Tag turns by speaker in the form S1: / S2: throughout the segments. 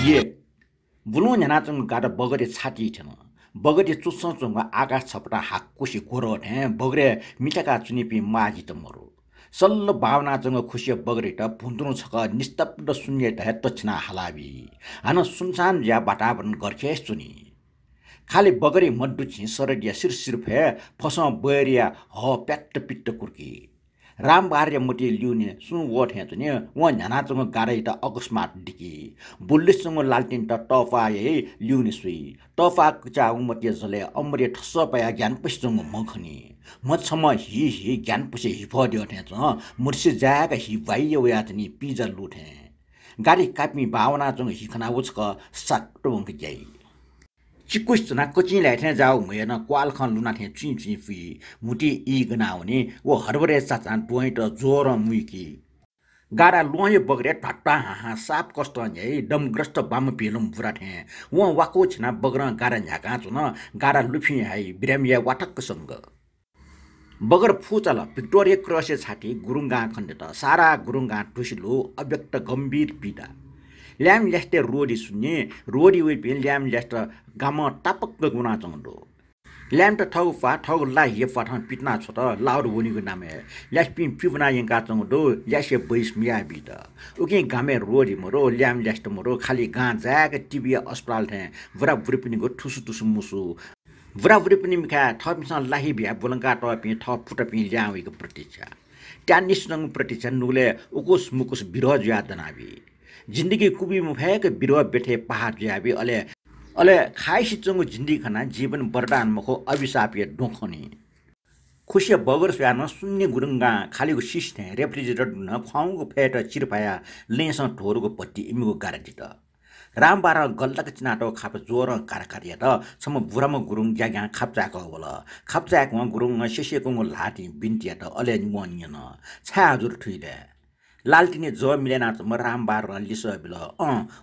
S1: हिए बुलु न्यानाचुङ गाडा बगरे छाटी थिएन बगरे चुस्सचुङ आकाश छपटा हाक्कुसी गोरो ठे बगरे मिठाका चुनिपी माजी त मरो सल्ल भावनाचुङ खुसी बगरे त भुन्द्रु छक निस्तब्ध शून्य त तछना हलाबी हान सुनसान ज्या वातावरण गर्खे सुनि खाली बगरे मड्डु छि सरडिया सिरसिर फे फस बरिया ह प्याट्ट पिट्ट कुर्की रामबार्य मोटी ल्युने सुन वठ हे तुने व न्यानाचुङ गाडै त अकस्मात डिकी बुल्लिसुङ लालटिन त टफाए ल्युने सुई टफा कुचा उमटिया जले अमरे ठस पया ज्ञान पसिजुङ मखनी मछम हि ज्ञान पसे हि फड्यो थे त मुर्से जागा हि वाइयो यातनी पिजा लुठे गाडी कापमी भावना जुङ हिखना उचक सट्टो उंक गई चिकुस चुना कोचिङ लाइथे जाऊ मेन क्वाल खन लुना थे चुइ चुइ फुइ मुटी इ गनाउने वो हरबरे चाचान पोइन्ट जोर मुइकी गाडा लोहे बगरे ठट्टा हाहा साप कष्ट न्याइ डमग्रस्त बाम पेलुम बुरा थे वो वाको छिना बगर गाडा झ्याका चुन गाडा लुफी हाइ बिरामिया वाटक्क संग बगर फुचल भिक्टोरिया क्रसे छाटी गुरुङगा खण्डेत सारा गुरुङगा टुसिलो अव्यक्त गम्भीर पीडा ल्याम ल्यास्टे रोडी सुन्ने रोडी वे पेन ल्याम ल्यास्ट गाम टापक्क गुना चंगडो ल्याम त ठौ फा ठौ ला हे फठन पिटना छ त लाउड वनिको नामे ल्यास्पिन पिबना यंका चंगडो ल्यासे बैस मिया बिद उके गामे रोडी मरो ल्याम ल्यास्ट मरो खाली गा जाग टिबी अस्पताल थे बुरा बुरी पिनिको ठुसु ठुसु मुसु बुरा बुरी पिनि मिखा थपिसन लाही बिया बोलंका टपि थ फुटपि ल्यावेको प्रतीक्षा ट्यानिस नंग प्रतीक्षा नुले उकुस मुकुस विरोध यादनाबी जिन्दगी कुबी मुफेक बिरुवा बेठे पहाड ज्याबी अले खाइसी चंगु जिन्दगी खना जीवन वरदान मखो अभिशापीय डोखनी खुशी बगर स्यान शून्य गुरुङगा खालीको सिस थे रेफ्रिजरेटर न खुवाउको फेट चिरपाया लेस ढोरको पट्टी इमिको गारजित रामबार गल्लक चिनाटो खाप जोर कारकारिया त सम बुराम गुरुङ ज्याग्या खाप्चाको होला खाप्चाको गुरुङ शेषेको लाटी बिन्टिया त अले निमनियन छा हजुर ठुइले लालटिने ज मिलेना म रामबार लिस बिल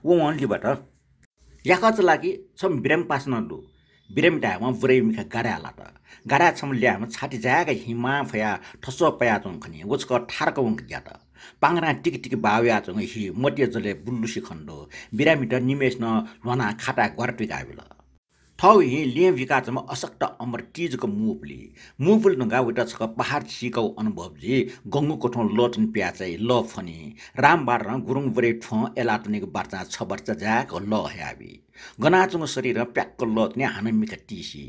S1: वो वनलीबाट याकच लागि छम बिरम पास नलु बिरम टाइम बुरै मिखा गाडा आला त गाडा छम ल्याम छाटी जागा हिमा फया ठस पया चङ खनि उचक ठारक उंक ज्यात पाङरा टिक टिक बाव्या चङ हि मटिया जले बुल्लुसी खण्डो बिरामिटर निमेष न लना खाटा गर्टि गाबिल थौ हि ले विकाचमा असक्त अमर टीजको मुफुल नगा उटा छक पहाड सिकौ अनुभव जी गंगु कोठो लटन प्याचै ल फनी रामबार र गुरुङ बरे ठ एलातनिको बार्चा 6 वर्ष जाक ल हयाबी गनाचुङ शरीर प्याक्क लतने हानमिका टीसी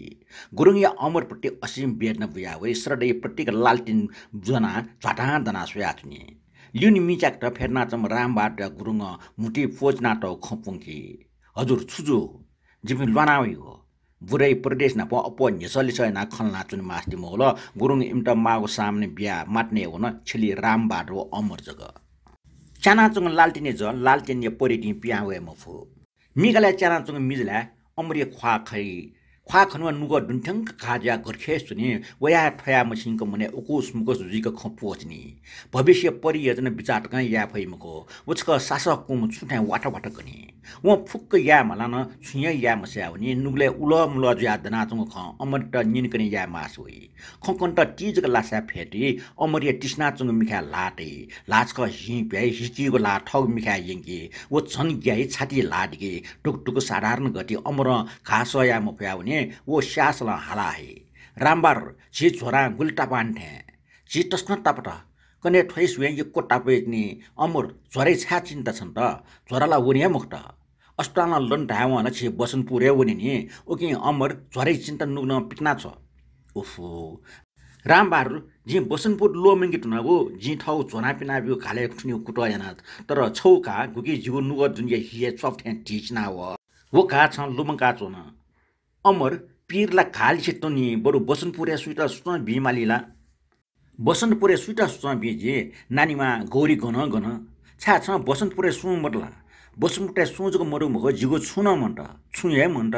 S1: गुरुङ या अमरपट्टि असीम बेर्न बुयावे सरडै पट्टिक लालटिन जना झटा दना सुयाथनी ल्युनि मिचाक त फेर्नाचम रामबार र गुरुङ मुटी फोजना त खपुङकी हजुर छुजु जिमिन लनावी हो बुरै प्रदेश न प न्यसलिस न खलना चुन मास्ति मोल गुरुङ इमटा मागो सामने बिया माट्ने हो न छली रामबार हो अमर जग चानाचुङ लालटिने ज लालटिन य परिटि पियावे मफु मिगला चानाचुङ मिजला अमरिय ख्वा खनुवा नुग दुन्थंग खाजा गर्खे सुनि वया ठया मसिनको मने उकुस मुकुस जुजिक खपोचनी भविष्य परियोजना विचारक या फैमको उचक शासक कुम छुट्या वाटा वाटा गनी व फुक्क या मलान छुया या मस्यावनी नुगले उल मुल ज्या दनाचुङ ख अमरट निनकने या मासुई खकन्ट टीजक लासा फेटी अमरिय टिस्नाचुङ मिखा लाटे लाचक हि प्याइ हिचिको ला ठग मिखा यंकी व छन ग्याइ छाती लाडके टुकटुक साधारण गति अमर घास या मफ्यावनी वो श्यासला हाला है रामबार छि छोरा गुल्टा पान्थे छि तस्न टापटा कने ठैस वे यको टापेनी अमर छोरै छा चिन्ता छन् त छोराला वनिया मुक्त अस्पतालमा लन ढावाना छि बसनपुरे वनि नि ओके अमर छोरै चिन्ता नुग्न पिटना छ ओफो रामबार जी बसनपुर लोमेंगी टुना वो जी ठौ छोरा पिना बियो खाले ठुनि कुटो याना तर छौका गुकी जीव नुग दुनिया हिए सफ्ट एन्ड टिचना वो का छ लुमका चोना अमर पीरला खाली छिट्टोनी बरु बसनपुरे सुइटा सुन बिमालीला बसन्तपुरे सुइटा सुन बिजे नानीमा गौरी गन छा छ बसन्तपुरे सु मरला बसन्तपुरे सोजको मरु मको जिगो छुन मन्ट छुए मन्ट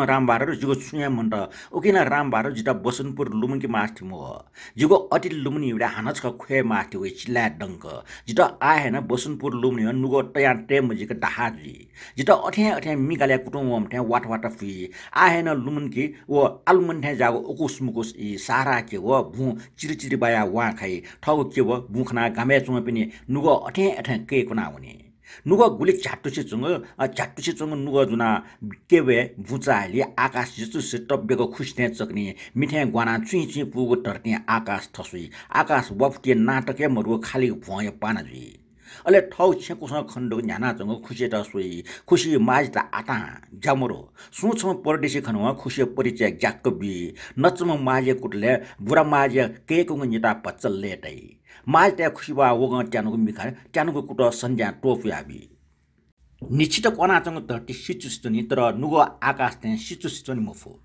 S1: रामबार जिगो छुए मन्ट ओकिना रामबार जिता बसन्तपुर लुमकी मास्ति मो जिगो अति लुमनी एउटा हानछ ख्वे मास्ति वे चिला डंक जिता आएन बसन्तपुर लुमनी नुगो तया टेम जिक दहाजी जिता अठे मिगाले कुटुम मथे वाट फि आएन लुमनकी वो अलमन्थे जागो उकुस मुकुस इ सारा के वो भु चिरचिरी बाया वा खाइ ठौ के वो भुखना गामे चुम पनि नुगो अठे के कुना हुने 누가 गुली झाटुसीसँग नुगा जुना केवे बुचाली आकाश जिसु टब्बेको खुस्ने चक्ने मिठे ग्वाना चुई पुगो टर्ने आकाश थसुई आकाश वफ्टिए नाटके मरुको खाली भुवाय पाना जुई अले ठौ छेकुसँग खण्डो न्यानासँग खुसी सोई खुसी माजता आटा जामरो सुछम परदेशी खनवा खुसी परिचय ज्याक्क बि नचम माजे कुटले बुरा माजे केको निता पच्चल लेटै माजता खुसी बा वग ट्यानुको मिखा ट्यानुको कुट संज्ञा टोफुयाबी निश्चित कोनासँग धरती सिचुसितोनी तर नुगो आकाश त्यहाँ सिचुसितोनी मफो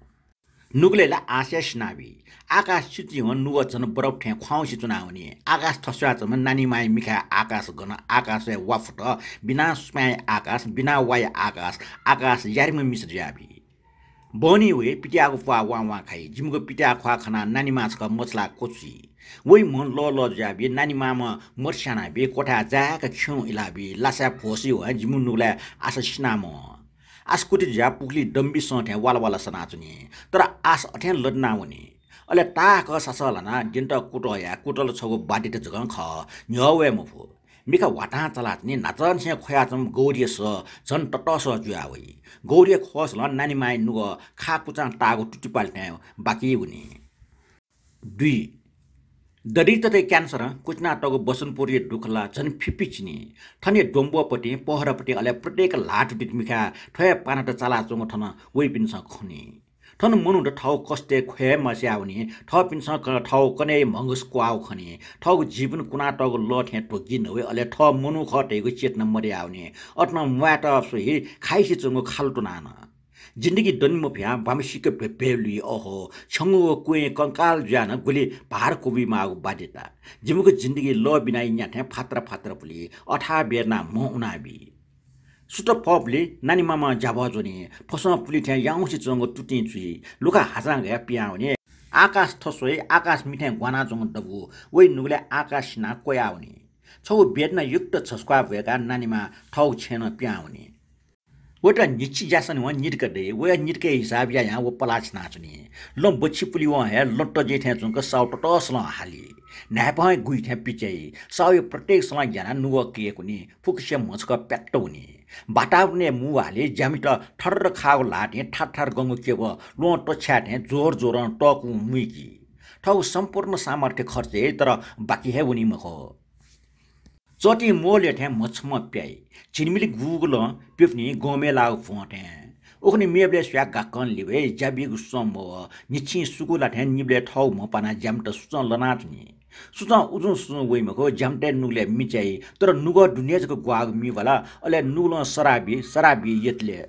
S1: नुगलेला आशा स्नाबी आकाश सिचि हो नुगो जन बरफ ठ्या ख्वाउसी चुनाउने आकाश थस्या चम नानी माई मिखा आकाश गन आकाश वाफट बिना स्माय आकाश बिना वाय आकाश आकाश यारिम मिस ज्याबी बनी वे पिट्याको फा वा खाइ जिमको पिट्या ख्वा खाना नानी माछका मछला कोची वही मन ल ज्याबी नानी मामा मर्स्याना बे कोठा जाका खिउ इलाबी लासा फोसी हो जिमु नुगला आशा स्नाम आसकुटी ज्या पुगली डम्बी सठ्या वाला सनाचुनी तर आस अठ्यान लड्ना हुने अले ताक ससलना जिन्ट कुटल छगो बाटिट जगन ख न्यवे मफो मिका वाटा चलाच्ने नाचन से खोयाचम गौरी स झन टटस जुयावै गौरी खस ल नानी माइ नुग खाकुचा टागो टुटिपाल्ट्या बाकी हुने 2 दरिद्रते क्यान्सर कुचनाटको बसनपुरी दुखला झन फिपिचिनी थने डोम्बोपट्टि पहरपट्टि अले प्रत्येक लाट बिटमिखा ठय पानाट चाला चोङ ठन वइ पिन्छ खने ठन मनु ठाउ कस्ते खे मस्याउने ठ पिन्छ ठाउ कने मंगस क्वाउ खने ठाउ जीवन कुनाटको लठ्या टोकिन होइ अले ठ मनु खटेको चेतन मर्याउने अट्न म्वाट सोही खाइसी चोङ खाल्टो नान जिन्दगी दन्म भ्या बामसिक बेबेलुई ओहो छंगु कुए कंकाल ज्यान गुली भार कोबी मागु बाध्यता जिमुको जिन्दगी ल बिनाइ न्याठे फात्र पुली अठा बेरना म उनाबी सुट पबले नानी मामा जाबजोनी फस पुली थ्या याउसी चंगो टुटी चुई लुका हाजा गया पियाउने आकाश थसोय आकाश मिठे ग्वाना जंग दबु वइ नुगले आकाश ना कोयाउने छौ बेदना युक्त छस्क्वा भएका नानीमा ठौ छेन पियाउने वटा निची जासन व निरक दे व निरके हिसाब या यहाँ वो पलाच नाचुनी ल बच्ची पुली व है लट्ट जेठे जुंक साउट टसला हाली नापय गुइठे पिचै साउ प्रत्येक सला जना नुव के कुनी फुकसे मछक प्याट्टौनी बाटाउने मुवाले ज्यामिट ठर्र खाउ लाटे ठाठार गंगु केव लो टछ्याटे जोर टकु मुइकी ठौ सम्पूर्ण सामर्थ्य खर्चे तर बाकी है उनी मखो चटी मोले ठ्या मछम प्याई चिनमिली गुगल पिफ्नी गोमे लाउ फोटे ओखनी मेबले स्या गाकन लिवे जाबी गुसम निछि सुकुला ठ्या निबले ठौ मपाना ज्यामट सुच लनाचनी सुच उजुन सुन वइमको ज्यामटे नुगले मिचाई तर नुग दुनियाजको ग्वाग मिवाला अले नुगल सराबी यतले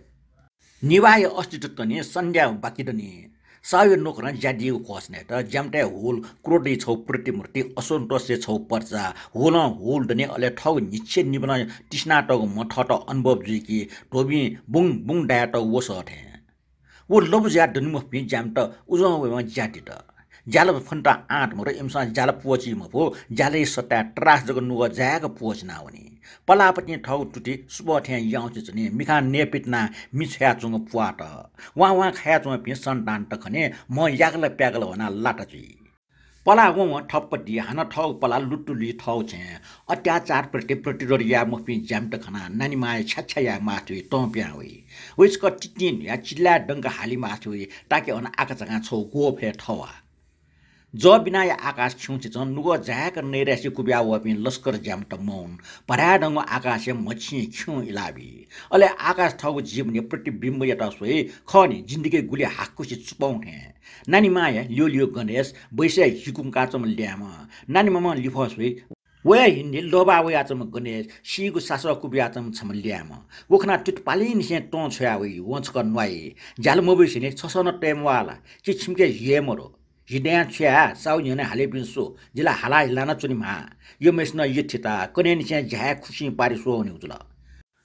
S1: निवाय अस्तित्व तनी संध्या बाकी दनी सायो नोकरा ज्यादिएको खोस्ने त ज्यामटे होल क्रोडी छौ प्रतिमूर्ति असन्तोषे छौ पर्चा होल दने अले ठौ निच्छे निबना तिस्नाटक मठट अनुभव जुकी टोबी बुङ डायाट वसठे वो लब ज्या दनिम पि ज्यामट उजो वेमा ज्याटिट जाल फन्टा आठ मरो एमसा जाल पोची मफो जाले सट्टा ट्रास जग नुग जाग पोच ना हुने पलापति ठौ टुटी सुबठ्या याउँछ चने मिखा नेपिटना मिछ्या चुङ पुवाट वा खाया चुङ पि सन्तान टखने म यागल प्यागल होना लाटची पला वो ठप्पटी हान ठौ पला लुटुली ठौ छे अत्याचार प्रतिरोध या मफि ज्यामट खना नानी माय छछया माथि टोप्या होइ विस्क टिटिन या चिल्ला डंग हाली माथि ताके अन आकाचगा छौ गोफे ठवा ज बिना या आकाश छुंचे चन नुग जाक नैरासी कुब्या वपिन लस्कर ज्यामट मौन पराडंग आकाशे मछि छु इलाबी अले आकाश थौ जीवने प्रतिबिम्ब यता सोई खनि जिन्दगी गुली हाकुसी चुपाउने नानी माया लियो गणेश बैसे हिकुमका चम ल्याम नानी मामा लिफसोई वया हिन्दी लोबा वया चम गणेश सिगु सास कुब्या चम छम ल्याम वखना टुटपालिन से टो छया वइ वंचक नवाई जाल मोबिसिने छसन टेमवाला चिछिमके येमरो हिड्या छ्या साउ न्यने हाले बिन्सो जिला हाला हिलाना चुनिमा यो मेस्न यथिता कने निसे झ्या खुशी पारि सो हुने उजुल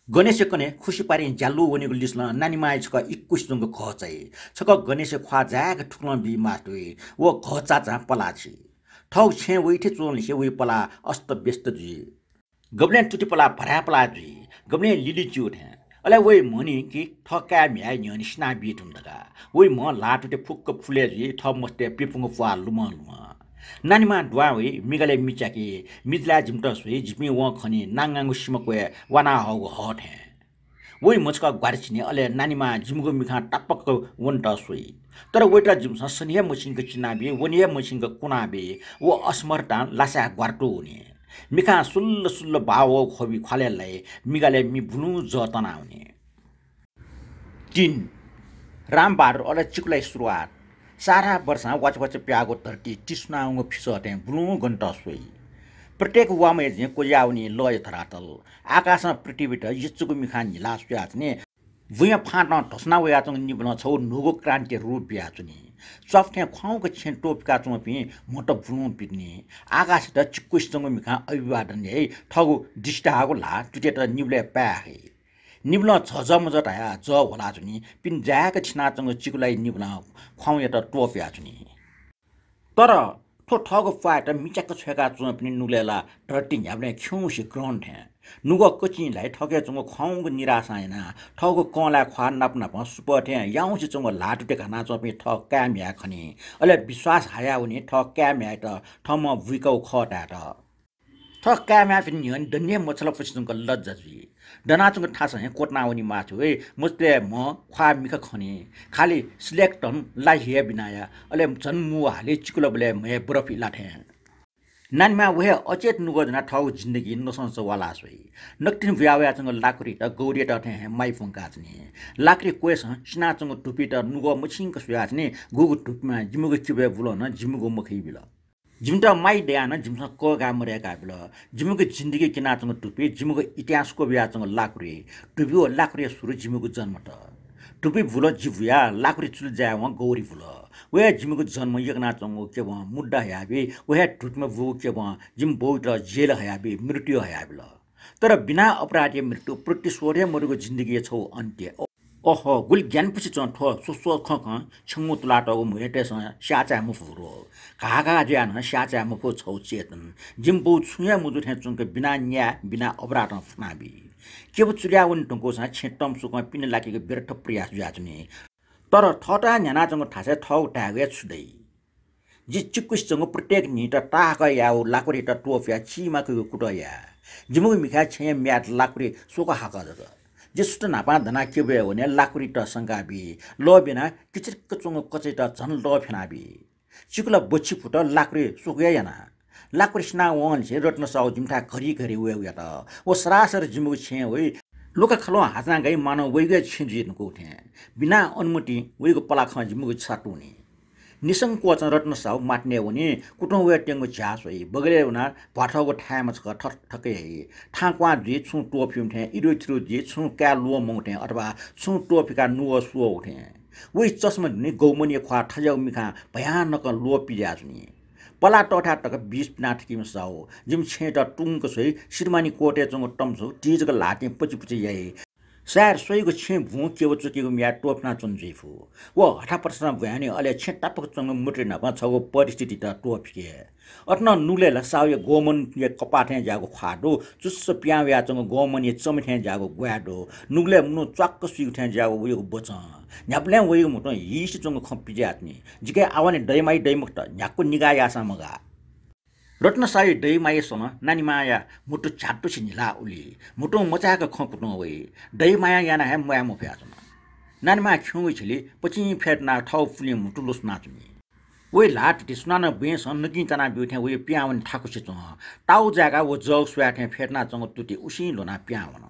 S1: गणेश कने खुशी पारि जालु वनेको लिस्न नानी माइ छक 21 जंग खचै छक गणेश ख्वा जाक ठुक्न बि माटुइ वो खचा चा पलाछि ठौ छे वइथे चोल से वइ पला अस्त व्यस्त जी गब्ले टुटी पला भरा पला जी गब्ले लिली चुट है अले वइ मनि कि ठक्का म्याइ न्यनि स्ना बिट हुँदगा वइ म लाटुटे फुक्क फुले जी ठ मस्ते पिपुङ फुवा लुम नानीमा डुवावे मिगले मिचाकी मिजला जिमटा सुई जिपी व खनी नांगांगु सिमकोए वाना हौ हट हे वही मचका ग्वारचिने अले नानीमा जिमगु मिखा टपक्क वन्टा सुई तर वेटा जिमसा सनिया मसिनको चिनाबे वनिया मसिनको कुनाबे वो असमरता लासा ग्वारटो हुने मिखा सुल्ल सुल्ल भाव खबी खलेलाई मिगाले मि भुलु जतना हुने 3 रामबहादुर अले चिकुलाई सुरुवात सारा वर्षा वाच प्यागो धरती टिस्नाउंगो फिसटे भुलु घन्टा सोई प्रत्येक वामे जे कोयाउनी लय धरातल आकाशमा पृथ्वीबाट यच्चुको मिखा निला सुयाच्ने भुया फाट्न ढस्ना वयाचङ निबन छौ नुगो क्रान्ति रूप बियाचुनी सफ्टे खुवाउको छेन टोपका चोपी मोटो भुलु पिट्ने आकाशबाट चिक्कुसँग मिखा अभिवादन है ठगु डिस्टाको ला टुटेट निब्ले पाहे निब्ल झझमजटाया ज होला जुनी पिन जाका छिनाचङ चिकुलाई निब्ल खुवाउ एटा टोप्या जुनी तर ठो ठगो फाट मिचाक छेका चुन पनि नुलेला टर्टी ह्याब्ने खौसी ग्रन्थ है नुगो कचिलाई ठगे चुङ खुवाउको निराशा हैन ठगो कला ख्वा नाप्ना प सुपथे याउसी चुङ लाटुटे खाना चपी ठ काम्या खनी अले विश्वास हाया हुने ठ काम्या त ठम भुइकौ खटा त ठ काम्या पनि हन दन्ने मछला पछिङको लज्जजी डनाचुङ ठास है कोटना हुनी माथु है मुस्ते म ख्वा मिख खनी खाली सिलेक्टन लाहिया बिनाया अले जन्मु हाले चिकुलबले मे बरफी लाथे नानमा वहे अचेत नुगजना ठाउ जिन्दगी नसंस वाला सोई नक्तिन व्यावयाचंग लाकुरी त गौरी त थे माइ फंकाचनी लाकरी कोएस सिनाचंग टुपी त नुगो मछिंक सुयाचनी गुगु टुपमा जिमुगु चिबे बुलो न जिमुगु मखै बिल जिमटा माइ देयान जिमस को गा मरेका बिल जिमुगु जिन्दगी किनाचंग टुपी जिमुगु इतिहास को व्याचंग लाकुरी टुपी ओ लाकुरी सुरु जिमुगु जन्म त टुपी बुलो जिवया लाकुरी चुल जाव गौरी बुलो वे जिमुगु जन्म यगना चंगो के व मुद्दा हयाबे वे टुटमा भु के व जिम बहुत जेल हयाबे मृत्यु हयाबे तर बिना अपराधी मृत्यु प्रतिस्वर्य मरुको जिन्दगी छौ अन्त्य ओहो गुल ज्ञान पछि चन ठो सुसो ख छंगु तुलाटो मुहेटे स स्याचा मुफुरो घाघा ज्यान स्याचा मुफु छौ चेतन जिम बहुत छुया मुजु थे चंके बिना न्या बिना अपराध फनाबी के व चुल्यावन टंको सा छेटम सुक पिन लाकेको बेरठ प्रयास जाचने तर थटा न्यानाचंग ठासे ठौ टागे छुदै जि चिक्कुसंग प्रत्येक निट टाका याउ लाकुरी त टोफिया छिमाको कुटया जिमु मिखा छे म्याट लाकुरी सोका हाका द जस्ट नापा धना के बे भने लाकुरी त संगाबी लो बिना किचिक चंग कचै त झन लो फेनाबी चिकुला बच्ची फुट लाकुरी सोकया याना लाकुरी स्ना वन छे रत्न साउ जिमठा घरी घरी वे त ओ सरासर जिमु छे होई लोक खलो हाजा गई मानव वैगे छिजिनको उठे बिना अनुमति वैगो पलाख जिमुगु छाटुनी निसंको वचन रत्न साउ माट्ने हुने कुटौ वे टेंगो झास होई बगले हुना भाठको ठाम छ ठक ठकै ठाक्वा जि छु टोफ्युम थे इडो थ्रु जि छु क्या लो मौथे अथवा छु टोफिका नुव सुव उठे वै चस्मा नि गौमनी ख्वा ठजौ मिखा भयानक लो पियाजनी पला टठा टक 20 नाथ किम साउ जिम छेट टुङको सोई शिरमानी कोटे चंग टम्सो टीजको लाटे पछि याई सार सोईको छे भु केव चुकेको म्या टोपना चुनजेफु वो हठा प्रश्न भयानी अले छे टपक चंग मुट्रे न छगो परिस्थिति त टोपके अट्न नुलेला साउ गोमन ये कपाथे जागो खाडो चुस्स प्याव्या चंग गोमन ये चमथे जागो ग्वाडो नुले मुनो च्वाक्क सुइथे जागो उयो बच न्याप्ले वयो मुटो हिस चंग खपि जातनी जिके आवाने दैमाई दैमुक्त न्याको निगा यासा मगा रत्न साई दैमायसँग नानी माया मुटु छाट्टु छिनिला उली मुटु मचाका खकुट्नु वइ दैमाया याना हे मया मुफ्याजन नानी मा खिउ छिली पछि फेटना ठौ फुली मुटु लुस नाचुनी वइ लाट तिस्ना न बेस नगिन तना बिउथे वइ प्यावन ठाकु छिच टाउ जागा वो जग सुयाथे फेटना जंग तुति उसी लोना प्यावन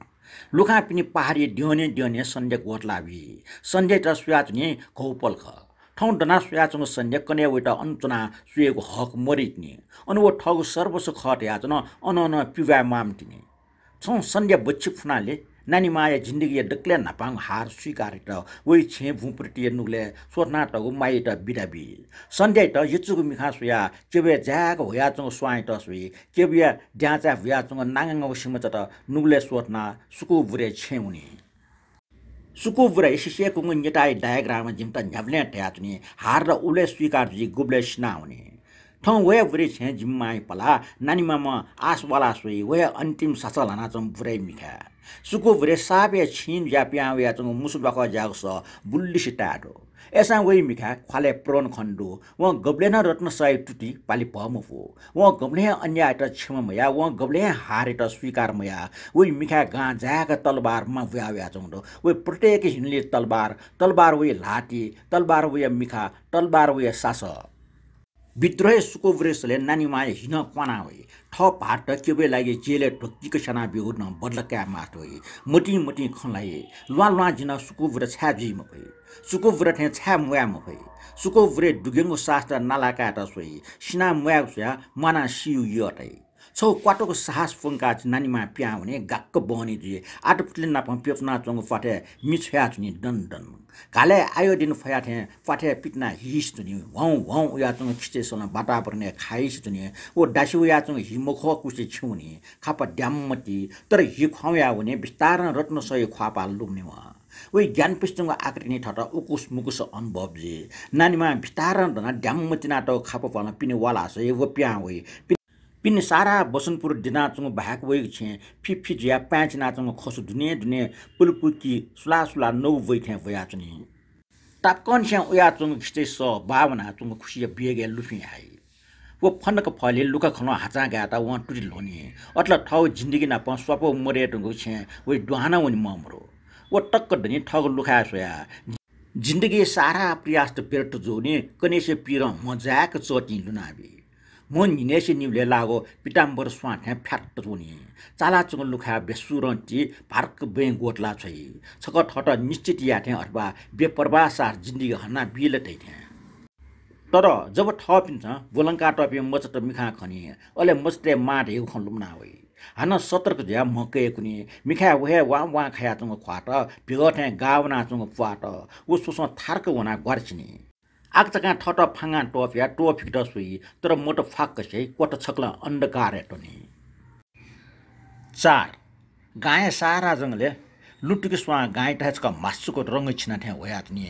S1: लुखा पिनी पहाडी ड्योने सन्डे गोटलाबी सन्डे त सुयाचुनी गौपल ख ठौ डना सुयाचंग सन्डे कने वइटा अन्तना सुयेको हक मरितनी अनि वो ठगु सर्वस्व खट याचन अनन पिवा मामटिनी छौ सन्डे बच्ची फुनाले नानी माया जिन्दगी डक्ले नपाङ हार स्वीकार त वइ छे भुप्रति नुले सोर्ना टगु माइ त बिदाबी सन्डे त यचुगु मिखा सुया केबे जाग होया चंग स्वाइ त सुइ केबे ड्याचा भया चंग नांगाङ सिमच त नुले सोर्ना सुकु बुरे छेउनी सुकु बुरे सिसेको न्यटाइ डायग्राम जिमता न्याब्ले ट्याचनी हार र उले स्वीकार जि गुब्ले स्नाउने ठौ वे बुरे छे जिम्माइ पला नानी मामा आसवाला सुइ वे अन्तिम सचलाना चम बुरे मिखा सुकु बुरे साबे छिन या प्याउ या चंग मुसुबाको जागस बुल्ली सिटाडो ऐसा वही मिखा ख्वाले प्रोन खण्डो व गब्लेना रत्न सय टुटी पाली पमफो व गब्ले अन्य आइट क्षममया व गब्ले हारेट स्वीकारमया वही मिखा गा जाका तलवारमा व्याव्या चौंडो वही प्रत्येक हिनले तलवार वही लाठी तलवार वही मिखा तलवार वही सास विद्रोह सुकोव्रेसले नानीमाय हिन क्वानावे ठ भाट केबे लागि जेले ढोक्कीको सना बिउन बदलका माटोइ मोटी खलाई लुवा जिन सुकोव्रे छ्याजी मफै सुकोव्रे थे छ्या मुया मफै सुकोव्रे दुगेंगो शास्त्र नालाका त सोइ सिना मुया सोया माना सिउ यटै छौ क्वाटोको साहस फंका नानीमा प्याउने गाक्क बहनी जे आट पुटले नाप पेपना चंग फाटे मिछ्या चुनी दन काले आयोडिन फया थे फाटे पिटना हिस चुनी वौ या चंग खिचे सन बाटा पर्ने खाइस चुनी ओ डासु या चंग हिमखो कुसे छुनी खापा ड्याममती तर हि खया हुने विस्तार रत्न सय ख्वापा लुम्ने वा वे ज्ञान पिस्तुङ आकृति ठटा उकुस मुकुस अनुभव जे नानीमा विस्तार दना ड्याममती नाटो खापा पाला पिने वाला सय वो प्या वे पिन सारा बसनपुर दिनाचुङ भाग वइ छे फिफि जिया पाँच नाचुङ खसु दुने पुलपुकी सुला नौ वइ थे वया चुनी तापकन छ्या उया चुङ खिचे स भावना चुङ खुशी बेगे लुफी हाइ वो फनक फले लुका खनो हाचा गाता व टुटी लोनी अट्ला ठाउ जिन्दगी ना प स्वप मरे टुङ छे वइ दुहाना वनि ममरो वो टक्क दनि ठग लुखा सोया जिन्दगी सारा प्रयास त पेरट जोनी कनेसे पिर मजाक चटी लुनाबी मन निनेसे निउले लागो पिटाम्बर स्वाथे फ्याट जोनी चाला चुङ लुखा बेसुरन्टी पार्क बें गोटला छै छक ठट निश्चित याथे अथवा बेपरवाह सार जिन्दगी हन्ना बिलतै थे तर जब ठपिन्छ बोलंका टपे मचट मिखा खनी अले मस्ते माढे खलुमना होइ हान सतर्क ज्या मकै कुनी मिखा वहे वा खाया चुङ ख्वाट बिगथे गावना चुङ ख्वाट उ सोस थार्क वना गर्छिनी आगचका ठट फाङा टोफ्या टोफिक सुई तर मोटो फाक कसे कोट छक्ला अंधकार एटोनी 4 गाय सारा जंगले लुटुकी स्वा गाय टचका मासुको रंग छिना थे वयातनी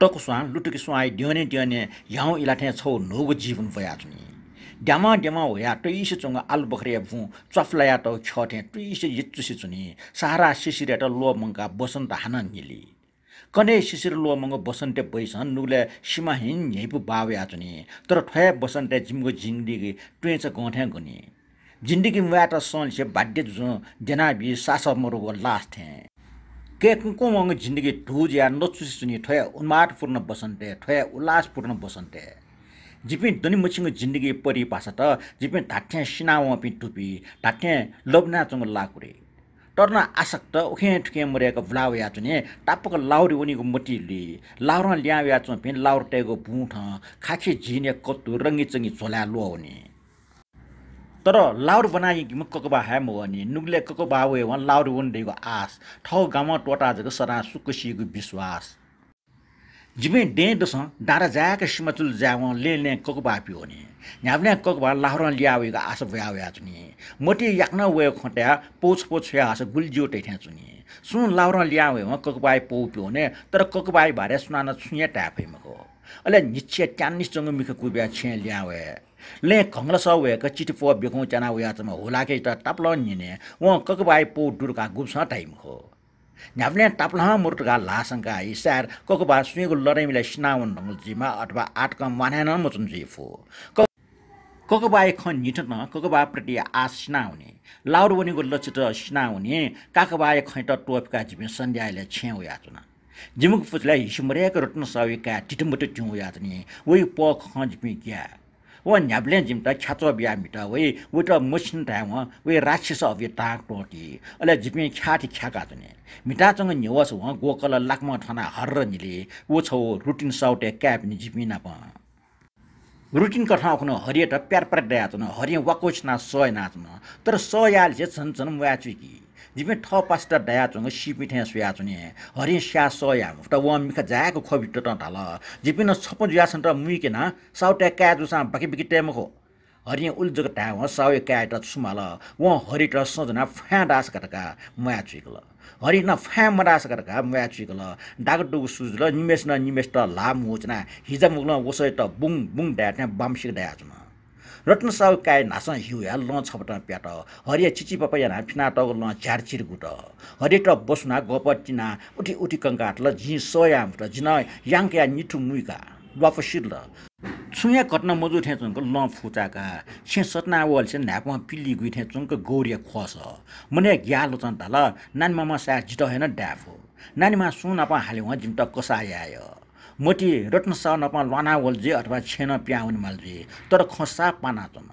S1: टक स्वा लुटुकी स्वा ड्यने याउ इला थे छौ नोगो जीवन वयातनी ड्यामा वया टइस चंग आल बखरे भु चफलाया त छथे टइस यच्चुसी चुनी सारा शिशिरेट लो मंका बसन्त हान निली कने शिशिर लो मंग बसन्ते बैसन नुले सीमाहीन न्येपु बावे आचुनी तर ठय बसन्ते जिमगो जिन्दगी ट्वेच गथे गनी जिन्दगी म्याट सन से बाध्य जु जना बि सास मरुगो लास्ट थे के कुको मंग जिन्दगी ढुज या नचुसी सुनी ठय उन्मादपूर्ण बसन्ते ठय उल्लासपूर्ण बसन्ते जिपि दनि मछिङ जिन्दगी परि पासा त जिपि धाठ्या सिनाव पि टुपी धाठ्या लबना चंग लाकुरे टर्न आसक्त उखे ठुके मरेको ब्लाउ या चुने टापक लाउरी उनीको मोटीली लाउर ल्याउ या चुन पिन लाउर टेको बुठ खाखी झिने कत्तु रंगी चंगी झोला लोउने तर लाउर बनाई कि मक्कको हाम वनी नुगले कको बावे वन लाउर वन्डेको आस ठौ गाम टोटा जको सरा सुकसीको विश्वास जिमे डे दस डारा जाके सिमचुल जाव लेले कको बापी होनी न्यावले कको बा लाउर ल्याउको आस भयाव्या चुनी मोटी याक्न वे खट्या पोछ या आस गुलजियो टेठ्या चुनी सुन लाउर ल्याउ म कको बाई पोप्यो ने तर कको बाई भारे सुनान छुया ट्याफै मको अले निच्चे ट्यानिस जंग मिख कुब्या छे ल्यावे ले कंगला सवे क चिटी पो बेखौ जना वया चम होलाके त टाप्ल निने व कको बाई पो दुर्गा गुप्स टाइम हो न्यावले टाप्ल मुर्टगा लासंका इसार कको बा सुइगो लडाइ मिला सिनावन ढंगजिमा अथवा आटका मानेन मचुन जिफो ककोबाई खन निठन ककोबा प्रति आसना हुने लाउर वनीको लचित सिना हुने काकबाई खैट टोपका जिमे सन्ध्याले छेउ यातना जिमुक फुचलाई हिसमरेको रत्न सविका टिटमुट टिउ यातनी वइ प खंज पि क्या व न्याब्ले जिमटा ख्याचो बिया मिटा वइ उट मसिन टाइम वइ राक्षस अवि टाक टोटी अले जिपि ख्याति ख्याका तने मिटा चंग निवस व गोकल लाकमा ठना हर्र निले वो छौ रुटिन साउटे क्याप नि जिपि ना प रुटिन कथा खन हरिय त प्यार पर दया त हरिय वाकोच ना सोय ना तर सोयाल जे छन म्याचु की जिमे ठ पास्टा दया चंग सिपिथे सुया चुने हरिय स्या सोया त व मिख जाको खबिट त ढाल जिपिन छप जुया छन त मुइके ना साउटे क्याजुसा बाकी बिकी टेमको हरिय उल्जक टा व साउ क्याट सुमाल व हरि त सजना फ्याडास कटका म्याचुकल हरि न फ्याम रास करका म्याचुकल डागडुग सुजल निमेस त लाम होचना हिजा मुगल वसै त बुङ ड्याट्या बामसिक ड्याचना रत्न साउ काय नास हिउ या ल छपटा प्याट हरिया चिची पपा या फिना टग ल झारचिर गुट हरिट बसुना गपटिना उठी उठी कंकाट ल झि सोया त जिन याङ या निठु मुइका वापसिर ल छुया कट्न मजु ठे चुनको ल फुचाका छे सतना वल से नापमा पिल्ली गुइ ठे चुनको गौरिया खस मने ग्यालो चन तल नानी मामा सा जित हैन डाफो नानी मा सुन अपा हाले व जिमट कसाय मोटी रत्न सा नपा लना वल जे अथवा छेन प्याउन मल जे तर खसा पाना चन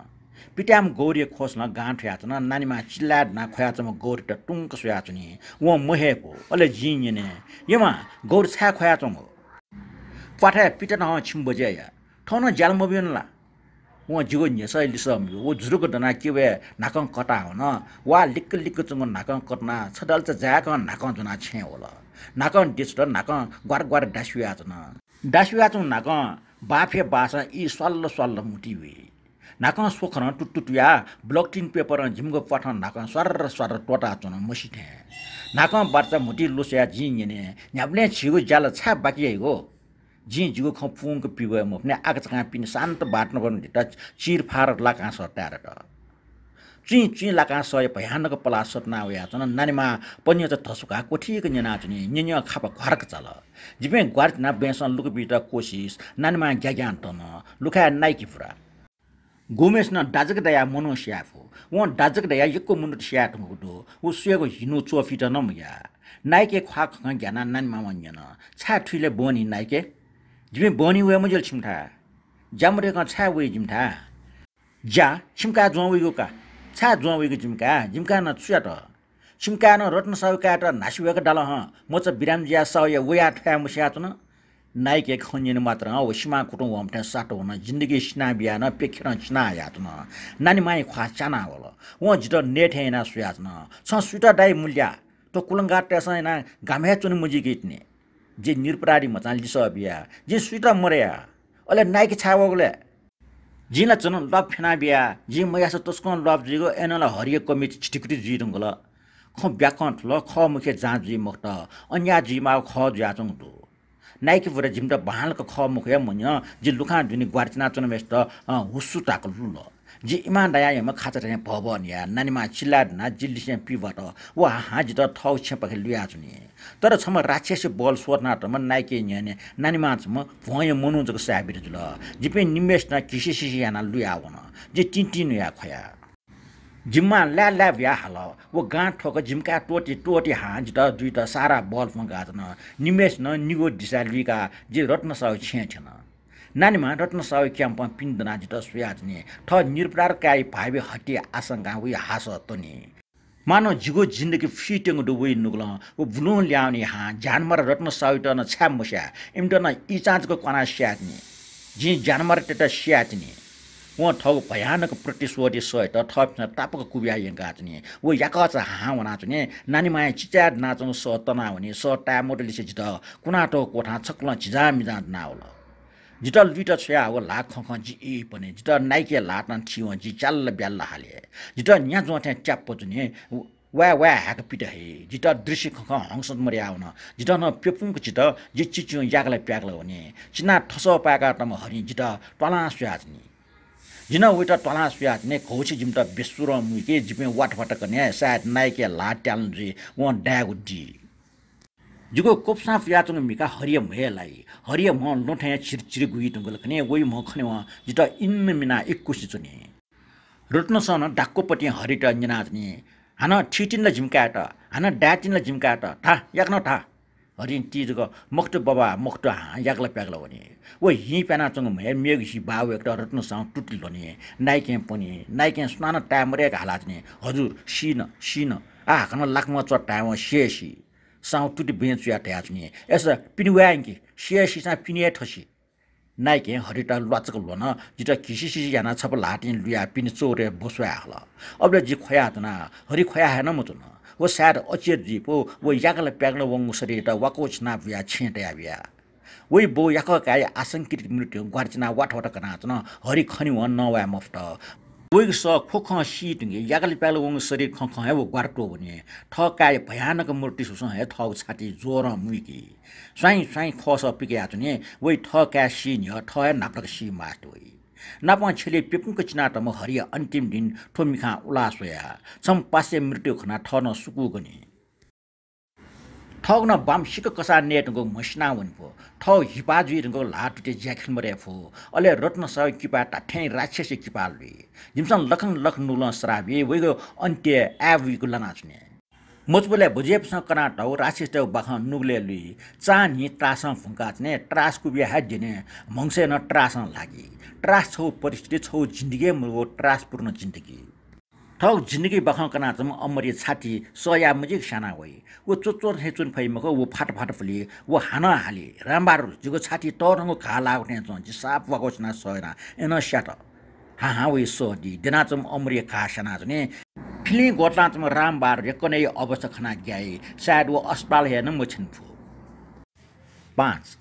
S1: पिट्याम गौरिया खस न गाँठ या चन नानी मा चिल्लाड ना खया चम गौरी त टुंक सुया चनी व महेपो अले जिने यमा गौर छा खया चम पाठा पिटा न छिम बजेया ठौन ज्याल मबियनला व जिगो न्यसै लिसम वो जुरुको दना केवे नाकं कटा हो न वा लिक्क लिक्क चंग नाकं कटना छडल च जाक नाकं जना छे होला नाकं डिस्ट नाकं ग्वार ग्वार डासुया चंग नाकं बाफे बासा इ सल्ल सल्ल मुटिवे नाकं सोखन टुटुटुया ब्लक टिन पेपर झिमगो पठन नाकं सर्र सर्र टोटा चन मसिथे नाकं बार्चा मुटी लुस्या जिने न्याब्ले छिगो ज्याल छा बाकी हो जी जिगो खपुङको पिगो म पनि आग चका पिन शान्त बाट्न पर्ने ढिटा चिर फार लाका सट्याएर त चुई लाका सय भयानक पला सटना होया चन नानीमा पन्य त थसुका कोठीको न्याना चनि न्य खाप घरक चल जिबे ग्वार्तना बेसन लुक बिटा कोशिश नानीमा ग्याग्यान तन लुखा नाइकी पुरा गोमेश न डाजक दया मनो स्याफो व डाजक दया यको मुनु स्याट मुडो उ सुएको हिनु चोफिट नमया नाइके खा ख ज्ञाना नानीमा वन्यन छा ठुले बोनी नाइके जिमे बनी वे मजल छिमठा जामरे का छा वे जिमठा जा छिमका ज्वावेको का छा ज्वावेको जिमका न छुया त छिमका न रत्न साउ काट नासिवेको डाल ह म च बिराम जिया साउ वया ठ्या मुस्या त न नाइके खन्यन मात्र हो सिमा कुटु वमठा साटो न जिन्दगी सिना बिया न पेखर चिना या त न नानी माई खा चाना होला व जित नेट हैना सुया त न छ सुटा दाइ मूल्य तो कुलंगा टेसना गामे चुन मुजी गिट्ने जे निरपराडी मचान लिस बिया जे सुइटा मरेया अले नाइके छावगले जिना चन लप फेना बिया जी मयास तस्कन लप जिगो एनला हरिय कमिटी छिटिकुटी जिरंगल ख ब्याकन ल ख मुखे जाँच जी मक्त अन्या जी मा ख ज्याचङ दु नाइके भरे जिमटा बहालको ख मुखे मन्य जे लुखा दुनी ग्वार्चना चन मेस्ट हुसु टाकल ल जी इमान दया यम खाचा रे भवन या नानीमा चिल्लाड ना जिल्लिसे पिबाट वा हाजि त थौ छपके लिया जुनी तर छम राक्षस बल सोर्ना त मन नाइके न्याने नानीमा छम भय मनुजको साबिर जुल जिपे निमेश ना किसिसिसि याना लुया वन जे टिन्टिन या खया जिम्मा ला ला व्या हाल वो गाँठ ठोक जिमका टोटी हाज त दुईटा सारा बल फंगा न निमेश न निगो दिशा लुका जे रत्न साउ छे छन नानीमा रत्न साउ क्याम्प पिन्दना जित सुयाजने ठ निरपरार काय भाइबे हट्टी आशंका उ हास तनी मानो जिगो जिन्दगी फिटेङ दु वे नुगल वो बुलो ल्याउने हा जानमर रत्न साउ त न छ्याम मुस्या इमट न इचाजको कना स्याट्ने जी जानमर टेटा स्याट्ने वो ठग भयानक प्रतिस्वरी सय त थप तापक कुबिया यंगाच्ने वो याकच हा वना चने नानीमा चिचा नाचङ स तना हुने स टामोटलिसे जित कुनाटो कोठा छक्ल जिजा मिजा नाउल जिटल दुईटा छया हो लाख खख जी पनि जिट नाइके लाटन थियो जी चाल ब्याल हाले जिट न्या जोथे च्याप जुने वा हाक पिट हे जिट दृश्य खख हंस मर्या हुन जिट न पेपुङको जिट जी चिचु यागला प्यागला हुने चिना ठस पाका तम हरि जिट टला सुयाजनी जिन उटा टला सुयाजने खौछि जिमट बेसुर मुके जिपे वाटफाट कने सायद नाइके लाट ट्याल जी व डागु डी जुगो कोपसाफ याचुङ मिका हरिय महेलाई हरिय म लोठे छिरछिर गुइ टुंगल कने वइ म खने व जित इन मिना एककुसी चुने रत्न सन डाक्कोपटी हरिट निनाजनी हान ठिटिन झिमकाट हान डाटिन झिमकाट था याक्न था हरिन तिजको मक्त बाबा मक्त हा याक्ला प्यागला भने ओ हि पेना चंग मे मेग हि बाउ एकटा रत्न सन टुटिल भने नाइके स्नान टामरे हालाजने हजुर सिन आ कन लाखमा चट्टाम शेशी साउ टुटी बेन्च या ट्याचनी एसा पिनिवांकी शेशी सा पिनिया ठसी नाइके हरिटा लचक लोन जिटा किसिसि याना छप लाटिन लुया पिन चोरे बसुया हला अबले जि खया तना हरि खया हैन मचुन वो साड अचेर जी पो वो यागला प्यागला वंग शरीरटा वाको छना बिया छेट्या बिया वइ बो याक काय आशंकित मृत्यु गर्चना वाटवट कना तना हरि खनि वन नवा मफ्ट वइ स खोख सीटंगे यागले प्यागला वंग शरीर खख हे वो गर्टो भने ठकाय भयानक मूर्ति सुस हे ठग छाती जोर मुइकी स्वाई खस पिके आतने वइ ठका सी नि ठय नापक सी मास्ट वइ नापा छेले पेपुङको चिनाटमा हरिया अन्तिम दिन ठोमिखा उलासोया छम पासे मृत्यु खना ठन सुकु गने ठग न बामसिक कसा नेटको मसिना वनको ठग हिपाजुइरको लाटुटे ज्याखिन मरेफो अले रत्न सय किपा टाठै राक्षसी किपालले जिमसन लखन लख नुल श्रावी वइगो अन्त्य आविको लनाच्ने मजबुले बुझेपसँग कनाटौ राक्षस बाख नुगले लुई चानी ट्रास फुङ्काच्ने ट्रास कुबिया हादिने मंसे न ट्रास लागि ट्रास छौ परिस्थिति छौ जिन्दगी मुगो ट्रास पूर्ण जिन्दगी ठग जिन्दगी बखाउ कनाचम अमरी छाती सया मुजिक साना वइ वो चोचोर हेचुन फैमको वो फाट फाट फुली वो हाना हाली रामबार जिगो छाती टरंगो खा लाग्ने छ साप वगोसना सयना एन स्याट हा वइ सोदी दिनाचम अमरी खा साना जने फिली गोटलाचम रामबार रेकनै अवस्था खना ग्याई सायद वो अस्पताल हेर्न मछिन फु 5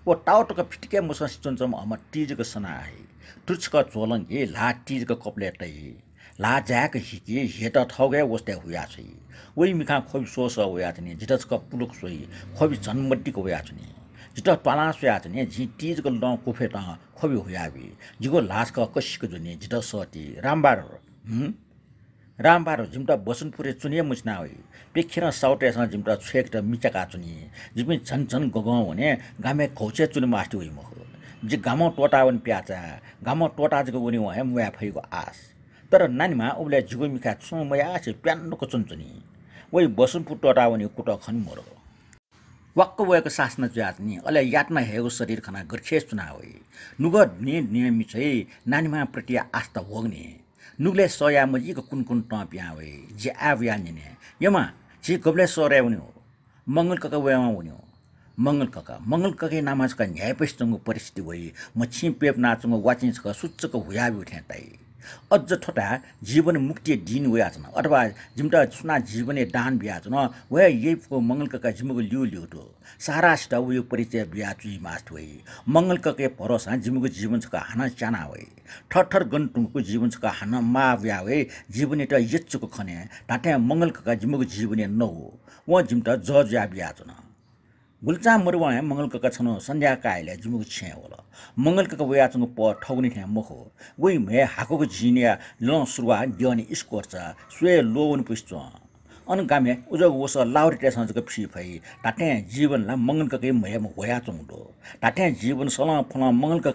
S1: वो टाउटको फिटके मुसन चुनचम अम टिजको सना है तुचको चोलंगे ला टिजको कपलेटै ला ज्याक हिकी हेट ठगे वस्ते हुया छै वइ मिखा खोबि सोस हुया छनि जितसको पुलुक सोइ खोबि जन्मट्टीको हुया छनि जित टला सोया छनि जि टिजको ल कोफे त खोबि हुयाबि जिगो लासको कसिको जुनि जित सती रामबार जिमटा बसनपुरे चुनिए मुचना होइ पेखेर साउटेसँग जिमटा छेक त मिचका चुनि जिमि झन झन गगाउ भने गामे खौचे चुनि मास्टी होइ म जि गामो टोटावन प्याचा गामो टोटाजको उनी वहे मुया फैको आस तर नानीमा उले जिगो मिखा छु मया छ प्यान्नको चुनचुनी वइ बसनपुर टोटावनी कुट खन मोरो वक्क वएको सासना जातनी अले यातना हेगो शरीर खना गर्खेस चुना होइ नुग नियमी छै नानीमा प्रति आस्था होग्ने नुगले सया मजिको कुन टप्या होइ जे आव्या निने यमा जे गबले सरे उनी हो मंगल कका वेमा उनी हो मंगल कके नामाजका न्यायपस्तंगो परिस्थिति होइ म छिपेप नाचंगो वाचिंचका सुच्चको हुयाबि उठ्यातै अझ ठोटा जीवन मुक्ति दिन वयाचन अथवा जिमटा सुना जीवने दान बियाचन वया येको मंगलका जिमको लिउ तो सारा सिटा उयो परिचय बिया चुई मास्ट होइ मंगलका भरोसा जिमको जीवन छका हाना चाना होइ ठठर गन्तुङको जीवन छका हाना मा बिया होइ जीवन त यच्चको खने टाटे मंगलका जिमको जीवने न हो व जिमटा जज्या बियाचन गुल्चा मरुवा मंगलका छनो संध्या कायले जिमुको छे होला मंगलका वयाचंग प ठौनी थे मखो वइ मे हाकोको जिनिया ल सुरुवा दिउने स्कोरचा स्वे लोवन पुष्च अन गामे उजग वस लाउरिटे संजको फि फै टाटे जीवनला मंगलका मे होया चंगदो टाटे जीवन सला फला मंगलका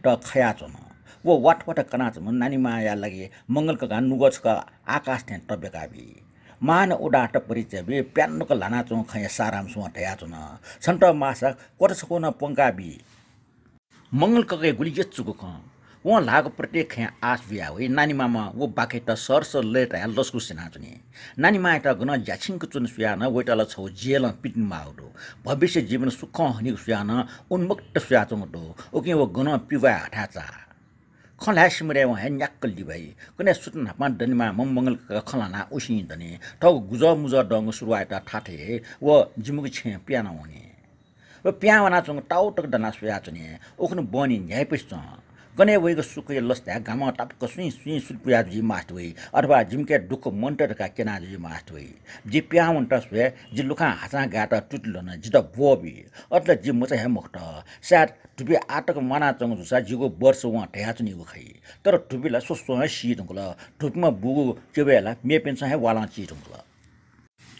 S1: त खया चन वो वाटवाट कनाच नानी माया लागि मंगलका नुगछका आकाश थे तबेकाबी मान उडाट परिचय बे प्यान्नुको लाना चों खय साराम सुवा तया चुन सन्त मासा कोटसको न पंगाबी मंगल कके गुली जच्चुको ख वो लाग प्रत्येक खय आस बिया होइ नानी मामा वो बाके त सरस लेट या लस्कु सिना चुनि नानी मा त गन ज्याछिङको चुन सुया न वैटल छौ जेल पिटिन माउडो भविष्य जीवन सुख हनि सुया न उन्मुक्त सुया चों दो ओके वो गन पिवा हटाचा खला सिमरे वहाँ न्याक्कल दिभाइ कने सुतन हापमा दनिमा मंगल खलाना उसी दने ठग गुज मुज डंग सुरुवात ठाठे व जिमुक छे प्याना हुने र प्यावना चंग टाउटक दना सुया चने ओखन बनि न्याय पस्छ कने वइको सुके लस्ता गाम टापक सुई सुपुया जी मास्ट वइ अथवा जिमके दुख मन्टरका केना जी मास्ट वइ जी प्यावन तस्वे जी लुखा हाचा गाटा टुटलो न जित बोबी अतले जी मचा हे मखट सात टुबी आटक मना चंग जुसा जिगो वर्ष वा ठया चनि खै तर टुबीला सोसो सी दंगला टुबीमा बुगु केबेला मेपेन्स हे वाला ची दंगला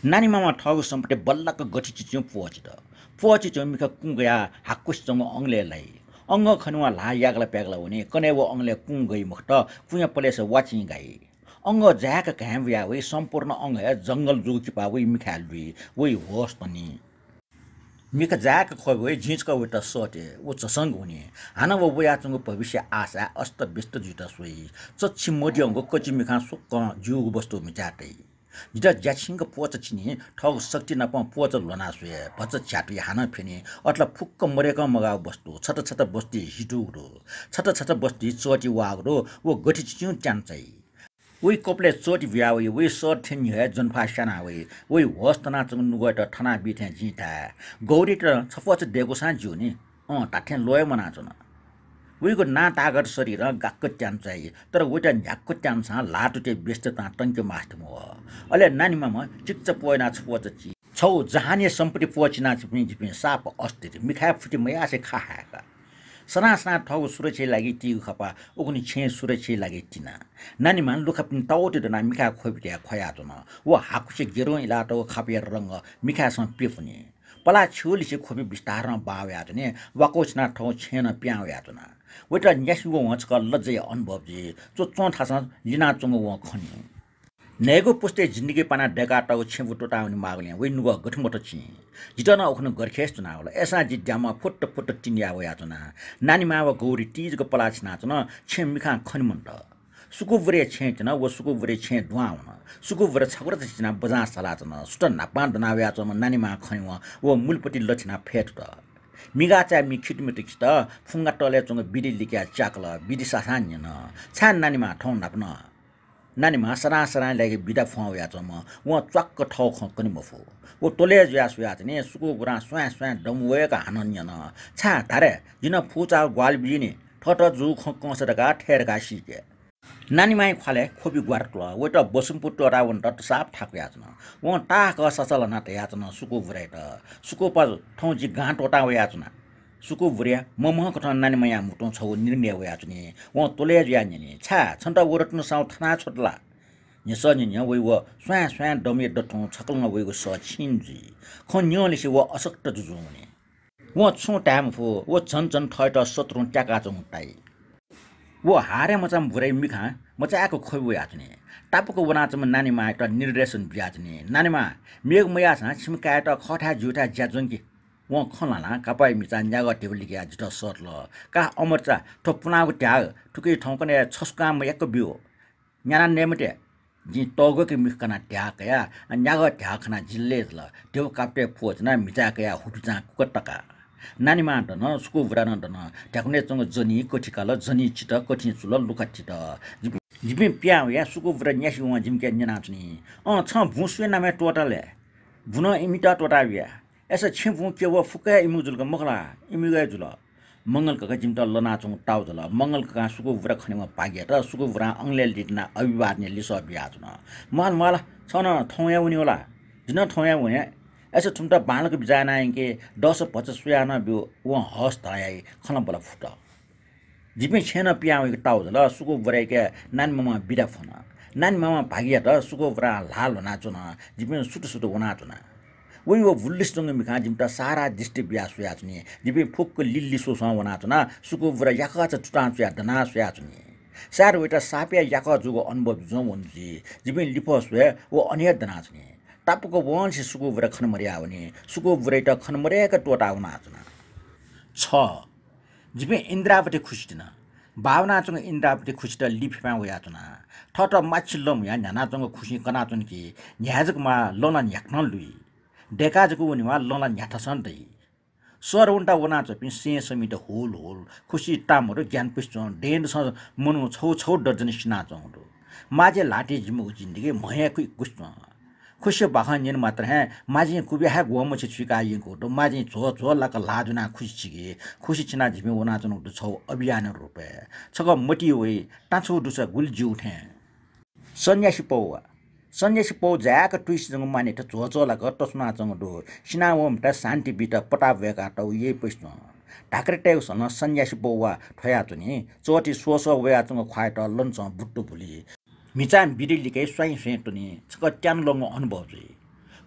S1: नानी मामा ठग सम्पटे बल्लक गठी चिच्यो पोछि त मिका कुंगया हाकुस चंग अंगलेलाई अंग खनुवा ला यागला प्यागला हुने कने वो अंगले कुङ गई मखट कुया पलेस वाचिङ गाई अंग ज्याक घाम व्या वइ सम्पूर्ण अंग जंगल जुग चिपा वइ मिखाल दुई वइ होस पनि मिका ज्याक खब वइ झिचका वटा सटे वो चसंग हुने हाना वो वयाचंग भविष्य आशा अस्त व्यस्त जुटा सोइ चछि मोडियंग कचि मिखा सुक्क जुग वस्तु मिचाटै जिता ज्याछिङको पोच चिनी ठग शक्ति नप पोच लोना सुए भच छ्यापी हाना फेने अट्ला फुक्क मरेका मगा वस्तु छट छट बस्ती हिटुरो छट बस्ती चोटी वागरो वो गठी चिउ चान्चै वइ कपले चोटी व्यावइ वइ सर थिन हे जनफा साना वइ होस्तना चंग नुगट ठना बिथे जिता गौरी त छपच देगो सा जुनी टाठे लोय मना चन वइको ना तागत शरीर गाक्क च्यान्चाइ तर वटा न्याक्क च्यान्सा लाटुटे व्यस्तता टंके मास्टम हो अले नानीमा म चिच्च पोइना छपच ची छौ जहाने सम्पत्ति पोचिना छिपि साप अस्थिर मिखा फुटी मयासे खाहाका सना ठाउँ सुरक्षा लागि ती खपा उकुनी छे सुरक्षा लागि तिना नानीमा लुखा पिन टाउटे दना मिखा खोपिया खया न वो हाकुसे गेरो इलाटो खापिया रंग मिखासँग पेफुने पला छुलिसे खोपी विस्तारमा बाव्या जने वाकोचना ठाउँ छेन प्याव्या जना वेटा न्यासुगो वचक लज्जै अनुभव जे चोचो थासा लिना चंगो व खन्यु नेगो पुस्ते जिन्दगी पाना डेका टाउ छेबु टोटाउने मागले वे नुग गठमट छि जिटना ओखन गरखेस तना होला एसा जिद्यामा फुट फुट टिन्या वया तना नानी मावा गौरी तीजको पला छिना तना छे मिखा खनिमन्त सुकुवरे छे तना व सुकुवरे छे दुआउन सुकुवरे छकुर छिना बजा सला तना सुट नापा दना वया तना नानी मा खनिव व मूलपति लछिना फेट त मिगा चा मि खिटमिट खिट फुंगा टले चंग बिडी लिक्या चाकल बिडी सासान्य न छान नानी मा ठौ नाप्न नानीमा सरा लागि बिदा फुवाउ या चम व च्वाक्क ठाउँ खकनि मफु ओ तोले ज्यासु या ने सुको गुरा स्वा डमवेका हानन्य न छा धारे जिन फुचा ग्वाल बिने ठट जु खकसडका ठेरका सिके नानीमाई खाले खोपी ग्वारक्ल वेट बसुमपु टरावन डट साप ठाक याचन व टाक ससल न त याचन सुको गुरेट सुको प ठौ जि गाँट ओटा याचन सुको बुरिया ममह कठन नानी मया मुटो छौ निर्णय वया चुने व तोले ज्या नि छा छन्टा वरट्न साउ थना छोटला निस नि वइ व स्वा डमे डठौ छकलङ वइ व स छिन्जी ख न्यले से व असक्त जुजुने व छु टाम फो व झन ठट शत्रु ट्याका चमुटाई व हारे मचाम बुराई मिखा मचाको खोइ याचने टापको वनाचम नानी मा एउटा निर्देशन ब्याचने नानीमा मेग मया छ छिमकाट खठा जुटा ज्याजंकी व खलाना कापाई मिचा न्याग टेबलिया जिट सर्ल का अमरचा ठोपुनाको ट्याग ठुकै ठाउँकने छस्काम एक बियो न्याना नेमटे जि टगके मिखना ट्याग या न्याग ट्याखना जिल्ले ल देव काप्टे फोजना मिचा कया हुटुचा कुकटका नानी मा न सुको बुरान न ट्याकुने चंग जनी कोठिकाल जनी चिट कोठि चुल लुका चिट जिबे प्या या सुको बुरा न्यासी व जिमके न्यानाचनी छ भुसवे नामे टोटले भुन इमिटा टोटाबिया ऐसा छिमफु के वो फुका इमुजुल का मखला इमुगा जुल मंगल का जिमटा लनाचों टाउ जल मंगल का सुको बुरा खनेमा पागे त सुको बुरा अंगले लिटना अविवाद ने लिसो बियाजुन माल छन थौया उनी होला जिन थौया उनी ऐसा ठुमटा बालक बिजाना के 10-50 सुयाना बियो व हस ताय खलम बला फुट जिपे छेन पियाउ टाउ जल सुको बुरा के नान ममा बिदा फन नान ममा भागिया त सुको बुरा लाल नाचुन जिपे सुट वना चुना वइ वो बुल्लिससँग मिखा जिमटा सारा दृष्टि ब्यासु याचनी जिबे फुक्क लिल्ली सोसा वनाचना सुको बुरा याका छ टुटान्स या दना याचनी सार वेटा सापिया याका जुगो अनुभव जो वनजी जिबे लिपस वे वो अन्य दनाचनी टापको वंश सुको बुरा खनमरिया वनी सुको बुरेटा खनमरियाका टोटा वनाचना छ जिबे इन्द्रावती खुसिदिन भावनासँग इन्द्रावती खुसित लिफिमा वयाचना ठट माछिल्लम या न्यानासँग खुसी कनाचन कि न्याजकमा लोना न्याक्न लुई डेकाजको उनीमा लला न्याठसन दै सर उन्टा वना चपि से समित होल खुसी टामरो ज्ञान पिस्चो डेन स मनु छौ डजन सिना चौडो माजे लाटे जिमु जिन्दगी मयाकु गुस्म खुसी बाखन मात्र है माजे कुबे हा गोम छ छिकाइको तो माजे झो लाक लाजुना खुसी छिना जिमु वना चनु छौ अभियान रुपे छग मटी होई टाछो दुस गुलजी उठे सन्यासी पौ जाक ट्विस्ट जंग माने त झोला ग टसना जंग दो सिनावम त शान्ति बिट पटा वेका त ये पस्न ढाकरेटे सन सन्यासी पौवा ठया चुनी चोटी सोस वया जंग ख्वाइ त लन्छ बुट्टु भुली मिचान बिरिलिकै स्वाइ टुनी छक ट्यान लङ अनुभव जि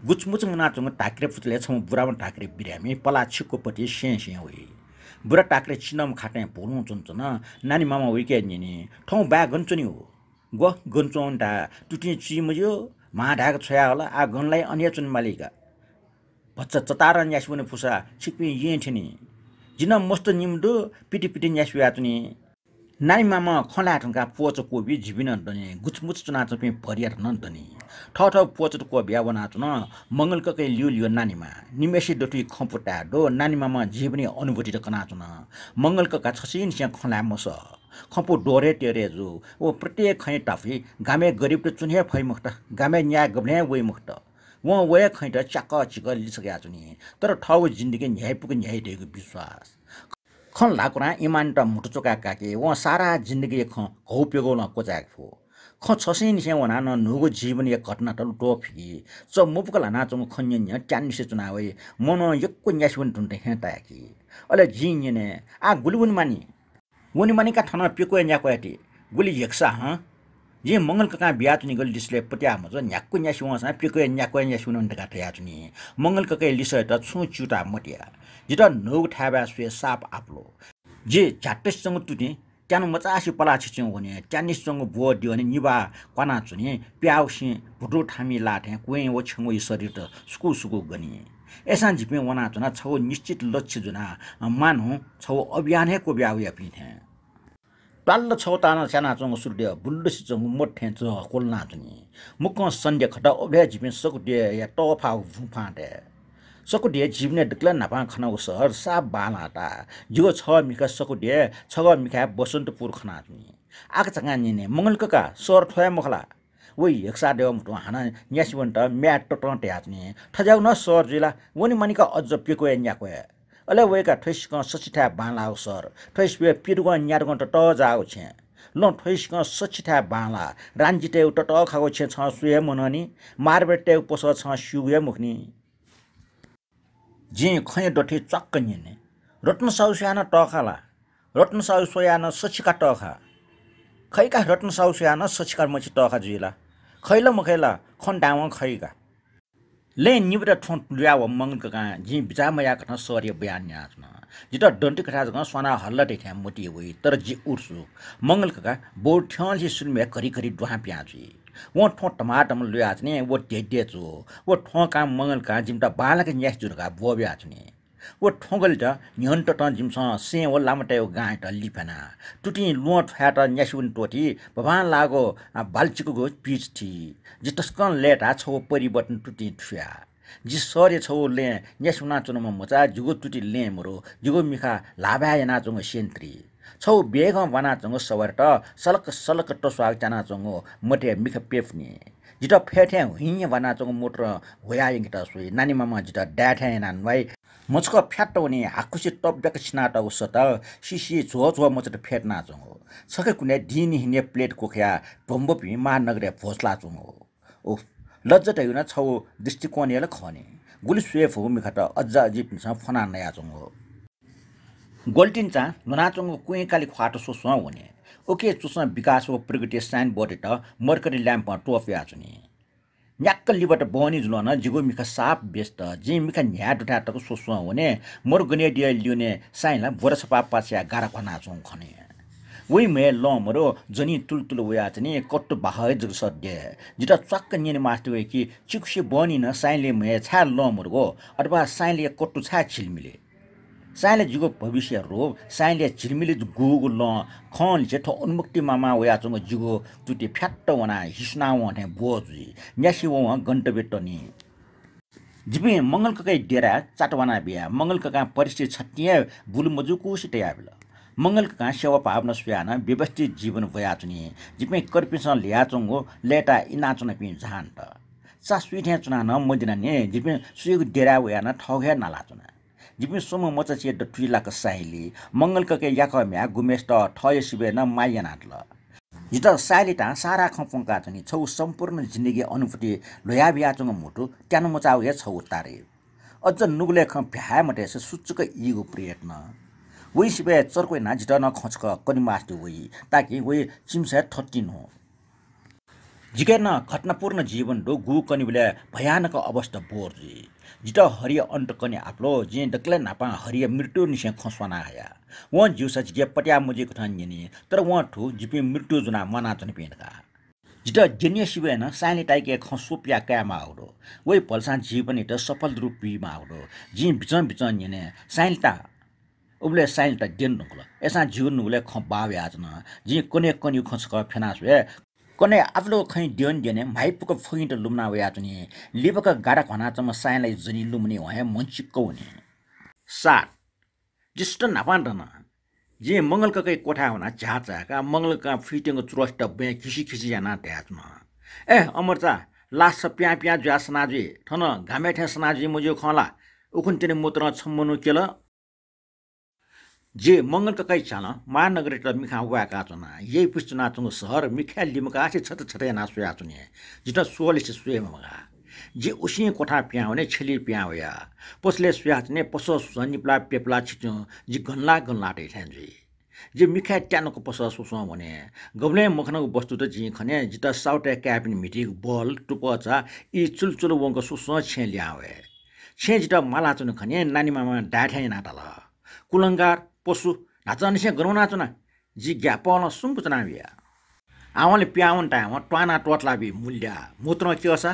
S1: गुचमुच मुना जंग ढाकरे फुटले छम बुरावन ढाकरे बिरामी पला छिको पटी से होई बुरा टाक्रे छिनम खाटे भोलु चुन्छ नानी मामा वेके नि ठौ बा गन्चनी हो गो गन्चोन्टा टुटी चिमयो माढाक छया होला आ गनलाई अन्य चुन मालिका बच्चा चतार न्यासुने फुसा छिक्पि येठनी जिन मस्त निम्दो पिटी न्यासु यातनी नानी मामा खला ठंका पोच कोबी जिबिन दने गुचमुच चुना चपि भरियार न दनी ठठ पोच को बिया बना चुन मंगल ककै लियो नानीमा निमेसी डटुई खपटा दो नानी मामा जीवनी अनुभूति त कना चुन मंगल कका छसिन स्या खला मस खपो डोरे टेरे जो ओ प्रत्येक खै टाफी गामे गरीब त चुने फै मुक्त गामे न्या गब्ने वइ मुक्त व वय खैट चाक चिक लिसक्या चुनी तर ठाउँ जिन्दगी न्यायपुक न्याय देको विश्वास खन लाकुरा इमान त मुटु चोका काके व सारा जिन्दगी ख घौ पेगोला कोचाक फो छसिन वना न नुगो जीवन या घटना तल टोफी च मुपकला ना चंग खन्य ट्यानिसे चुनावे मनो यक्को न्यासवन टुन्टे हेताकी अले जिन्ने आ गुलगुन मानी का थन पिको न्याकोयाटी गुली यक्सा ह जे मंगल का बिया चुनी गल डिस्ले पट्या म न्याक्को न्यासुवा पिको न्याको न्यासुन न्टका थया चुनी मंगल का लिस त छु चुटा मटिया जित नोग थाबा स्वे साप आपलो जे झट्टसँग तुनी त्यानु मचासी पला छिच्यौ भने त्यानिसँग बो दियो भने निबा क्वाना चुनी प्याउसी भुटो ठामी लाठे कुए ओ छंगो शरीर त सुकु गनी एसा जिपे वना चुना छौ निश्चित लक्ष्य जुना मानु छौ अभियान को ब्याउ यापि थे पाल्ल छौ ताना साना चंग सूर्य बुल्डसी चंग मोठे च कोलना चुनी मुख सन्डे खटा अभ्या जिपे सकुटे या टफा भुफाटे सकुटे जीवने डक्ला नापा खनाउ सहर सा बालाटा जिगो छ मिका सकुटे छग मिका बसन्तपुर खनाजनी आक चंगा निने मंगल कका सर थया मखला वइ एकसा देव मुटु हाना न्यासिवन्ट म्याट टटटे आजनी ठजाउ न सर जिला वनि मनिका अझ पेको न्याको अले वेका ठैसक सचिथा बालाउ सर ठैसवे पिरुग न्यारगन त जाउ छे ल ठैसक सचिथा बाला रान्जिते उट ट खागो छे छ सुए मननी मारबेटे पोस छ सुए मुखनी जे खय डठे चक्क निने रत्न साउ स्याना टखाला रत्न साउ सोयाना सचिका टखा खैका रत्न साउ स्याना सचिका मछि टखा जिला खैला मखैला खन्डाव खैका ले निबरा ठोन ल्याव मंगल का जी बिचामया कथा सरिय बयान याचना जित डन्टी कथा जग सोना हल्ला देख्या मोटी वइ तर जी उर्सु मंगल का बोर्ड ठ्याल छि सुनमे करी दुहा प्याजी वो ठो टमाटम ल्याचने वो डेडे छु वो ठो का मंगल का जिमटा बालक न्यास जुरका बो ब्याचने वो ठोगल त न्यन्ट त जिमस से वो लामटे गाय त लिफना टुटी लोट फ्याट न्यासुन टोटी भवान लागो बालचिको पिच थी जितस्कन लेटा छौ परिवर्तन टुटी थ्या जि सरे छौ ले न्यासुना चुनमा मचा जुगो टुटी ले मरो जुगो मिखा लाभायना चंग सेन्त्री छौ बेग बना चंग सवर त सलक टस्वाग जना चंग मटे मिख पेफनी जित फेथे हिय बना चंग मोटर होयायङ त सोइ नानी मामा जित डाठे नान भाइ मचको फ्याट हुने हाकुसी टब्याक छिनाट उसत सिसी झो मचट फेट्ना चंगो सके कुने दिन हिने प्लेट कोख्या बम्बपि महानगरे भोसला चंगो ओ लज्जत हुन छौ दृष्टिकोणले खने गुली स्वेफ हो मिखट अज्जा जिप छ फना नया चंगो गोल्टिनचा नुनाचंगो कुएकाली ख्वाटो सोसो हुने ओके चुसा विकास हो प्रगति साइन बोर्ड त मर्करी ल्याम्प टोफिया चुनी न्याक्क लिबाट बहनी जुलन जिगो मिखा साप व्यस्त जे मिखा न्या डुटा तको सोसो हुने मोर गने दिए लिउने साइला बोरस पापास्या गारा खना चों खने वइ मे लमरो जनी तुलतुल वया चनी कट्टु बाहै जग सद्य जिता चक्क निने मास्टु कि चिक्से बहनी न साइले मे छा लमरगो अथवा साइले कट्टु छा छिलमिले साइले जिगो भविष्य रोग साइले झिलमिले गुगु ल खन जे ठ उन्मुक्ति मामा वया चंग जिगो तुति फ्याट्ट वना हिस्ना वने बोजु न्यासी व गन्तबेटनी जिपे मंगल ककै डेरा चाटवाना बिया मंगल कका परिस्थिति छटिए बुल मजुकु सिटयाबल मंगल कका सेवा भावना सुयाना व्यवस्थित जीवन वया चुनी जिपे कर्पिसन ल्या चंगो लेटा इना चुना पि जान त चा सुइठे चुना न मदिना ने जिपे सुइगु डेरा वयाना ठगे नाला चुना जिपे सोम मचचे द ट्रिलाक साइली मंगल कके याक म्या गुमेस्ट ठय सिबे न मायनाटल जित साइलिटा सारा खपंका चनी छौ सम्पूर्ण जिन्दगी अनुभूति लोयाबिया चंग मुटु ट्यानु मचाउ हे छौ तारे अझ नुगले ख भ्या मटे सुचुक इगो प्रयत्न वइ सिबे चर्को ना जित न खचक कनि मास्टु वइ ताकि वइ चिमसे ठट्टिन हो जिके न घटनापूर्ण जीवन दो गु कनिबले भयानक अवस्था बोर्जी जित हरिय अन्त कने आपलो जे डक्ले नापा हरिय मृत्यु निसे खसवाना आया व जुसा जिके पट्या मुजी कथन यनि तर व ठु जिपे मृत्यु जुना मना चन पेनका जित जन्य शिवे न साइले टाइके खसुप्या कामा आउडो वइ पल्सा जीवन त सफल रूपी माउडो जि बिचन यने साइलता उबले साइलता देन नकुल एसा जीवन उले ख बावे आजन जि कोने कन्यु खसक फेनासवे कने आफ्नो खै दियन दिने भाइपुक फगिन्ट लुम्ना वया चनि लिबक गाडा खना चम साइलाई जनि लुम्ने वहे मन्चिक्क हुने सात जिस्ट नापान्डन जे मंगल ककै कोठा हुना चाचा मंगल का फिटिङ चुरस्ट बे खिसी जाना त्याजमा ए अमरचा लास प्या ज्या सनाजी थन घामे ठे सनाजी मुजो खला उखुन तिने मुत्र छम्मनु केल जे मंगल का कई चाल महानगर मिखा वाका चुना यही पुष्टना चुंग शहर मिखा लिमका से छत छते ना सुया चुने जिटा सोले से सुए मगा जे उसी कोठा पिया होने छली पिया होया पसले सुया चुने पसो सनिपला पेपला छिचो जी गन्ला गन्लाटे ठेन जे मिखा ट्यानको पसो सुसो भने गब्ले मखनको वस्तु त जी खने जिटा साउटे क्याबिन मिटी बल टुपचा ई चुलचुल वंको सुसो छे ल्यावे छे जिटा माला चुन खने नानी मामा डाठै नाटल कुलंगार पशु नाचनिसे गरौ नाचना जी ग्यापन सुंग चना बिया आवले प्याउन टाइम ट्वाना टोटला बि मूल्य मूत्र के असा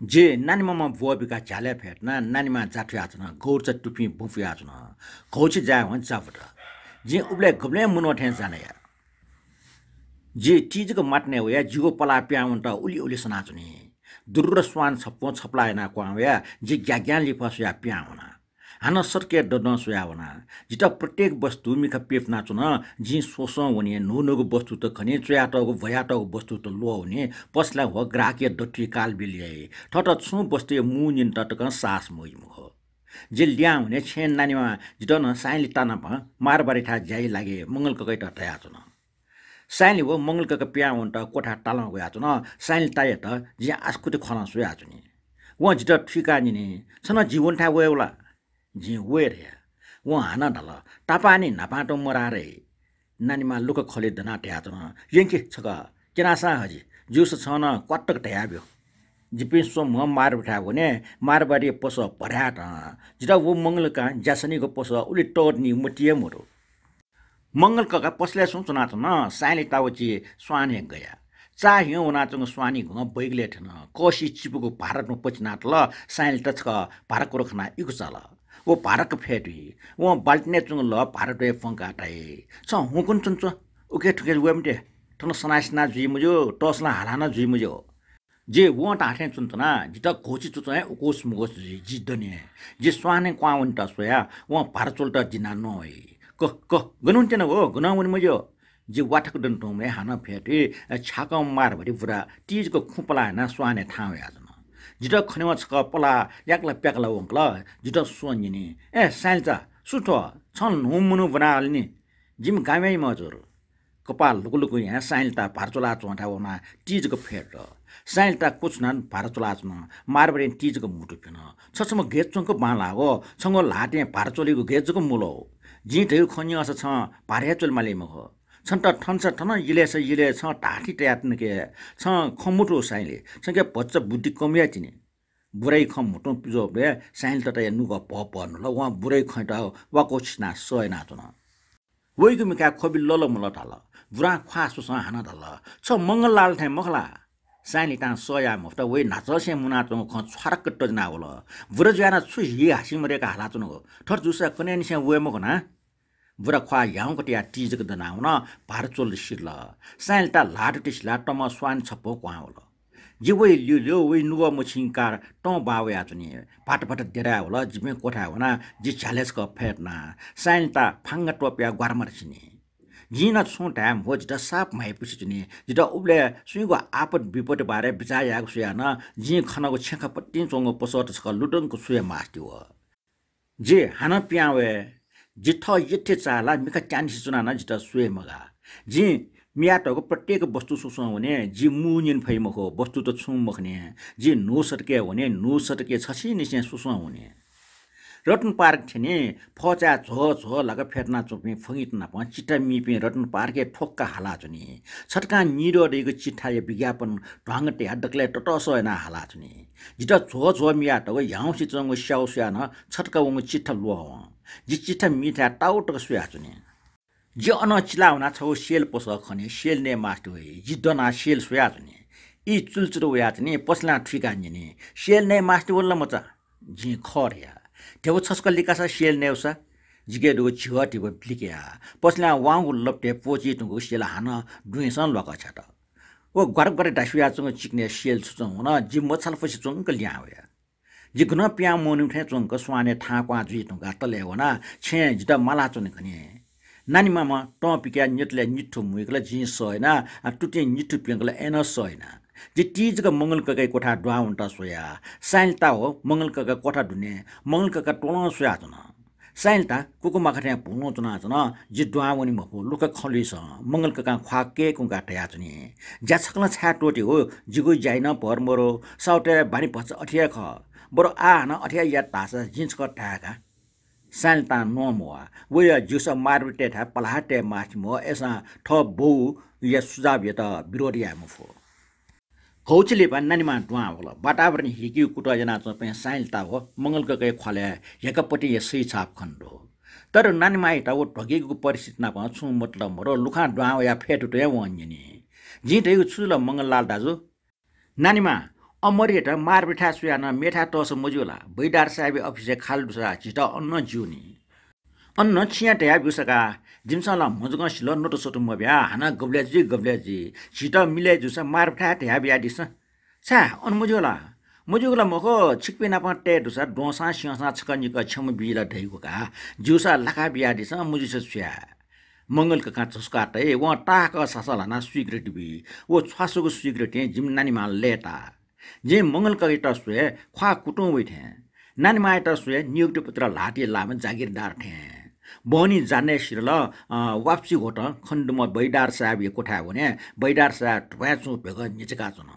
S1: जे नानी मामा बुवाबिका झाले फेट्ना नानीमा जाठु आचना गौर च टुपी बुफी आचना गौछि जा हन चाफट जे उबले गबले मुनो ठेन जाने या जे चीजको माट्ने हो या जिगो पला प्याउन त उली उली सनाचनी दुर्र स्वान छप्पो छप्लाएना क्वाया जे ग्याग्यान लिफस या प्याउना हान सर्के डन सुयावना जिता प्रत्येक वस्तु मिका पेफ नाचुन जी सोसो वने नुनुगो वस्तु त खने चयाटको भयाटको वस्तु त लो हुने पसला हो ग्राहकीय डट्टी काल बिलिए ठट छु वस्तु मुनिन टटक सास मोइमुख जे ल्या हुने छेन नानीमा जितन साइली ताना प मारबारी ठा जाई लागे मंगल ककै टटया चुन साइली हो मंगल कक प्या हुन त कोठा टालन गया चुन साइली ताय त जी आस्कुते खना सुया चुनी व जित ठिका नि छन जीवन ठा वेउला जी वेर व हाना ढल टापानी नापाटो मरारे नानीमा लुक खले दना ट्याचन यंके छक केनासा हजी जुस छन कटक ट्याब्यो जिपिसो म मार बिठा भने मारबारी पस पर्याट जिता वो मंगल का जासनीको पस उली टर्नी मुटिए मोरो मंगल का पसले सुचना त न साइले तावची स्वाने गया चाहियो उनाचंग स्वानी घ बैगले ठन कोशी चिपुको भारतमा पचिनाट ल साइल टचक भारतको रखना इको चल वो भारतको फेटी वो बाल्टने चुङ ल भारतवे फंकाटाई छ हुकुन चुन्छ उके ठुके वेमटे ठन सनासना जुइ मुजो टसला हालाना जुइ मुजो जे वो टाठे चुन्तना जिता कोची चुचै उकोस मुगोस जिदने जे स्वाने क्वाउन त सोया वो भारत चोल्टा जिना नoi क गनुन्ते न हो गनाउन मुजो जे वाठक दन्तोमे हाना फेटी छाका मार भरि पुरा तीजको खुपला ना स्वाने ठाउ याजन जिटा खनेवा छ पला याकला प्याकला वंकला जिटा सोनिने ए साइलचा सुठो छन हुमुनु बनाल्ने जिम गामै मजोर कपाल लुकुलुकु यहाँ साइलता भारचोला चोठाउमा तीजको फेट साइलता कुछनन भारचोला चन मारबरे तीजको मुटु पिन छछम गेचङको बाला हो छंगो लाटे भारचोलीको गेचको मुलो जिठै खनियास छ भार्याचोल माले मख छन्ट ठन्छ ठन इले छ टाठी ट्याट्न के छ खमुटो साइले छके बच्चा बुद्धि कमिया तिने बुराई खम मुटो पिजो बे साइल त नुग पपन ल वा बुराई खैटा वाको छिना सोयना चन वइको मिका खबि लल मल थाल बुरा ख्वासु स हाना दल छ मंगललाल थे मखला साइली ता सोया मफ्त वइ नाचसे मुना चङ ख छरक टजना होल बुरा ज्याना छु हि हासि मरेका हाला चन ठर जुसा कने निसे वे मखना बुरा ख्वा याउकटिया तीजक दनाउन भारचोल सिरल साइलता लाट टिसला टम स्वान छपो क्वाउल जिवै ल्यो वइ नुव मछिङका ट बावे आचुनी पाटपाट देरा होला जिमे कोठा होना जि च्यालेस क फेटना साइलता फांग टोप्या ग्वारमर छिनी जिना छु टाइम हो जिता साप माइ पुछि छिनी जिता उबले सुइगो आपद विपद बारे बिचायाको सुयान जि खनको छेका पट्टिन चंगो पसट छ लुटङको सुया मास्ति हो जे हाना प्यावे जिठ यथे चाला मिका चान्सी चुना न जिता सुए मगा जि मियाटको प्रत्येक वस्तु सुसो हुने जि मुनिन फैमखो वस्तु त छु मखने जि नो सटके हुने नो सटके छसी निसे सुसो हुने रतन पार्क थिने फचा झो लगा फेट्ना चोपी फंगितना प चिट्टा मिपे रतन पार्के ठोक्का हाला चुनी छटका निरो रेको चिट्ठा या विज्ञापन ढंगटे हडकले टटसोयना हाला चुनी जिटा झो मियाटको याउसी चंगो स्याउस्यान छटका वंग चिट्ठा लो जि चिट्ठा मिठा टाउटको सुया चुनी जे अन चिलाउना छौ सेल पोस खने सेल ने मास्ट होई जिदना सेल सुया चुनी ई चुलचुरो या चुनी पसला ठिका निने सेल ने मास्ट वल्ला मचा जि खर्या तेव छस्क लिकासा सेल नेउसा जिगे दो छिवाटी व प्लिकिया पसला वांगु लपटे पोची तुगु सेल हान दुइसन लका छट ओ गरब गरे डासुया चंग चिक्ने सेल छुचङ हुन जि मछल फसि चंग ल्यावया जिगन प्या मोनु थे चंग स्वाने ठाक्वा जुइ तुगा तले होना छे जिता माला चने खने नानी मामा टपिक्या निटले निठु मुइकला जि सयना टुटे निठु पिंगला एन सयना जे तीजका मंगल ककै कोठा ड्वाउन्टा सोया साइलता हो मंगल कका कोठा दुने मंगल कका टोला सोया जन साइलता कुकुमा खट्या भुनो चुना चुना जि द्वावनी मफु लुका खलिस मंगल का ख्वाके कुका टया चुनी ज्याछकला छा टोटी हो जिगु जाइन परमरो साउटे बानी पछ अठिया ख बरो आ न अठिया या तासा जिन्स क टाका साइलता नो मोआ वे जुस मारबिटे था पलाटे माछ मो एसा ठ बौ या सुझाव त विरोधी मफु कौचले पा नानीमा दुआ होला वातावरण हिकिउ कुटा जना चपे साइलता हो मंगल के ख्वाले एकपट्टि यसै छाप खण्डो तर नानीमा इटा वो ढगेको परिस्थिति ना पा छु मतलब मरो लुखा दुआ या फेटुटे वन्यनी जिटेको छु ल मंगललाल दाजु नानीमा अमरिएटा मारबिठा सुयाना मेठा टस मजुला बैडार साहेब अफिस खालदुसा छिटा अन्न जिउनी अन्न छिया टया बिसका जिमसला मजगसिल नोटो सोटो मब्या हाना गब्ल्याजी छिटा मिले जुसा मारबिठा टया बिया दिस छा अनमजुला मजुला मको छिकपिना पटे दुसा डोसा सिंहसा छकनिक छम बिला ढैगोका जुसा लाखा बिया दिस मुजुस सुया मंगल का चस्काटे व टाक सासलाना स्वीकृति बि वो छासोको स्वीकृति जिम नानीमा लेटा जे मंगल का इटा सुए ख्वा कुटुं वैथे नानीमा इटा सुए नियुक्ति पत्र लाटी लाम जागिरदार थे बहनी जाने सिरल वापसी घोट खण्डमा बैडार साहब ये कोठा भने बैडार साहब ट्वाचु भेग निचका छन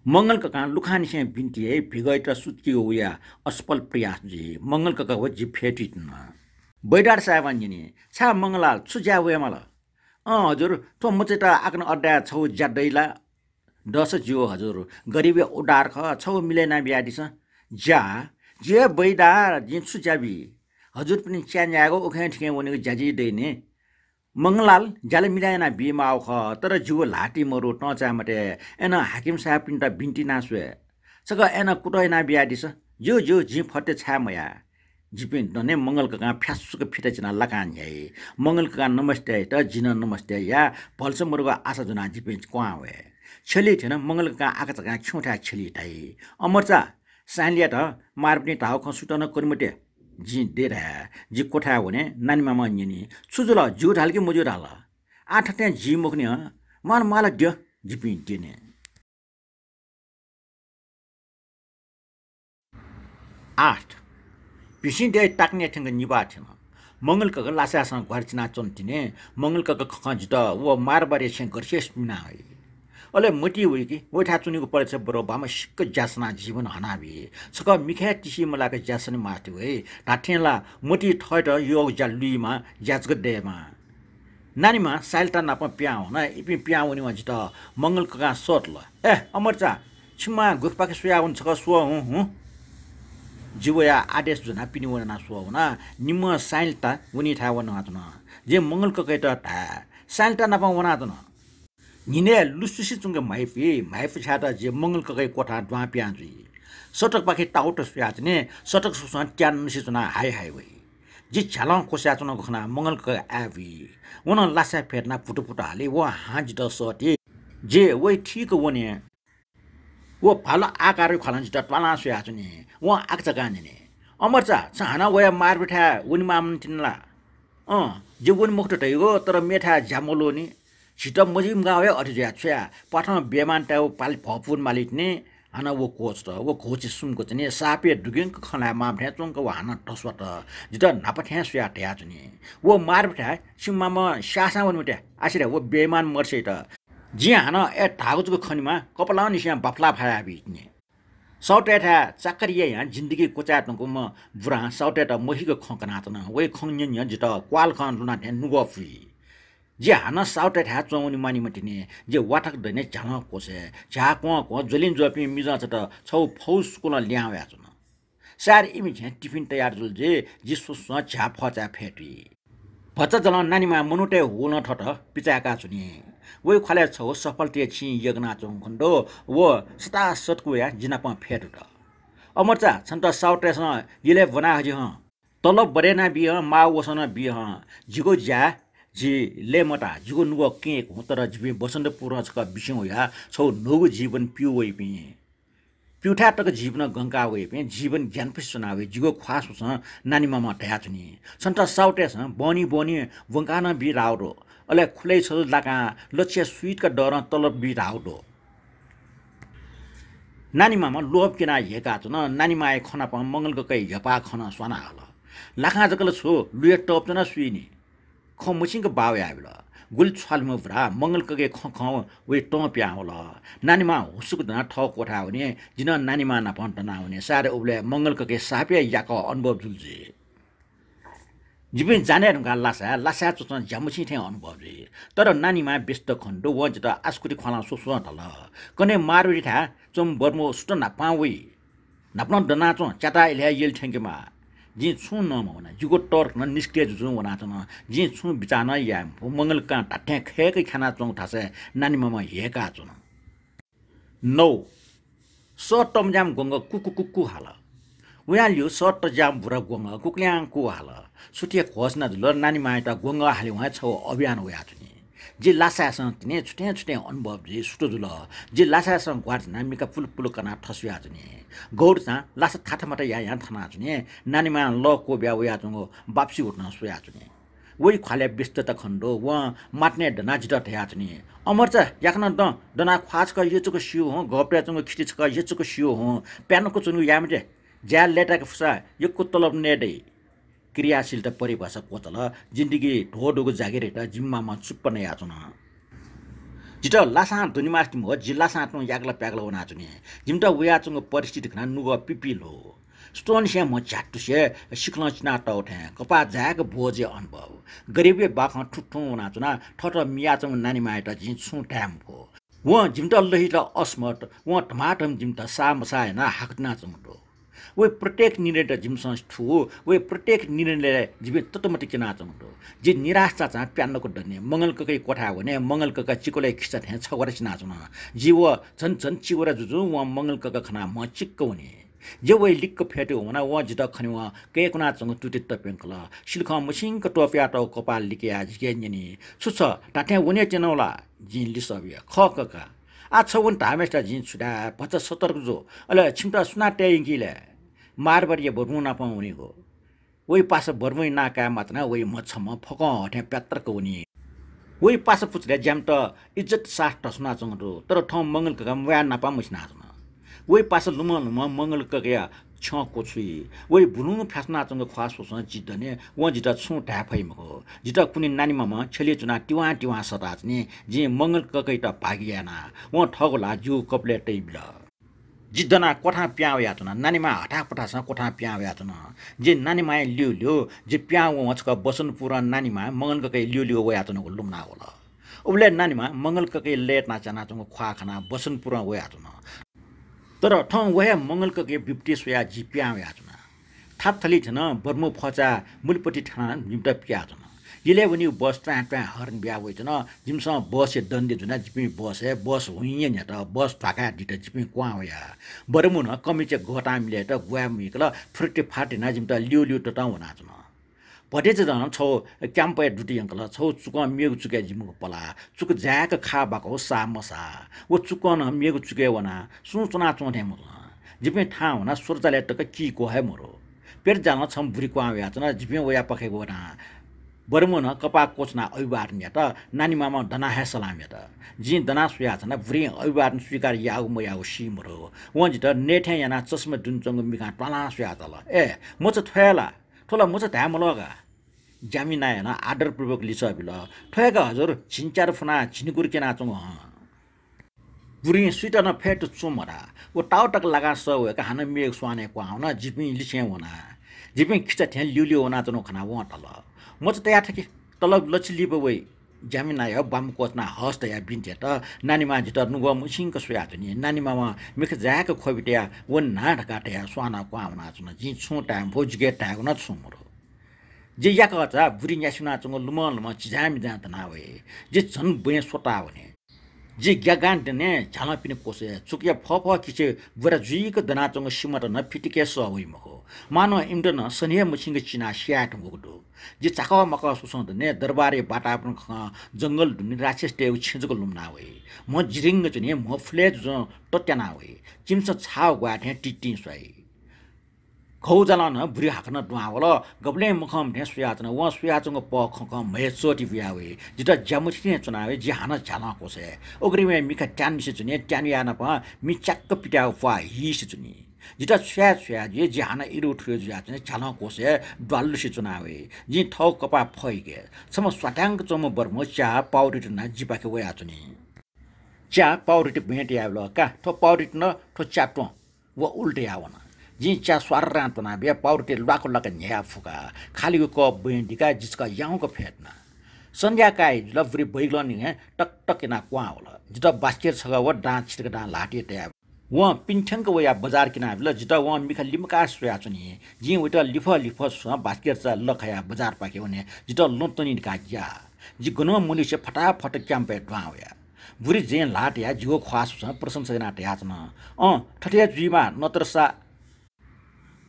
S1: मंगल का लुखानी से बिन्ती है भिगैट सुत्की होया असफल प्रयास जी मंगल का वो जी फेटिट न बैडार साहब अनि छा मंगलाल सुझा होया मला हजुर तो मचेटा आकन अड्डा छौ ज्यादैला दस जियो हजुर गरिबे उडार ख छौ मिलेना बियादिस जा जे बैडार जिन सुझाबी हजुर पनि च्यान्यागो उखे ठिके वनेको ज्याजी दैने मंगलाल जाले मिलायना बिमा आउ ख तर जिउ लाटी मरो टचा मटे एन हाकिम साहब पिन्टा बिन्ती नासुए सक एन कुटैना बियादिस जो जो जि फटे छा मया जिपिन दने मंगल का फ्यासुक फिटे जना लकान है मंगल का नमस्ते त जिन नमस्ते या भल्स मरुको आशा जना जिपिन क्वावे छली थिएन मंगल का आका जगा छुटा छली ताई अमरचा सालिया त मार्पनी टाउ ख सुटन कर्मटे जी डेरा जी कोठा हुने नानी मामा नि छुजुल जिउ ढालके मुजु ढाल आठ त्यहाँ जी मुख्ने माला दियो जिपिन दिने 8 पिसिन दे टाक्ने ठंग निबा थिन मंगल का लासासँग घरचिना चन्तिने मंगल का खख जित वो मारबारे छ गर्सेस मिना है अले मटी हुई कि वठा चुनीको परेछ बरो बामा सिक्क जासना जीवन हनाबी सक मिखे टिसी मलाके जासन माथि है ढाठेला मोटी ठट यो जालुइमा ज्याजग देमा नानीमा साइलता नाप प्याउ न इपि प्याउ नि वजित मंगल का सोट ल ए अमरचा छिमा गुफपाके सुया हुन्छ क सुव हु जीवया आदेश जुना पिनि वना सुव न निम साइलता उनी ठा वन हातन जे मंगल ककै त साइलता नाप वना हातन निने लुसुसी चुंगे माइफी छाता जे मंगल ककै कोठा द्वा प्याजु सटक पाखे टाउट सुयाचने सटक सुसन ट्यान निसि चुना हाई वइ जी छाला कोस्या चुना गखना मंगल क आवी वन लासा फेर्ना फुटफुट हाले व हाज द सटे जे वइ ठीक वने वो फालो आकार खलन जित टला सुयाचने व आक्चा गाने अमरचा छाना वया मार बिठा उनी मामन तिनला जे वन मुक्त टैगो तर मेठा जामलो नि छिट मजिम गावे अटिया छ्या पठन बेमान टाउ पाल भपुन मालिटने हाना वो कोच त वो कोच सुमको चाहिँ सापे दुगिङ खला मामठ्या चंक वाहन टसवट जित नापठ्या सुया ट्या चाहिँ वो मारबिठा सिममा शासा वनमट्या आसिरा वो बेमान मर्से त जी हाना ए ढागुको खनिमा कपला निसिया बफला फाया बिट्ने सौटेठा चाकरिया यहाँ जिन्दगी कोचाटनको म बुरा सौटेटा महीको खकना त न वे खन्य जित क्वाल खन लुना नुगफी जे हाना साउटे ठा चौनी मानी मटिने जे वाटक दने झाल कोसे झा को जलिन जोपी मिजा छ त छौ फौस कोला ल्याया छ न सार इमि छ टिफिन तयार जुल जे जिसो स झा फचा फेटी भचा जल नानीमा मनुटे होन ठट पिचाका छुनी वे खले छौ सफलते छि यगना चौ खण्डो वो सता सतको या जिना प फेट त अमरचा छन्त साउटे स यले बना हजि ह तलब बरेना बिह मा वसन बिह जिगो ज्या जी लेमटा जिगो नुगो के तर जिबे बसन्त पुरजका बिसौ या छौ नगो जीवन पिउ वइ पि पिउठा तक जीवन गंगा वइ पि जीवन ज्ञान पिस सुनावे जिगो ख्वास स नानी मामा ठया छनी सन्त साउटे स बनी वंकाना बि राउरो अले खुलै छ लाका लक्ष्य स्वीट का डर तलब बि राउरो नानी मामा लोभ किना हेका छन नानी माए खना प मंगल कै झपा खना सना हल लाखा जकल छो लुए टप जना सुइनी ख मुसिङ बाव आबिल गुल छालम भरा मंगल कगे ख ख वे ट प्या होला नानीमा हुसुक दना ठ कोठा हुने जिन नानीमा नपन तना हुने सारे उबले मंगल कगे सापे याको अनुभव जुल्जे जिबिन जाने ढुङ्गा लासा चुच्न झ्यामुछि थे अनुभव रे तर नानीमा व्यस्त खण्डो व जता आस्कुटी खला सोसो ढल कने मारुरी था चम बर्मो सुट न पावै नपन दना चो चाटा इल्या येल ठेंकेमा जी छु न मौना जुगो टर्क न निष्क्रिय जुजु वना चन जी छु बिचान या मंगल का टाठे खेकै खाना चों थासे नानीमा म हेका चन नौ सटम जाम गंग कुकु कुकु हाला उया लियो सट जाम बुरा गंग कुक्ल्याङ को हाला सुटिया खोस्ना जुल नानी माइटा गंग हाले वहा छ अभियान होया छनि जे लासासँग तिने छुटे अनुभव जे सुटो जुल जे लासासँग ग्वाट नामीका पुल कना ठसुया छनि गौड सा लासा थाथामाटा या थाना छनि नानी मा ल को ब्या होया छंगो वापसी उठ्न सुया छनि वही खाले व्यस्तता खण्डो व माट्ने डना जिटा थया छनि अमर छ याकन डना ख्वाच क यचको सियो हो गप्या चंगो खिटिच क यचको सियो हो प्यानको चुनु यामटे ज्याल लेटाको फुसा यको तलब नेडै क्रियाशीलता परिभाषा कोतल जिन्दगी ढोडोको जागिर हेटा जिम्मामा चुप्प नै आछन जिटा लासा दुनिमास्ति म जिल्ला साटो यागला प्यागला वना छनि जिमटा उया चंगो परिस्थिति खना नुग पिपिलो स्टोन से म चाटु से सिक्न चिना टौठे कपा जाग बोजे अनुभव गरिबे बाख ठुठु वना छना ठट मिया चंग नानी माइटा जि छु टाइम भो व जिमटा लहिटा अस्मट व टमाटम जिमटा सामसा हैन हाक्ना चंगो वे प्रत्येक निर्णय जिमसँग ठु वे प्रत्येक निर्णयले जीवन तटमटी किना चंगो जे निराशा चा प्यान्नको डने मंगल ककै कोठा हुने मंगल कका चिकोले खिचा थे छगरा चिना चन जीव झन चिवरा जुजु व मंगल कका खना म चिक्क हुने जे वे लिक्क फेट्यो हुना व जित खनि व के कुना चंग टुटित तपेंकल सिलख मसिंक टोप्या ट कपाल लिके आज के नि सुछ टाटे हुने चनौला जिन लिसबिया ख कका आ छवन धामेस्टा जिन छुडा 75 जो अले छिमटा सुना टेंगिले मारबारी बर्मु नापाउने हो वही पास बर्मु नाका मात्र वही मछम फक हटे प्यात्रको हुने वही पास पुछले ज्याम त इज्जत साथ टसना चंगो तर ठ मंगल का म्या नापा मसिना छन वही पास लुम मंगल का छ कोछुई वही बुनु फ्यासना चंगो ख्वास सोस जितने व जिता छु ढाफैम हो जिता कुनी नानी मामा छले चुना टिवा सताजने जे मंगल ककै त भागियाना व ठगला जु कपले टेबल जिद्दना कोठा प्याउ यातना नानीमा हटापटासँग कोठा प्याउ यातना जे नानीमा लियो जे प्याउ वचका बसनपुर नानीमा मंगल ककै लियो यातनको लुम्ना होला उबले नानीमा मंगल ककै लेट नाचना चंगो ख्वा खाना बसनपुर यातना तर ठौ वहे मंगल ककै बिप्टी सोया जी प्याउ यातना थापथली छन बर्मो फचा मुलपटी ठाना निम्ता प्याजना यले पनि बस ट्रा हर्न ब्या होइतन जिमसँग बस दन्दे जुना जिपि बस हुइए नि त बस फाका दिट जिपि क्वा होया बरमुन कमिचे घटा मिले त गुवा मिकल फ्रुटे फाटे ना जिम त लियो त हुना छन पटे जन छौ क्याम्प दुटी अंकल छौ चुक मेगु चुके जिमको पला चुक जाक खा बाको सामसा वो चुक न मेगु चुके वना सुचना चोथे म जिपि ठा हुना सुरजाले टक की को है मोरो पेर जान छम बुरी क्वा होया छन जिपि वया पखेको ना बरमुन कपा कोचना अभिवार नि त नानी मामा दना है सलाम त जी दना सुया छन भ्री अभिवार स्वीकार याउ म याउ सिमरो व जित नेठे याना चस्मा दुनचंग मिका टला सुया तल ए म च थयला थोला म च धाम लगा जामिना याना आदर पूर्वक लिसा बिल थयगा हजुर छिनचार फना छिनकुर केना चंग बुरी स्वीटर न फेट चुमरा वो टाउटक लगा स का हान मेग स्वाने को आउना जिपि लिसे वना जिपि खिचा थे लियो वना तनो खना व तल म त तयार थके तलब लचली बवै जामिन आयो बाम कोचना हस्त या बिन्ते त नानी मा जित नुग मुसिंक सुया जनि नानी मामा मिख जाक खोबिटिया वन ना ढकाटया स्वाना क्वामना छन जि छु टाइम भोजगे टाइम न छुमरो जे याक जा बुरी न्यासुना चंग लुमल म चिजामि जात ना वे जे छन बे सोटा भने जे ग्यागान दने झाला पिने कोसे चुकिया फफ किचे बुरा जुइक दना चंग सिमट न फिटिके स होइ मको मानो इमदन सनिया मुसिंग चिना स्याट मुगदो जे चाका मका सुसंद ने दरबारे बाटा अपन जंगल दुनि राक्षस टेउ छिजको लुमना वे म जिरिंग जने म फ्लेज ज टट्याना वे चिमस छाव ग्वाठे टिटी स्वाई खौ जला न बुरी हाकन दुआवल गबले मुखम ने सुयाचन व सुयाचंग प खक मे सोटी बियावे जित जमुछि चुनावे जे हान झाला कोसे ओग्रिमे मिका ट्यान मिसे जुने ट्यान याना प मि चक्क पिटाउ फा हिस जुनी जिटा छ्या छ्या जे हाना इरो ठुयो ज्या चाहिँ छाला कोसे डल्लुसी चुनावे जि ठौ कपा फैके सम स्वाट्याङ्क चम बर्म च्या पाउरिट ना जिपाके वया चुनी च्या पाउरिट भेट यावल का ठो पाउरिट न ठो च्याटो व उल्टे आवना जि च्या स्वार रातना बे पाउरिट लाको लक न्या फुका खालीको कप बेन्डिका जिसका याउको फेट्ना संध्याकाय लवरी बैगलनी है टक टक ना क्वावल जिटा बास्केट छगा व डाँच छिटका डाँ लाटे ट्याब व पिन्ठङको वया बजार किना बिल जिटा व मिखा लिमका सोया चुनी जि उटा लिफ लिफ स बास्केट च लखया बजार पाके वने जिटा लोतनी काज्या जि गनो मुनिसे फटाफट क्याम्पे ड्वावया बुरी जे लाट या जिगो ख्वास स प्रशंसा ना ट्याचन ठठिया जुइमा नत्रसा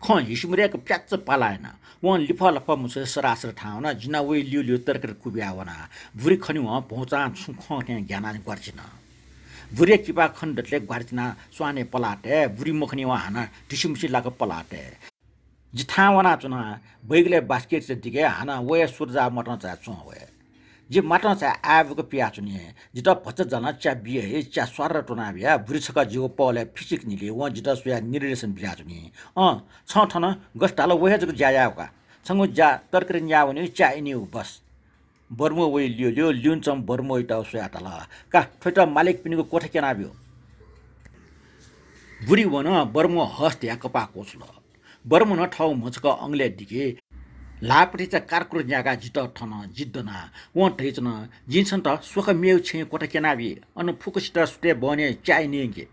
S1: ख हिसुमरेको प्याच पालाएन वन लिफ लफ मुसे सरासर ठाउन जिना वे लियो लियो तरकर कुब्यावना बुरी खनि व पहुँचा सुख त्यहाँ ज्ञान गर्छिन बुरे किपा खण्डले गर्छिन स्वाने पलाटे बुरी मुखनी व हाना टिसिमसी लाको पलाटे जिठावना चुना बैगले बास्केट से दिगे हाना वे सुरजा मटन चा चो वे जे मटन चा आबको पिया चुनी जिता भच जना च्या बिए च्या स्वार टोना बिया बुरी छका जिगो पले फिसिक निले व जिता सुया निर्देशन बिया चुनी छ ठन गस्टालो वे जको ज्यायाका संगो जा तरकर न्यावनी च्या इनी बस बर्मो वे लियो लियो ल्युनचम बर्मो इटा सुया तला का ठोटा मालिक पिनीको कोठा केना बियो बुरी वन बर्मो हस्त या कपा कोसलो बर्मो न ठाउ मचका अंगले दिके लापटिचा कारकुर ज्यागा जित ठन जिद्दना व ठैचन जिन्छन् त सुख मेउ छे कोठा केनाबी अन फुकसित सुटे बने चाइनेगे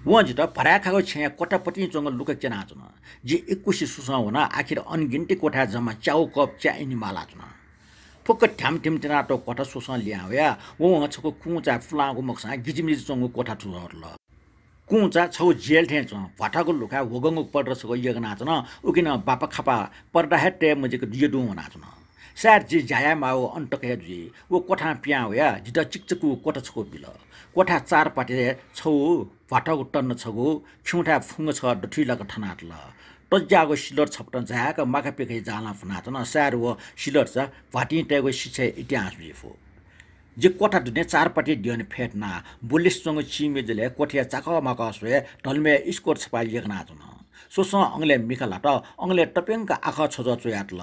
S1: व जित भराखाको छे कोठापट्टि चंग लुक केनाचन जे 21 सुसा हुना आखिर अनगिन्ती कोठा जम्मा चाउ कप चाइनी माला चन फुक ठ्याम ठिम तिनाटो कोठा सुसा ल्यावया व छको कुचा फुलाको मक्सा गिजिमिज चंग कोठा ठुरल कुचा छौ जेल ठेच भटाको लुका होगंग पडर छको यग नाचन उकिन बापा खापा पर्दा हेटे मजेको दियदु नाचन सार जी जाया माओ अंटके जी वो कोठा पिया होया जिता चिकचकु कोठा छको बिल कोठा चार पाटे छौ भटाको टन्न छगो छुटा फुङ छ डठी लग ठनाटल टज्जाको सिलर छपटन जाका माका पेकै जाला फनाचन सार वो सिलर छ भाटी टेगो शिक्षे इतिहास बिफो जे कोठा दुने चार पाटी दिने फेटना बुलिससँग चिमेजले कोठिया चाका माका सोए ढलमे स्कोर छपाइ लेखना चन सोस अंगले मिखलाट अंगले टपेंग आखा छज चोयाटल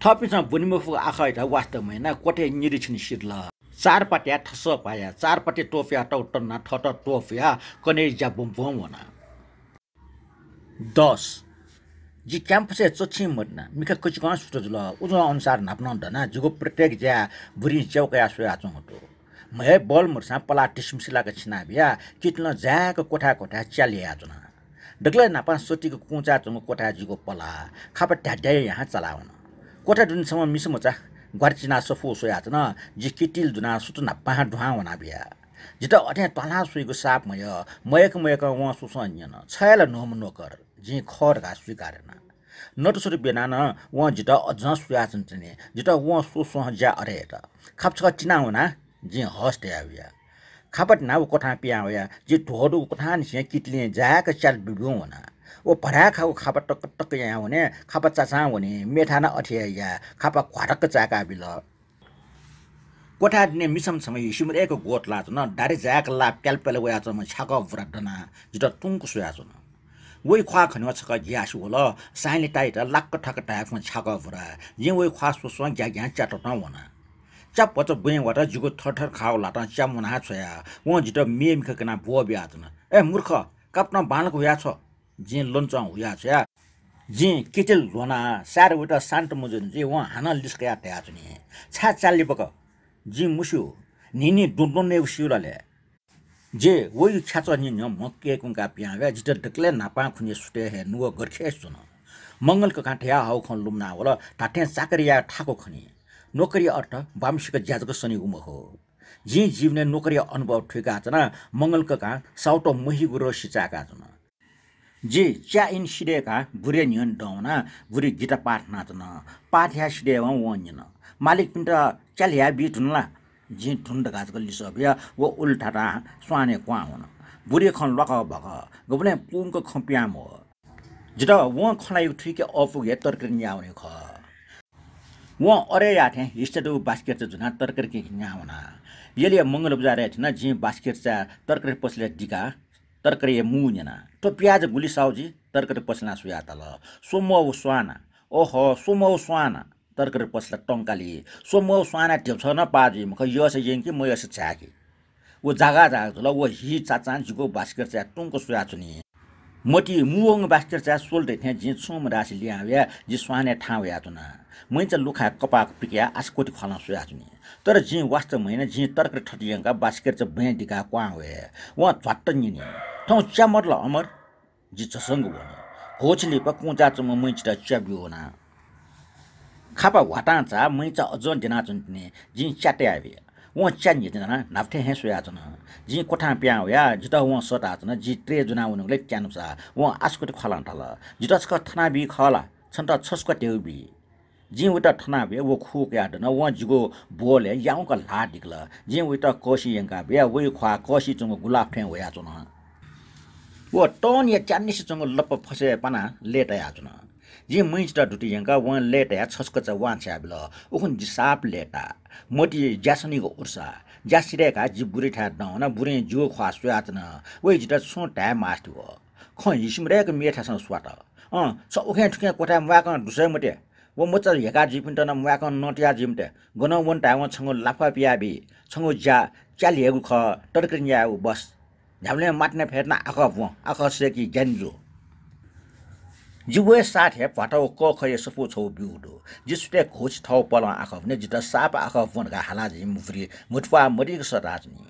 S1: थपिस बुनिमुख आखा इटा वास्तवमै ना कोठे निरीक्षण सिरल चार पाटिया ठस पाया चार पाटी टोफिया टौटना ठट टोफिया कने जा बम बम वना 10 जी क्याम्पसे चछि मदना मिखा कचिका सुटजुल उजो अनुसार नाप्न दना जुगो प्रत्येक ज्या बुरी चौकया सोया चंगटो महे बल मर्सा पला टिसमसिलाका छिना बिया कितन ज्याको कोठा कोठा च्यालिया जना डगले नापा सोटीको कुचा चंग कोठा जिगो पला खापा ढ्याढ्याय यहाँ चलावन कोठा दुनसम्म मिसमचा गर्चिना सफो सोया जना जी किटिल दुना सुटना पहा ढुवा वना बिया जिता अठे तला सुइको साप मयक व सुसन्यन छयल नोम नोकर जी खर घास स्वीकारेन नटसुरी बेनान व जिता अझ सुया चन्चने जिता व सुसह ज्या अरेट खापछका चिना हुना जी हस्ट याविया खापट नाउ कोठा पिया होया जी ढोडु कोठा निसे किटले जाक चाल बिबु हुना ओ भरा खाउ खापा टक टक या हुने खापा चाचा हुने मेठाना अठिया या खापा घरक चाका बिल कोठा दिने मिसम समय सिमरेको गोट लाचन डारे जाक ला क्यालपेल वया चम छाक व्रडना जिता टुंक सुया चन वै ख्वा खन्वा छका ग्यास होला साइले टाइट लाक्क ठक टाइफमा छाक व्रा जे वै ख्वा सुसवा ग्या ग्या चाटना वना चा पच बुय वटा जुगो थरथर खाउ लाटा चा मुना छया व जिता मेम खकना बो ब्याचन ए मूर्ख कपना बालको या छ जे लन्चा हुया छया जे किचल लोना सार वटा शान्त मुजुन जे व हाना लिस्कया ट्याचनी छा चालि बक जी मुसु निनी डुन्डुने उसिउलाले जे वही छाच नि न मक्के कुंका पियावे जित डकले नापा खुने सुटे हे नुव गरखे सुन मंगल को काठ्या हाउ खन लुमना होला टाटे चाकरिया ठाको खनी नोकरी अर्थ बामसिक ज्याजको सनी उम हो जी जीवने नोकरी अनुभव ठेका जना मंगल का साउटो मही गुरो सिचाका जना जे च्या इन सिडेका बुरे नियन डौना बुरी गीता पाठ नाचना पाठ्या सिडे वन्यन मालिक पिन्ट चल्या बिटुनला जे ढुण्ड गाजको लिसबिया वो उल्टाटा स्वाने क्वा हुन बुरे खन लक भक गबले पुङको खपियाम हो जिता व खलाई ठिके अफुगे तरकरी न्याउने ख व अरे याथे हिस्टदु बास्केट जुना तरकरी न्याउना यले मंगल बजार हेठना जे बास्केट चा तरकरी पसले दिका तरकरे मुन्यना तो प्याज गुली साउजी तरकरे पसला सुया तल सोमौ स्वाना ओहो सोमौ स्वाना तरकरे पसला टंकाली सोमौ स्वाना टेप्छ न पाजी मख यस यंकी म यस छाकी वो जागा तुला वो हि चाचान जुको बास्केट चा टंको सुया चुनी मोटी मुवङ बास्केट चा सोल्टे थे जि छुम राशि लिया जि स्वाने ठाव या तुना मैच लुखा कपाक पिकिया आसकोटी खला सुया चुनी तर जि वास्तव महिना जि तरकरे ठटियंका बास्केट चा बेंडिका क्वा वे व झट्ट निनी ठौ च्यामर ल अमर जि चसंग वन होचली प कुचा चम मैच ता च्याब्यो ना खापा वाटाचा मैच अजन दिना चुन्ने जि च्याटे आवे वो च्यान यतना नाफ्थे हे सुया चन जि कोठा प्याउ या जिता वो सटा चन जि ट्रे जुना उनले च्यानुसा वो आसकोटी खला ठल जिता छ थना बि खला छन्त छस्को टेउबी जि उता थना बे वो खुक या न वो जिगो बोले याउ का ला दिक्ल जि उता कोशी यंका बे वो ख्वा कोशी चंग गुलाब थे वया चन वो टोन या च्यान्निस चंग लप फसे पना लेटा या चन जि मैचटा डुटी यंका वन लेटा या छस्को च वान छ्याबल उखुन जिसाप लेटा मोटी ज्यासनीको उर्सा ज्यासिरेका जि बुरी ठा न बुरे जो ख्वास यातन वइ जिता सो टा मास्टु ख हिसिमरेको मेठासँग स्वाट स उखे ठुके कोठा वाक दुसै मटे वो मच हेका जिपिन्ट न वाक नटिया जिमटे गन वन टाइम छंगो लाफा पियाबी छंगो जा च्यालिएको ख टडक्रिया बस झ्यामले माट्ने फेर्न आख सेकी ज्ञानजो जिवे साथ है फाटो को खय सपो छौ बिउडो जिसते खोज थौ पल आख भने जित साप आख वनका हाला जि मुफ्री मुठवा मरिक सराजनी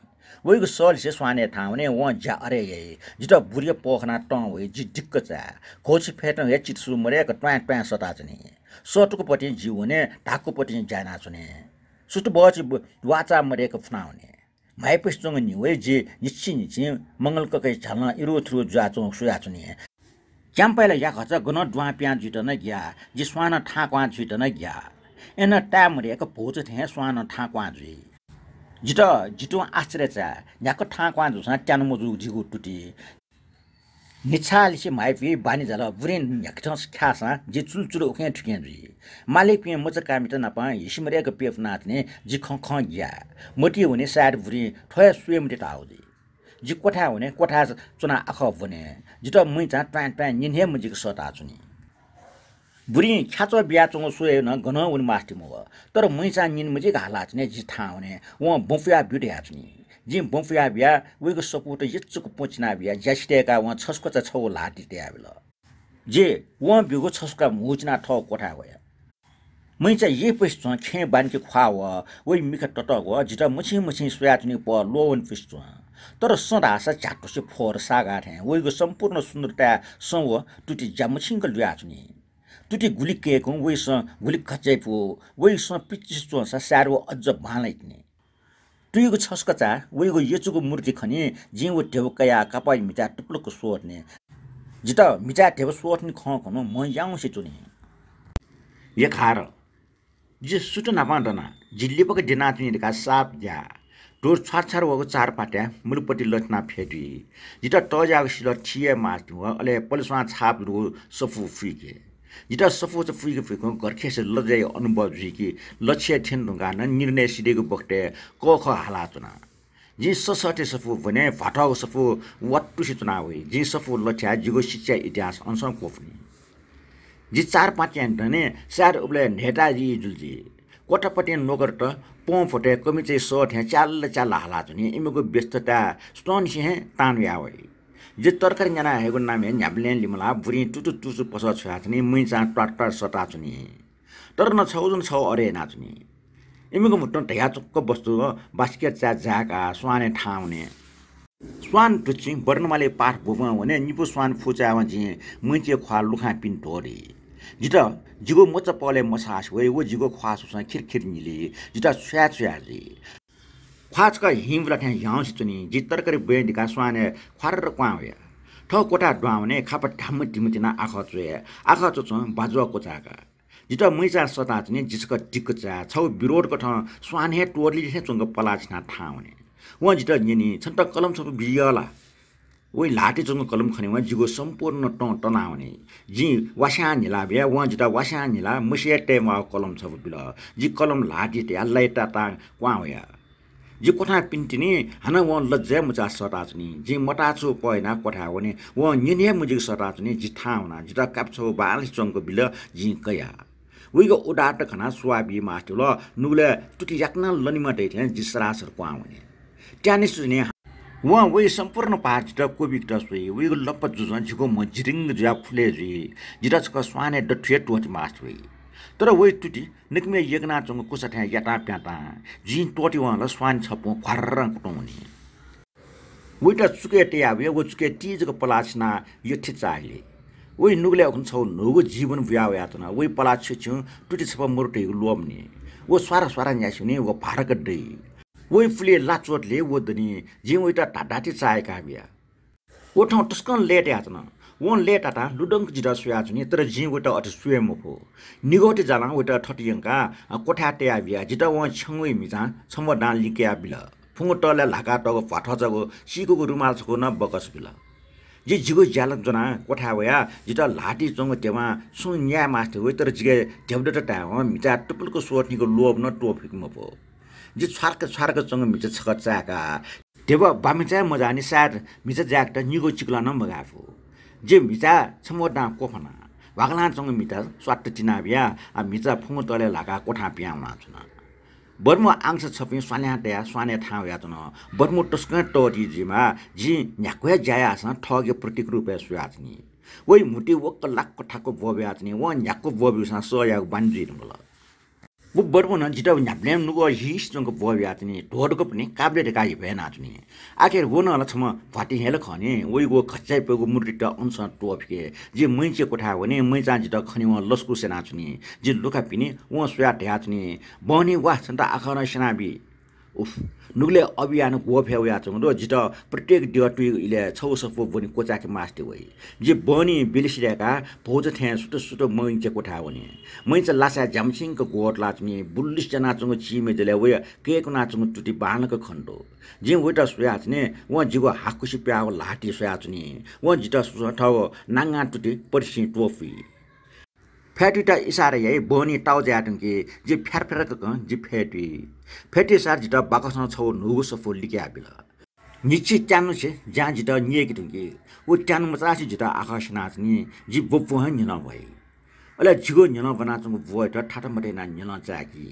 S1: वइको सल से स्वाने ठाउने व जा अरे ये जित बुरिय पोखना ट वे जि दिक्क चा खोज फेट्न हे चित्सु मरेक ट्वाट ट्वा सताजनी सटुको पटि जिउने ढाकको पटि जाना चुने सुट बच वाचा मरेक फनाउने माइपस्तङ निवे जे निछि मंगलकै झल्न इरो थ्रु जाचो सुया चुने च्याम्पाइला या खच गन ड्वा प्या जिट न ग्या जि स्वान ठाक्वा जिट न ग्या एन टाइम रेक भोज थे स्वान ठाक्वा जि जिट जिटो आश्चर्य चा याक ठाक्वा जुसा ट्यानमजु जिगु टुटी निछालिसे माइपि बानी जला बुरेन याकठस खासा जि चुलचुल ओखे ठुके जि मालिक पे मच कामिट न पा हिसिमरेक पेफ नाथने जि ख ग्या मोटी हुने साड बुरी ठय सुएमटे ताउजी जि कोठा हुने कोठा चुना आख भने जित मुइचा ट्वान ट्वान निन्हे मुजिक सटा चुनी बुरी ख्याचो बियाचो सोए न गन उन मास्टी मो तर मुइचा निन मुजिक हालाचने जि था हुने व बफिया ब्युटी हाचनी जि बफिया बिया उइको सपोट यच्चुको पोचना बिया ज्यास्टेका व छस्को छ छौ लाटी त्याबेल जे व बिगो छस्का मुजना ठ कोठा गया मैचा ये पैसो खे बानके ख्वा व वइ मिख टट व जित मुछि सोयाचनी प लोवन पिसो तर सदासा चाटो से फोर सागा थे वइको सम्पूर्ण सुन्दरता सव टुटी जामुछिंक ल्याचनी टुटी गुली केको वइस गुली खचैपो वइस पिचिसो सा सारो अझ भालैतनी तुइको छस्कचा वइको यचुको मूर्ति खनी जिउ ढेउकया कपाइ मिटा टुप्लुको सोर्ने जित मिटा ढेउ सोर्ने ख खनो म याउसे चुनी ये खार जे सुट नपाडना जिल्लेपक दिनाचुनी का साप जा डोर छार वगो चार पाट्या मुलपट्टि लट्ना फेटी जिता टजाको सिल थिए मार्नु अले पलसमा छाप रु सफु फिके जिता सफु च फिके फिको गरखेसे लजै अनुभव जुकी लक्ष्य थिन ढुंगा न निर्णय सिडेको बक्टे क ख हालाचना जि ससटे सफु भने फाटाको सफु वट्टुसि चुनाव जि सफु लठ्या जिगो शिक्षा इतिहास अंश कोफनी जि चार पाट्या ने सार उबले नेताजी जुलजी कोठापट्टि नोकर त पोफटे कमिचे सट है चाल हाला चुनी इमेको व्यस्तता स्टोन सिहे तान यावै जे तरकारी जना हेगो नाम है न्याब्लेन लिमला बुरी टुटु पस छ चुनी मुइचा टट सटा चुनी तर न छौ जुन छौ अरे ना चुनी इमेको मुट्टो ढया चुक्क वस्तु बास्केट चा जाका स्वाने ठाउने स्वान टुचिङ वर्णमाले पाठ बोवा भने निपु स्वान फुचावा जि मुइचे ख्वा लुखा पिन टोरी जिता जिगो मोच पले मसास वे वो जिगो ख्वासुसा खिरखिर निली जिता स्याजी ख्वाचका हिम रखे याउस चुनी जि तरकारी बेडिका स्वाने ख्वार क्वावे ठ कोठा ड्वाउने खाप ढाम टिमटिना आख चो बाजुवा कोचाका जिता मुइचा सता चुनी जिसका टिकचा छौ विरोधको ठ स्वाने टोरली हे चंग पलाछना ठाउने व जिता निनी छन्त कलम सब बियला वइ लाटे चंग कलम खनेवा जिगो सम्पूर्ण टनाउने जि वासा निलाबे व जिता वासा निला मुसिया टेमा कलम छ बिल जि कलम लाटे ते अल्लाइ टाटा क्वाया जी कोठा पिन्टिनी हाना व लज्जा मुजा सटाचनी जी मटाचो पयना कोठा वने व निने मुजिक सटाचनी जी थाउना जिटा काप्छो बालिस चंको बिल जी कया उइगो उडाट खना स्वाबी मास्टुल नुगले तुटी याक्ना लनिमा दैथे जी सरासर क्वाउने ट्यानिस ने व वे सम्पूर्ण पार्ट जिटा कोबिक दसवे उइगो लप जुजन जिको मजिरिङ ज्या फुले जी जिटा छक स्वाने डठे टोट मास्टवे तर वे टुटी निकमे यगना चंग कुसठ्या याटा प्याटा जिन टोटी वाला स्वान छपो खर्रङ कुटौनी वेटा चुके टेयावे वो चुके तीजको पलाछना यथि चाहिले वे नुगले हुन छौ नुगो जीवन व्यावयातना वे पलाछ छु टुटी छप मुरटे लोमनी वो स्वारा स्वारा न्यासुने वो भारक दै वे फुले लाचोटले वो दनी जिन वेटा टाटाटी चाहेका बिया वो ठाउँ टस्कन लेट यातना वन लेट आटा लुडंक जिटा सुयाचुनी तर जी वेटा अट सुयम फो निगोटे जाला वेटा ठटियंका कोठाटे आबिया जिटा वन छंगै मिजा छम डाल लिके आबिला फुङटले लाका टगो फाठजगो सिको रुमाल छको न बकस बिला जी जिगो ज्यालक जना कोठा वया जिटा लाटी चंग तेमा सुन्या मास्टर वे तर जिगे देवडट टाव मिजा टुपलको सोटनीको लोभ न टोफिक मपो जी छार्क चंग मिजा छक चाका देव बामिचा मजानी सार मिजा ज्याकट निगो चिकला न बगाफो जे मिजा छमोडा कोफना वागला चंग मिजा स्वाट चिनाबिया आ मिजा फुङ तले लागा कोठा प्याउना छुना बर्मो आंश छपि स्वान्याटया स्वाने ठाउ यातन बर्मो टस्क टोटी जिमा जी न्याक्वे जायास ठगे प्रतीक रुपे सुयाचनी वइ मुटी वक लाख कोठाको बोब्याचनी व न्याक्को बोब्युसा सोया बान्जी रंगला वो बर्मो न जिटा न्याब्लेम नुगो हिस जंको बोब्याचनी ढोडको पनि काब्ले देकाइ भेनाचनी आखिर वो न लछम फाटी हेल खने वइ गो खच्चाइ पेगो मुर्टिट अंश टोफके जे मैचे कोठा भने मैचा जिटा खनि व लस्कु सेनाचनी जे लुका पिने व सुया ढ्याचनी बनी वा छन्ता आखन सेनाबी उफ नुगले अभियान गोफ्याउ याचंगो जिटा प्रत्येक डियटु इले छौसफो बनि कोचाके मास्टे वइ जे बनी बिलिसिरेका भोज थे सुट मैचे कोठा भने मैच लासा जामसिङको गोट लाचनी बुल्लिस जना चंगो चिमे जले वय केको नाचंगो टुटी बाणको खण्डो जे वटा सुयाचने व जिगो हाकुसी प्याउ लाटी सुयाचनी व जिटा सुठौ नांगा टुटी परसि टोफी फेटिटा इसारे यही बनी टाउ ज्याटुङके जे फेरफेरक जे फेटी सार जिटा बाकसन छौ नुगो सफो लिके आबिला निछि चानु छे ज्या जिटा निएकी टुङके ओ चानु मचासी जिटा आकाश नाचनी जि बप्पु हन न भई अले जिगो न्यन बनाचंगो बोयट ठाटा मटे ना न्यन चाकी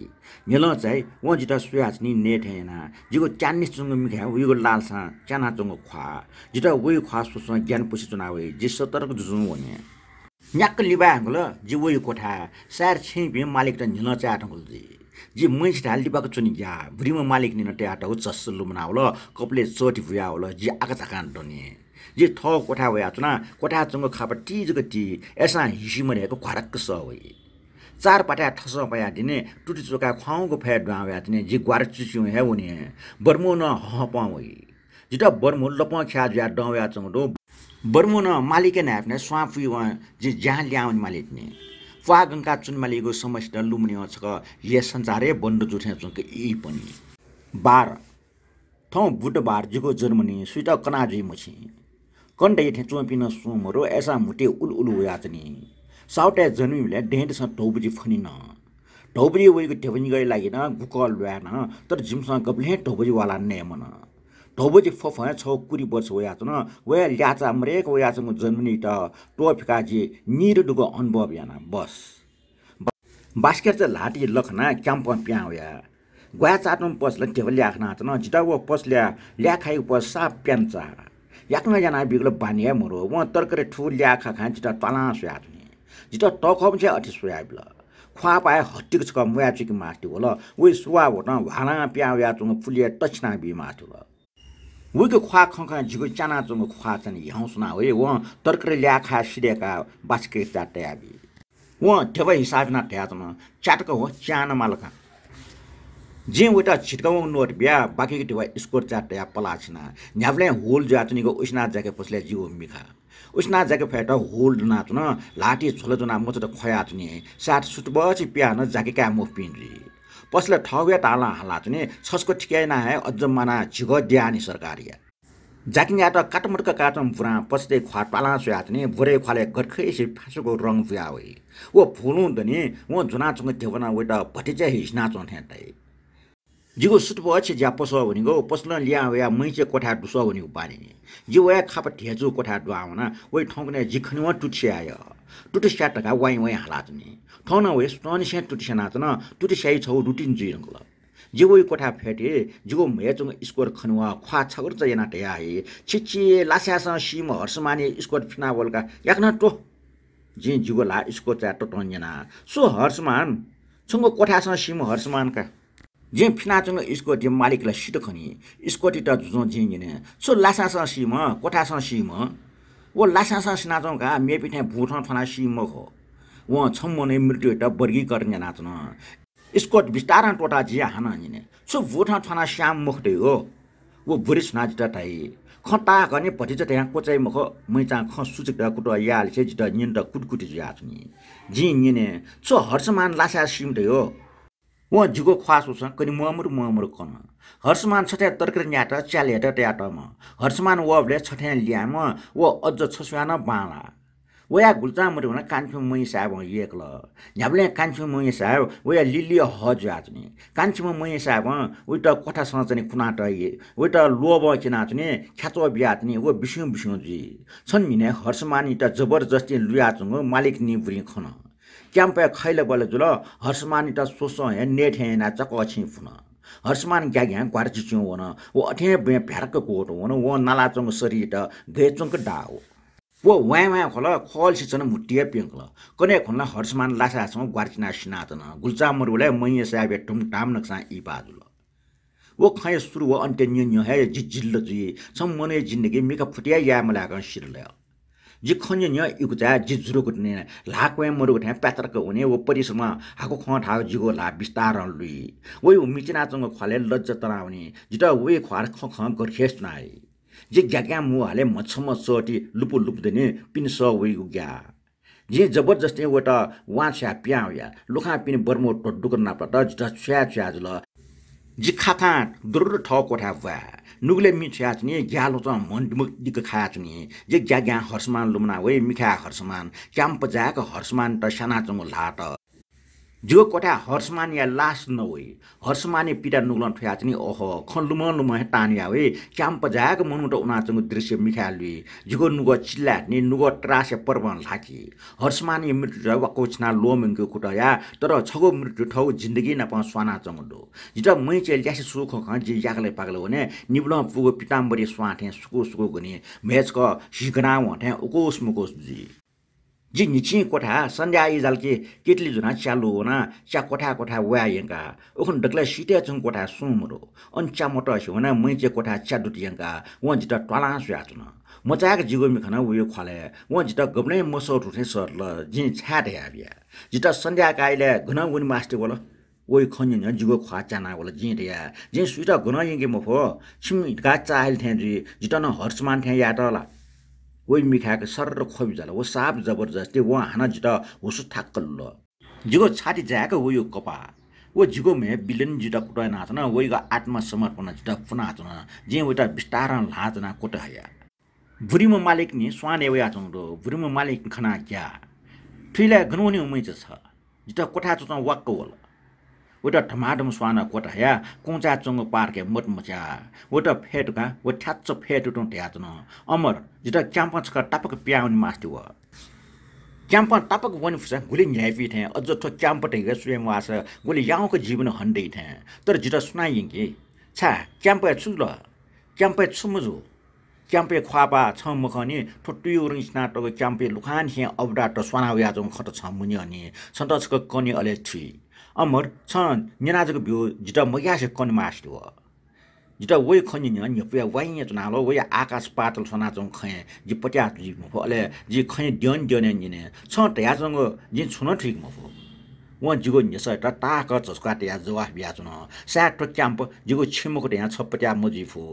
S1: न्यन चाइ व जिटा सुयाचनी नेट हैना जिगो चान्नी चंगो मिखा उइगो लालसा चाना चंगो ख्वा जिटा उइ ख्वा सुस ज्ञान पुछि चुनावे जि सतर्क जुजु वने न्याक लिबा हंगल जी वइ कोठा सार छिबे मालिक त न्यन चाटंगल जी मैछ ढाल लिबाको चुनि या बुढीमा मालिक निन ट्याटा उ चस्स लुमनाउल कपले चोटी भुयाउल जी आका चाकान डने जी थ कोठा वया चुना कोठा चंगो खाप टीजको टी एसा हिसी मरेको खरक्क सवइ चार पाटा ठस पया दिने टुटी चोका खाउको फे डाव्या दिने जी ग्वार चिच्यु हे उनी बर्मो न हपावइ जिटा बर्मो लप ख्या ज्या डाव्या चंगो बर्मो न मालिक नाफ्ने स्वाफु व जे जहाँ ल्याउन मालिक ने फागंका चुन मालिकको समस्या लुम्ने छक ये संचारे बन्द जुठे चुक ई पनि 12 थौ बुधबार जिगो जर्मनी स्वीट कनाजी मछि कण्डे थे चोपिन सुमरो ऐसा मुटे उल याचनी साउटे जन्मीले डेन्ट स ढौबजी फनिन ढौबजी वइको टेवनी गइ लागिन गुकल व्यान तर जिमसँग गब्ले ढौबजी वाला नेमन ढौबजी फफ छौ कुरी वर्ष वयाचन वे ल्याचा मरेको वयाचन जन्मनी त टोफिकाजी निरडुको अनुभव याना बस बास्केट चाहिँ लाटी लखना क्याम्प प्याउया ग्वा चाटन पसले टेबल ल्याखना चन जिटा व पसल्या ल्याखाइ पस साप प्यान्चा याक्न जना बिगल बानिया मरो व तरकरे ठु ल्याखा खा जिटा तला सुयाचनी जिटा टखम चाहिँ अति सुयाबल ख्वा पाए हट्टिक छ मुयाचिक मास्टी होला वे सुवा भन भाला प्याउया चंग फुलिया टचना बि मास्टी उइको ख्वा खंखा जिगो चाना चंग ख्वा चनि हौसना होय व तरकरे ल्याखा सिडेका बास्केट चाटे आबि व ठेबै हिसाब न ठ्याचन चाटक हो चान मालका जे वटा छिटकाउ नोट बिया बाकी के ठेबै स्कोर चाटे पलाछना न्यावले होल जातनीको उस्ना जाके पसले जिउ मिखा उस्ना जाके फेट होल नाचन लाठी छोले जना मचट खयाचनी सात सुटबछि प्यान जाके का मो पिनरी पसले ठगया ताला हालाचनी छसको ठिकै ना है अज्जमाना झिगो द्यानी सरकारिया जाकिङा त काटमटका काटम पुरा पस्दै ख्वा पाला सुयाचनी भुरे ख्वाले गठखैसि फासको रङ फुयावे वो फुलु दनी वो जुना चंग देवना वेटा भटिचे हिस्ना चोथे तै जिगो सुटपछि ज्या पसो भनेको पसलन लिया या मैचे कोठा दुसो भनेको पारिने जि वया खाप ढेजु कोठा दुआउना ओइ ठौकने जिखनिवा टुट्स्यायो टुट्स्या टका वाइ वाइ हालातनी ठौना वे स्टोनस्या टुट्स्या नाचन टुट्स्याइ छौ रुटिन जुइरंगल जि वइ कोठा फेटे जिगो मेचुङ स्कोर खनुवा ख्वा छगर जयना टया हे छिछि लास्यास सिम हर्समाने स्कोर फिनावलका याकना टो जि जिगो ला स्कोर चा टटन्जना सो हर्समान छंगो कोठासँग सिम हर्समानका जे फिनाचंग स्कोटी मालिकलाई सिट खनी स्कोटी त जुजो जिङने सो लासासा सिम कोठासा सिम वो लासासा सिनाचंगा मेपिथे भुठन थना सिम हो व छम्मने मृत्यु त वर्गीकरण नाचन स्कोट विस्तारण टोटा जिया हान निने सो भुठन थना श्याम मुखदे हो वो बुरिस नाज त ताई खता गर्ने पति चाहिँ त्यहाँ कोचाइ मुख मैचा ख सुचिक कुट याल छ जित निन त कुटकुटी जिया छनी जि निने सो हर्षमान लासा सिम दे हो वो जुगो ख्वासो कनि ममर कन हर्षमान छठ्या तर्कर न्याट च्यालेट ट्याटम हर्षमान वबले छठ्या ल्याम वो अझ छस्यान बाला वया गुल्चामरि हुन कान्छो मै साहब एकल न्याबले कान्छो मै साहब वया लिली हज आचनी कान्छो मै साहब उइट कोठा सचनी कुनाट उइट लोब किनाचनी ख्याचो बियाचनी वो बिस्यु जी छन् मिने हर्षमान त जबरजस्ती लुयाचुङ मालिक नि बुरी खन क्याम्पे खैले बले जुल हर्षमान त सोसो हे नेट हे ना चक छि फुन हर्षमान ग्याग्या ग्वारची छु वन वो अठे भ्यारक कोट वन वो नालाचंग सरी त गेचंग डाओ वो वाया खल खल सिचन मुटिया पिंकल कने खनला हर्षमान लासासँग ग्वारचिना सिनातन गुल्चामरुले मैया साबे टुमटाम नक्सा इ बाजुल वो खय सुरु वो अन्त्य न्य हे जिजिल्ल जी सम्मने जिन्दगी मिका फुटिया या मलाक शिरले जि खन्य न्य इकुजा जिजुरो गुट्ने लाक्वे मरु गुट्ने प्यात्रक हुने वो परिसमा हाको ख ठा जिगो ला विस्तार लुई वो मिचिनाचंग खले लज्ज तराउने जिता वे ख्वार ख ख गरखेस नाइ जे ग्याग्या मु हाले मछम सोटी लुपु लुपदेने पिनस वे गुग्या जे जबरजस्ती वटा वाछ्या प्याउया लुखा पिन बर्मो टड्डुक नापट जिता छ्या छ्याजल जि खाका दुर ठ कोठा वा नुगले मिछ्याचनी ग्यालो त मन दिक खाचनी जे ग्याग्या हर्षमान लुमना वे मिखा हर्षमान क्याम्प जाक हर्षमान त सानाचंग लाट जो कोठा हर्षमान या लास नवई हर्षमाने पिटा नुगलन ठ्याचनी ओहो खन लुम टानिया वे क्याम्प जाक मनुट उनाचंग दृश्य मिखालुई जुगो नुगो चिल्लाने नुगो ट्रासे पर्वन लाकी हर्षमाने मृत्यु वकोचना लोमंगको कुटया तर छगो मृत्यु ठौ जिन्दगी नप स्वानाचंग दो जिता मै चेल ज्यासे सुख ख जि याकले पागले हुने निब्ल पुगो पिताम्बरी स्वाथे सुको गने मेचको सिगना वथे उकोस मुकोस जी जि निची कोठा सन्ध्या इजालके केटली जुना चालु होना च्या कोठा वायंका ओखन डकला सिटे छङ कोठा सुमरो अन्चा मट होना मैचे कोठा च्या दुटियंका व जिता टला सुयाचन मचाक जिगो मिखना उयो खले व जिता गबने मसो रुथे सरल जि छाडे आबिया जिता सन्ध्या काइले घना गुन मास्टर बोल ओइ खन्य जिगो खा चाना बोल जि रिया जि सुइटा घना यंगे मफो छिम गा चाइल थे जिता न हर्षमान थे याटला वही मिखाके सर खोबी जाला वो साप जबरजस्ती वो हाना जिता उसु थाक्कल जिगो छाती जाके वो यो कपा वो जिगो मे बिलन जिता कुटा नाचना वही का आत्मा समर्पण जिता फुनाचना जे वटा विस्तारण लाचना कोटा हया बुरीम मालिक नि स्वाने वे आचङ दो बुरीम मालिक खना क्या ठिला गनोनी उमै छ जिता कोठा चुचा वाक्क वल वटा टमाटम स्वाना कोटा हया कोचा चंग पार्के मट मचा वटा फेटका वो ठ्याच्च फेट उठो ट्याचन अमर जिता क्याम्पस का टपक प्याउनी मास्ति व क्याम्प टपक वन फुसा गुली न्यापी थे अझ थो क्याम्प टेगा स्वयं वास गुली याउको जीवन हन्दै थे तर जिता सुनाइंगे छा क्याम्प छुल क्याम्प छुमजु क्याम्पे ख्वापा छ मखनी ठट्टुय उरिसना टको क्याम्पे लुखान हे अबडा त स्वाना याजङ खट छ मुनि अनि सन्तचक कनि अले थ्री अमर छन् निनाजको बिउ जिता मयासे कन मास्ति व जिता वइ खनि न न्यपया वाइय चनालो वइ आकाश पातल सनाचङ खय जि पट्या जि मफले जि खय द्यन निने छ तयाजङ जि छुन ठीक मफो व जिगो निस त ताक चस्का तया जवा बियाचन साट क्याम्प जिगो छिमको तया छपट्या मजिफु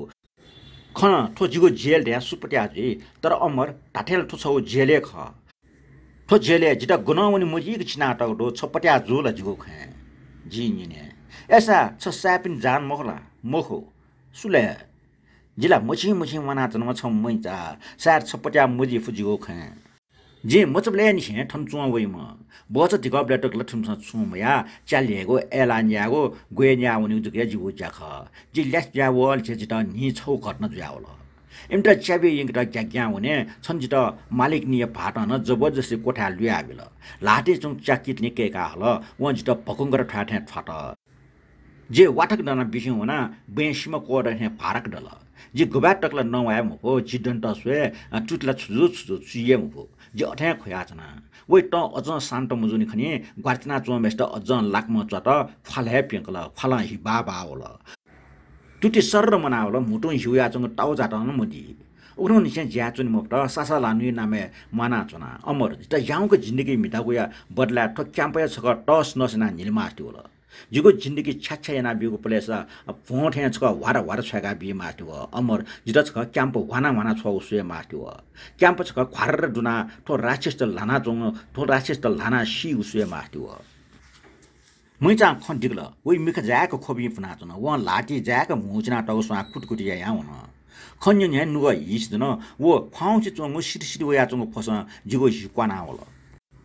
S1: खन थो जिगो जेल तया सुपट्या जि तर अमर टाठेल थो छौ जेले ख थो जेले जिता गुनाउनी मजिक छिनाटक दो छपट्या जोला जिगो ख जी निने ऐसा छ सापिन जान मोखला मोखो सुले जिला मछि मनाचन छ मैचा सार छपट्या मजी फुजिगो ख जे मचबले नि छे ठन चुवा वइ म बच दिगब लेटक लठम स छुम या चालिएको एलान्यागो गोयन्या उनि जुके जिउ जाख जि ल्यास या वल छे जित नि छौ घट्न जुयावल एमटा च्याबे यङटा ग्याग्या हुने छन जित मालिक नि भाटन जबरजस्ती कोठा लुया बिल लाटे चुङ च्याकित निकेका हल व जित भकुंगर ठाठे फाट जे वाटक दना बिसिङ हुना बेसिम कोड हे फारक डल जे गुबा टक्ला नवाय मको जिडन तस्वे टुटला छुजु छुजु चुये मको जे अठ्या खोयाचना वइ त अझ शान्त मुजुनी खनि ग्वार्चना चोमेस्ट अझ लाकम चट फाले पेंकल फाला हि बाबा ओल टुटी सर्र मनावल मुटो हिउया चंग टाउ जाटन मुदी उग्रो निसे ज्याचुन मफ्ट सासा लानु नामे माना चना अमर त याउको जिन्दगी मिटागुया बदला ठो क्याम्पय छक टस नसना निलमास्ति ओल जिगो जिन्दगी छ्याछ्या याना बिगो प्लेस फोट हे छक वार वार छका बि मास्ति व अमर जित छक क्याम्प वाना वाना छ उसुए मास्ति व क्याम्प छक ख्वार दुना ठो राक्षस लाना जंग ठो राक्षस लाना सी उसुए मास्ति व मैचा खन्दिगल वइ मिख जाको खोबि फना चन व लाटी जाको मुजना टगसमा कुटकुटी या हुन खन्यन या नुग हिस्दन व फाउँछि चंग सिरसिर वया चंग फस जिगो हिक्वाना होला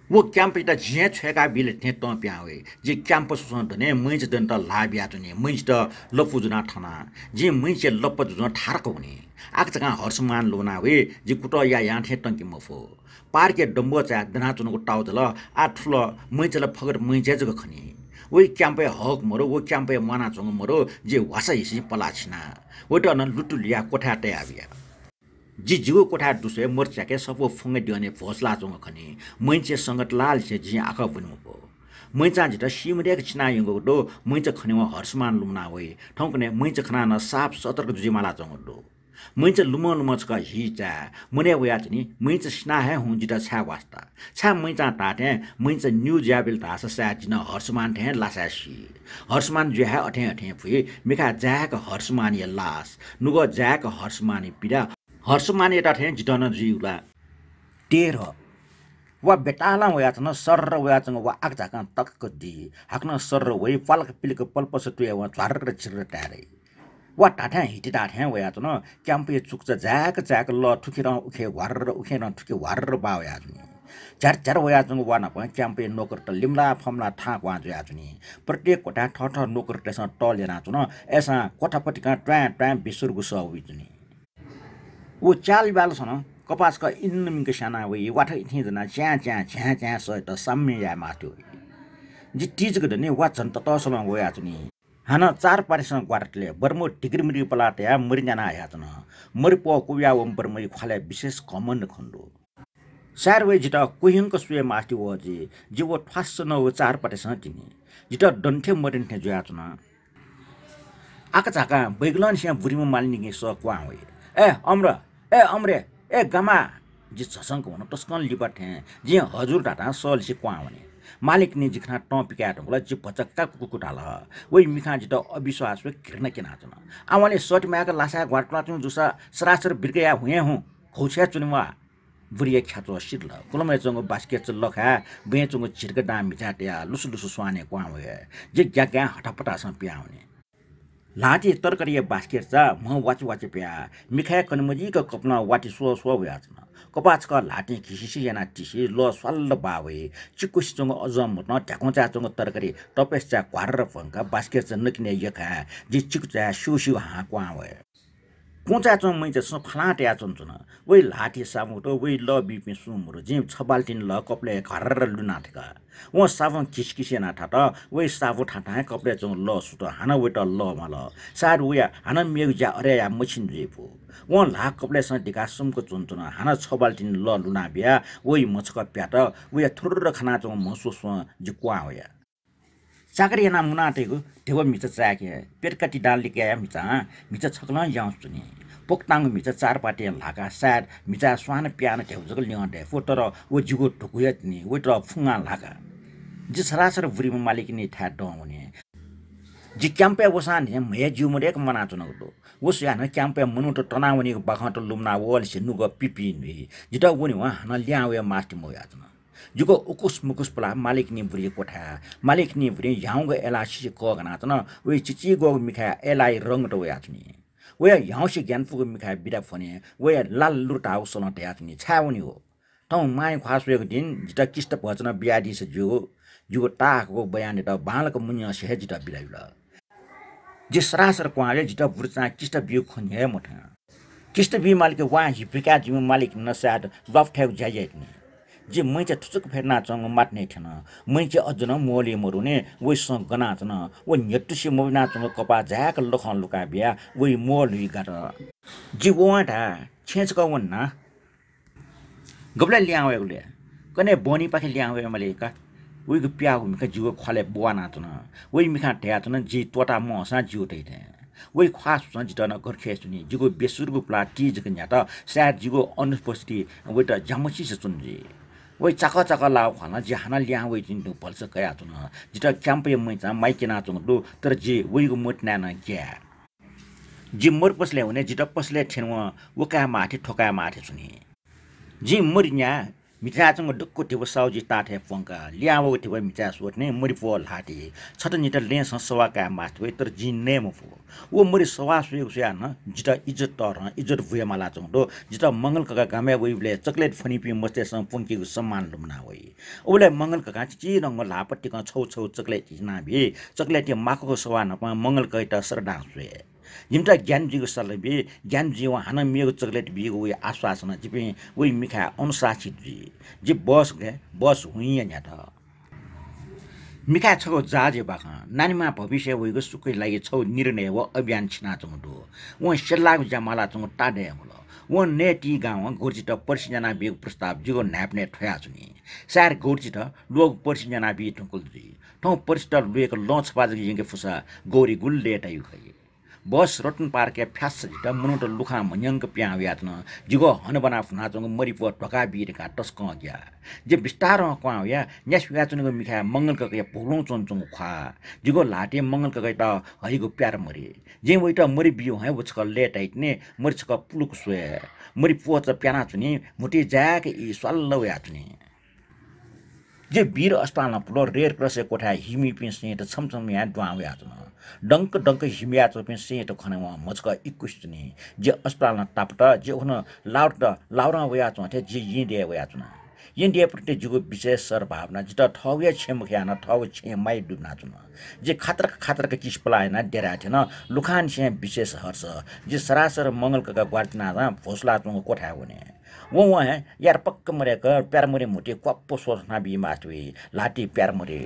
S1: वो क्याम्प इटा झ्या छेका बिल टेट प्यावे जे क्याम्प सुसन धने मैच दन्त लाबिया चने मैच द लपुजुना ठना जे मैच लपजुना ठारक हुने आकचका हर्षमान लोना वे जे कुट या या ठे टंकी मफो पार्के डम्बो चा दना चनको टाउदल आ ठुल मैचला फगर मैच जग खनी वइ क्याम्पे हक मरो वो क्याम्पे माना चंग मरो जे वासा हिसि पलाछिना वटा न लुटुलिया कोठा टे आबिया जी जिगो कोठा दुसे मोर्चाके सपो फुंगे दिने भोसला चंग खनी मैचे संगत लाल से जी आखा बनुपो मैचा जित सिमरेक छिना यंगो दो मैच खनेवा हर्षमान लुमना वइ ठौकने मैच खना न साफ सतर्क जुजिमाला चंग दो मैच लुम लुम छका हिचा मने वया चनी मैच स्ना है हुं जित छा वास्ता छा मैचा टाटे मैच न्यू ज्याबिल तास सा जिन हर्षमान थे लासासी हर्षमान जे है अठे अठे फुइ मिखा जाक हर्षमान ये लास नुगो जाक हर्षमान पिरा हर्षमान एटा थे जितन जिउला टेर वा बेटाला वयाचन सर्र वयाचन वा आकजाका तक दि हाक्न सर्र वइ पालक पिलक पल्पस तुय वा झार छिर टारे वा टाठा हिटी टाठा वयाचन क्याम्पे चुक्च जाक जाक ल ठुकेर उखे वार उखेर ठुके वार बा वयाचन चार चार वयाचन वा न प क्याम्पे नोकर त लिमला फमला ठा वा जयाचनी प्रत्येक कोठा ठठ नोकर तेस टलेना चन एसा कोठापटिका ट्वा ट्वा बिसुर गुस उइचनी वो चाल बाल सन कपास का इनमिक साना वइ वाठ इथि जना च्या च्या च्या च्या स त साम्य या माथि जि टिज गदने वा जन त तसला वया चनी हाना चार पारिसन ग्वारटले बर्मो टिग्रिमिरि पलाट या मरिजना आया चन मरिपो कुया वम्पर मै खाले विशेष कमन खण्डो सार वइ जिता कुहिंक सुए माथि वजे जिवो फास न व चार पारिसन तिनी जिता डन्थे मरिन्थे जुया चन आका बैगलन से बुरिम मालिनी स क्वा वइ ए अम्रे ए गमा जि छसंक हुन टस्कन लिपट थे जे हजुर डाटा सल से क्वा भने मालिक नि जिखना टपिका ढंगला जि पचक्का कुकुटाल वइ मिखा जित अविश्वास वे घृणा के नाचन आवाले सट माका लासा ग्वाटला चु जुसा सरासर बिर्गया हुए हु खौछ्या चुनिवा बुरिया ख्याचो सिरल कुलमे चंग बास्केट लखा बेचंग छिरक दाम मिचाट्या लुसु लुसु स्वाने क्वा वे जे ग्याग्या हटापटा स पियाउने लाटी तरकरिया बास्केट चा म वाच प्या मिखाय कनमजी क कपना वाटी सो व्याचन कपाच का लाटी खिसिसी याना टिसी ल सल्ल बावे चिकुस चंग अजम न ट्याकोचा चंग तरकरी टपेस चा क्वार फंका बास्केट च नकिने यखा जि चिकुचा सुसु हा क्वावे कोचा चंग मै च फलाट्या चंचन वइ लाटी सामुटो वइ ल बिपि सुमुरो जिम छबाल्टिन ल कपले घर लुना थका व सावन किसकिसेना ठाटा वइ साबु ठाटा कपले चंग ल सुत हाना वेट ल मल सार उया हाना मेगजा अरे या मछिन जेपु व ला कपले स दिका सुमको चुनचुन हाना छबाल्टिन ल लुना बिया वइ मछक प्याट उया थुर्र खाना चंग महसुस जिक्वा होया चाकरी ना मुनाटेको देव मिच चाके पेटकाटी डाल लिके मिच छकल जाउँछु नि पोक्ताङ मिच चार पाटे लाका सार मिचा स्वान प्यान ढेउजगल ल्याउँदै फोटर ओ जुगो ढुकुयत नि वेटर फुङा लाका जि सरासर बुरीमा मालिक नि ठा डहुने जि क्याम्पे वसान ने मय जुमरेक मना चुनगतो वस यान क्याम्पे मनुट तनावनी बाखट लुमना वल सिनुग पिपि नि जिता वनि वा न ल्यावे मास्टि मोया चुन जुगो उकुस मुकुस पला मालिक नि बुरी कोठा मालिक नि बुरी याउँग एलासी क गना चन वे चिची गो मिखा एलाई रंग तो या चुनी वे याउँसी ज्ञान फुग मिखा बिदा फने वे लाल लुटाउ सन ट्या चुनी छाउनी हो ठाउँ माई ख्वासुएको दिन जिटा किष्ट भचन बियादिस जुगो ताको बयान त बालक मुन्य सेह जिटा बिराइला जे सरासर क्वाले जिटा बुर्चा किष्ट बिउ खोन्या मोठा किष्ट बि मालिक वा हिप्रिका जिउ मालिक नसाद लफ ठ्याउ जाइने जे मैचे ठुचुक फेर्ना चंग माट्ने थिएन मैचे अझ न मोले मरुने वैसँग गनाचन व नेटुसी मोबिना चंग कपा झ्याक लखन लुका बिया वै मोल हुई गार जे वाटा छेचक वन्ना गबला ल्यावेगले कने बोनी पाखे ल्यावे मलेका उइको प्याउ मिका जिउ खले बुवाना तन वइ मिखा ठ्यातन जे तोटा मसा जिउ दैथे वइ ख्वास जिटन गर्खे सुनि जिगो बेसुरगो प्ला टीज कन्या त सायद जिगो अनुपस्थिति वइ त जामसी सुनजी वइ चाका चाका लाउ खाना जे हाना ल्या वइ जिन्दु पल्स कया तुन जिटा क्याम्पे मैचा माइकेना चंगदु तर जे वइको मोटना न ग्या जे मोर पसले हुने जिटा पसले ठेनवा वका माथि ठोका माथि सुनि जी मरिnya मिठाचंग डुक्को टिबो साउजी ताठे पंका ल्यावो टिबो मिठा सोट्ने मरिपो लाटी छट निटा ले संसवा का माथवे तर जी नेम फो वो मरि सवा सुयो सुयान जिटा इज्जत तर इज्जत भुया माला चंगदो जिटा मंगल कका गामे वइले चकलेट फनी पि मस्ते सं पंकी सम्मान लुमना वइ ओले मंगल कका ची रंग लापट्टि क छौ छौ चकलेट ना भि चकलेट माको सवा न मंगल कइटा सरडा सुए जिमटा ज्ञानजीको सल्लबे ज्ञानजी हाना मेगो चकलेट बिगो वे आश्वासन जिपे वइ मिखा अनुशासित जी बस हुइया न्याथ मिखा छको जाजे बाखा नानीमा भविष्य वइको सुकै लागि छौ निर्णय व अभियान छिना चंगदो व सेल्लाग जमाला चंग टाडे होला व नेटी गाउँ गोर्जिट पर्सिजना बेग प्रस्ताव जिगो न्याप्ने ठया छुनी सार गोर्जिट लोग पर्सिजना बि ठुकुलजी ठौ परिष्ट लुएको लच बाजगी यंगे फुसा गौरी गुल्ले टायु खै बस रटन पार्के फ्यास जिटा मुनुट लुखा मन्यंक प्याउ यातन जिगो हन बना फुना चंग मरिपो टका बिरका टस्क गया जे बिस्तार क्वाउ या न्यास याचनको मिखा मंगल कके भोलौ चंचंग खा जिगो लाटे मंगल कके त हइगो प्यार मरि जे वइटा मरि बियो है उछक लेट आइतने मरिछक पुलुक सोए मरि पोच प्याना चुनी मुटी जाके इ सल्ल यातनी जे वीर अस्पतालमा पुलो रेड क्रस कोठा हिमी पिन्से त छमछम या द्वाउ यातन डंक हिमिया त पिन्से त खनेवा मचका 21 नि जे अस्पतालमा टापट जे हुन लाउरा वया चथे जे यिन्दे वया चुना यिन्दे प्रति जुगो विशेष सर भावना जिता ठौया छेमख्याना ठौ छे माइ डुब्ना चुना जे खातर के किस पलायना डेरा थिएन लुखान छे विशेष हर्ष जे सरासर मंगल कका ग्वार्तना भोसला चंग कोठा हुने वो है यार पक्क मरे कर प्यार मरे मुटे क्वाप्पो सोचना बि माथवे लाटी प्यार मरे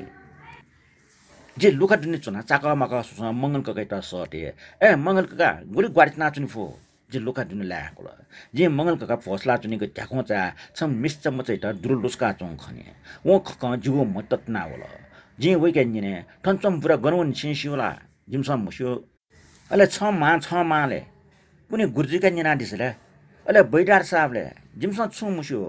S1: जे लुका दिने चुना चाका माका सुना मंगल ककै त सटे ए मंगल कका गुली ग्वार्तना चुनि फो जे लुका दिने ल्याको जे मंगल कका फसला चुनिको झ्याको चा छम मिस मचै त दुरुलुस्का चों खने वो खक जुगो मत्त ना होला जे वइके निने ठन्छम पुरा गनवन छिसिउला जिमसम मुस्यो अले छ माले कुनै गुर्जीका निना दिसले अले बैडार साहबले जिमसँग छु मुस्यो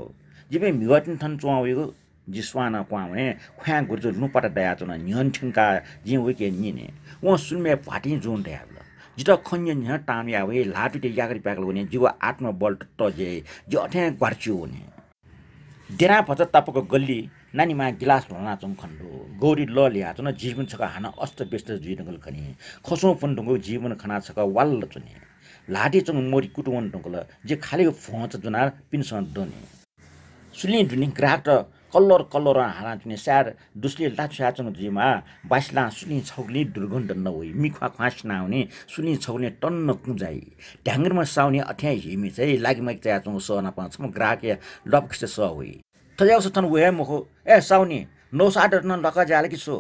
S1: जिबे मिगटिन थन चुवाउको जिस्वाना क्वामे ख्या गुर्जो लुपाटा दया चुना न्यन ठिंका जि वइके निने वो सुनमे फाटी जोन दयाल जिता खन्य न टामिया वे लाटुटे यागरी प्याकल हुने जीव आत्म बल टजे जे अठे ग्वार्च्यो हुने डेरा भच तापको गल्ली नानीमा गिलास भना चंग खण्डो गौरी ल ल्या चुन जीवन छका हाना अस्त व्यस्त जीवनगल खनी खसो पण्डुको जीवन खना छका वाल चुने लाटी चंग मोरी कुटुवन ढुङ्गल जे खालीको फोच जुना पिनसँग दोने सुली दुनी ग्राहक कलर हारा चुने स्यार दुसले लाछा चंग जीमा बाइसला सुली छौली दुर्गन्ध नहोई मिखा खास नहुने सुली छौले टन्न कुजाई ढ्याङ्गरमा साउने अठ्या हिमी चाहिँ लागि मैक चाहिँ चंग सना पाछ म ग्राहक लपखसे स होई तजाउस थन वे मखो ए साउने नौसाडर न लका जाले कि सो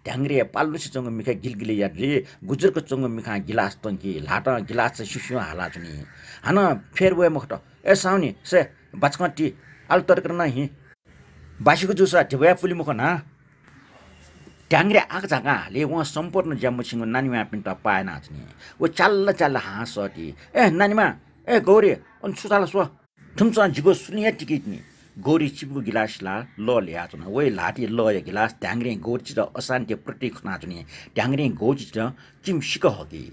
S1: ढ्याङ्ग्रे पाल्लुसी चंग मिखा गिलगिले याडले गुजरको चंग मिखा गिलास तंकी लाटा गिलास चाहिँ सुसु हाला चुनी हाना फेर वे मखट ए साउने से बचकटी आल तरकर नाही बासीको जुसा ढेबया फुली मुख ना ढ्याङ्ग्रे आग जागा हाले वहाँ सम्पूर्ण ज्यामुसिङ नानीमा पिन्ट पाएन चुनी वो चाल्ल हाँसटी ए नानीमा ए गौरी अन सुताल सो थुम्चा जिगो सुनिया टिकिट नि गौरी चिपको गिलास ला ल ल्या चुना वै लाटी ल या गिलास ढ्याङ्ग्रे गौरी र अशान्ति प्रति खना चुनी ढ्याङ्ग्रे गौरी चिम सिक हकी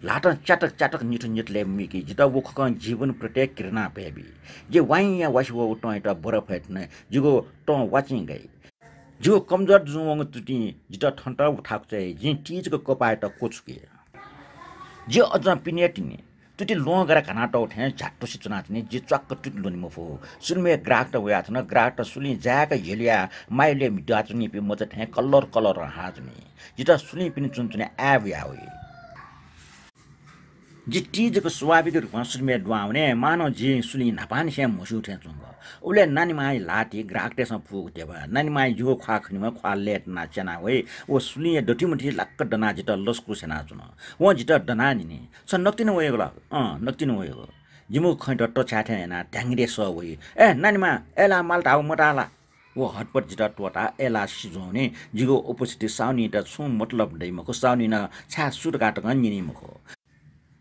S1: लाटा चाटक निठो निटले मिकी जिता वो खक जीवन प्रत्येक किरणा पेबी जे वाइया वासी वो टोइटा बरफ हेट्ने जिगो ट वाचिङ गई जिगो कमजोर जुवङ तुटी जिता ठन्टा उठाक चाहिँ जि टीजको कपाएट कोचके जे अझ पिनेटिने तुटी लो गरा खाना ट उठे झाट्टो सिचना चाहिँ जे चक्क टुट लोनी मफो सुलमे ग्राहक त वया छन ग्राहक त सुली जाका हेलिया माइले मिटा चाहिँ पे म चाहिँ कलर कलर हाजनी जिता सुली पनि चुनचुने आव्या हो जी टिजको स्वाभाविक रूपमा सुलमे दुआउने मानव जी सुली नापानी से मुसु उठे चुंग उले नानी माई लाटी ग्राहक तेसँग पुग देबा नानी माई जुगो ख्वा खनिमा ख्वा लेट ना चना वे ओ सुली डटी मुठी लक्क डना जिता लस्कु सेना चुन वो जिता डना नि स नक्तिन वयगला नक्तिन वयगो जिमु खैट ट छाथे ना ट्याङ्ग्रे स वे ए नानी मा एला मालटा हो मटाला वो हटपट जिता टोटा एला सिजोने जिगो अपोजिट साउनी त छु मतलब दैमको साउनी न छा सुट काट गन्नी मको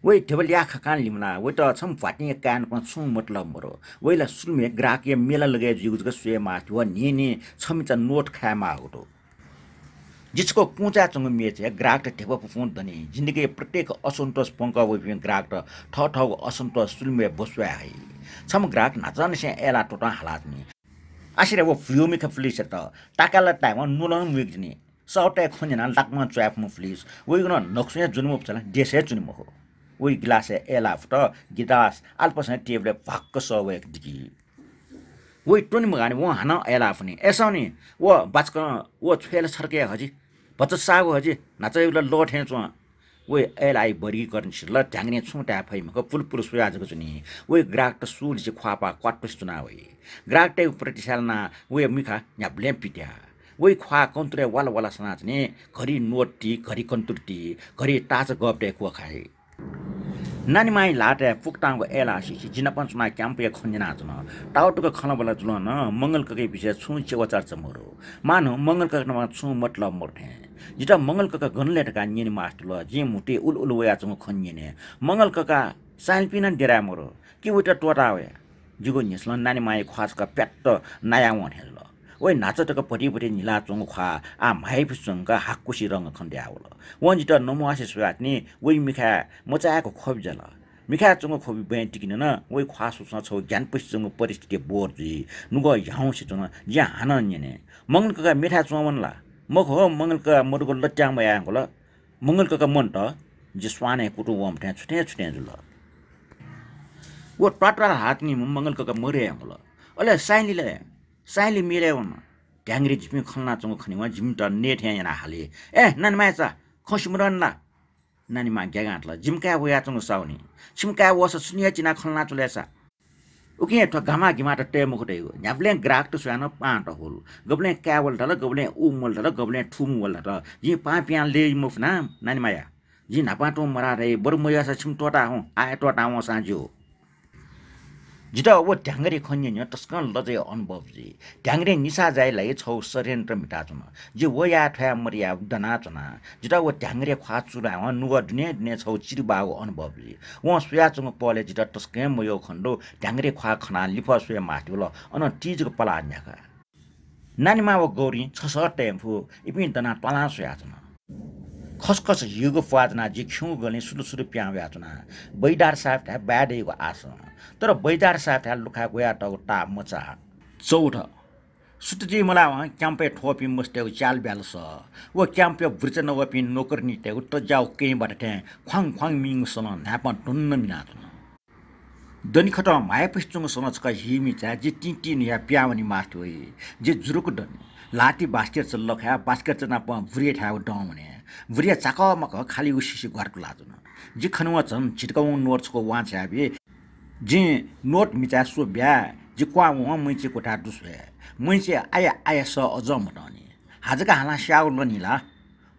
S1: वही टेबल या खकान लिमला वही त छम फाट्ने कान पण छु मतलब मरो वहीला सुलमे ग्राहक मेला लगे जिगुजको सुए माथि व नि छमिचा नोट खामा होटो जिसको कुचा चंग मेच ग्राहक टेप फोन दनी जिन्दगी प्रत्येक असन्तोष पंक वही ग्राहक ठ ठ असन्तोष सुलमे बसुआ है छम ग्राहक नचन से एला टोटा हालातनी आशिरे वो फ्लूमी ख फ्लिस त टाकाला टाइम नुलन विगनी सौटे खन्जना लाकमा च्वाप म फ्लिस वही न नक्सुया जुनमो चला देशे जुनमो हो वही गिलास एलाफ्ट गिलास अल्पस टेबल भक्क सवेक दिकी वही टोनी मगाने वो हाना एलाफनी एसाउनी वो बाचक वो छेल छर्के हजी बच्चा सागो हजी नाच एउटा लोठे चुवा वही एलाई बरी गर्न ल ट्याङ्ने छुटा फैमको पुलपुल सुयाजको चुनी वही ग्राहक त सुल चाहिँ ख्वापा क्वाटपस चुना वही ग्राहक टे प्रतिशालना वही मिखा या ब्लेम पिट्या वही ख्वा कन्तुरे वाला वाला सनाच्ने घरि नोट टी घरि कन्तुर टी घरि टाच गप्टे कुवा खाए नानी माई लाटे पुक्ताङको एला सिसी जिना पञ्चमा क्याम्पे खन्जना जुन टाउटुको खनबला जुन मंगल कके विषय छु चेवचार चमरो मानो मंगल ककमा छु मतलब मोर्थे जिता मंगल कका गनले टका निनी मास्टल जे मुटे उल उल वया चंग खन्यने मंगल कका सालपिन डेरा मरो कि उटा टोटा वे जुगो निस्लन नानी माई ख्वासका प्याट्ट नयाँ वठेल वही नाचटको पटिपटि निला चोङ ख्वा आ माइफुसंग हाक्कुसी रंग खन्डे आवल वन्जित नमुआसे सुयात्नी वही मिखा मचाएको खोब जल मिखा चोङ खोबी बयान टिकिन न वही ख्वा सुसन छौ ज्ञान पसिसँग परिस्थिति बोर्जी नुगो याउ सिचन ज्या हानन्यने मंगलका मिठा चोमनला मख हो मंगलका मरुको लट्याङ बया होला मंगलका मन त जे स्वाने कुटु वमठे छुटे छुटे जुल वो टटरा हातनी मंगलका मरे होला अले साइली मेरे वन ट्याङ्ग्रे जिमी खल्ना चंग खनिवा जिम त नेट यहाँ हाले ए नानी माचा खसिमरनला नानी मा ग्यागाटला जिमका वया चंग साउनी सिमका वस सुनिया चिना खल्ना चुलेसा उके त गामा गिमा त टे मुखटे हो न्याप्ले ग्राहक त सुयान पाट होल गबले क्यावल दल गबले उमल दल गबले ठुमवल दल जी पापिया ले मुफना नानी माया जी नापाटो मरा रे बरु मया सा छिम टोटा हो आए टोटा हो साजो जिता वो ट्याङ्ग्रे खन्यन्य तस्कन लजय अनुभव जी ट्याङ्ग्रे निसा जाइलाई छौ सरेन्ट्र मिटा चुन जे वो या ठया मरिया दना चुना जिता वो ट्याङ्ग्रे ख्वा चुरा व नुग दुने दुने छौ चिरबाको अनुभव जी वो सुया चुङ पले जिता तस्के मयो खण्डो ट्याङ्ग्रे ख्वा खना लिफा सुया माटिल अन टिजको पला न्याका नानीमा वो गौरी छस टेम्फु इपिन दना तला सुया चुन खसखस युगो फाजना जे खिउ गले सुरु प्याव्या चुना बैदार साहब था ब्याडेको आस तर बैदार साहब था लुखा गया टा मचा चौथ सुतजी मलाई क्याम्पे ठोपी मस्तेको चाल ब्यालस वो क्याम्पे ब्रिच नवपी नोकर निटेको त जाउ केबाट थे ख्वाङ ख्वाङ मिङ सन नापा टुन्न मिनात दनी खट माया पिस्चुङ सन छका हिमी चा जे टिटी निया प्यावनी माथि होई जे जुरुको दनी लाटी बास्केट चल्ल खा बास्केट चना प भुरिए ठाउ डमने भुरिया चाकमक खाली उसिसी घरको लाजुन जे खनुवा छन छिटकाउ नोट्सको वाछाबे जे नोट मिचा सो ब्या जे क्वा व मैचे कोठा दुसे मैचे आया स अझ मटनी हाजका हाला स्याउ लनिला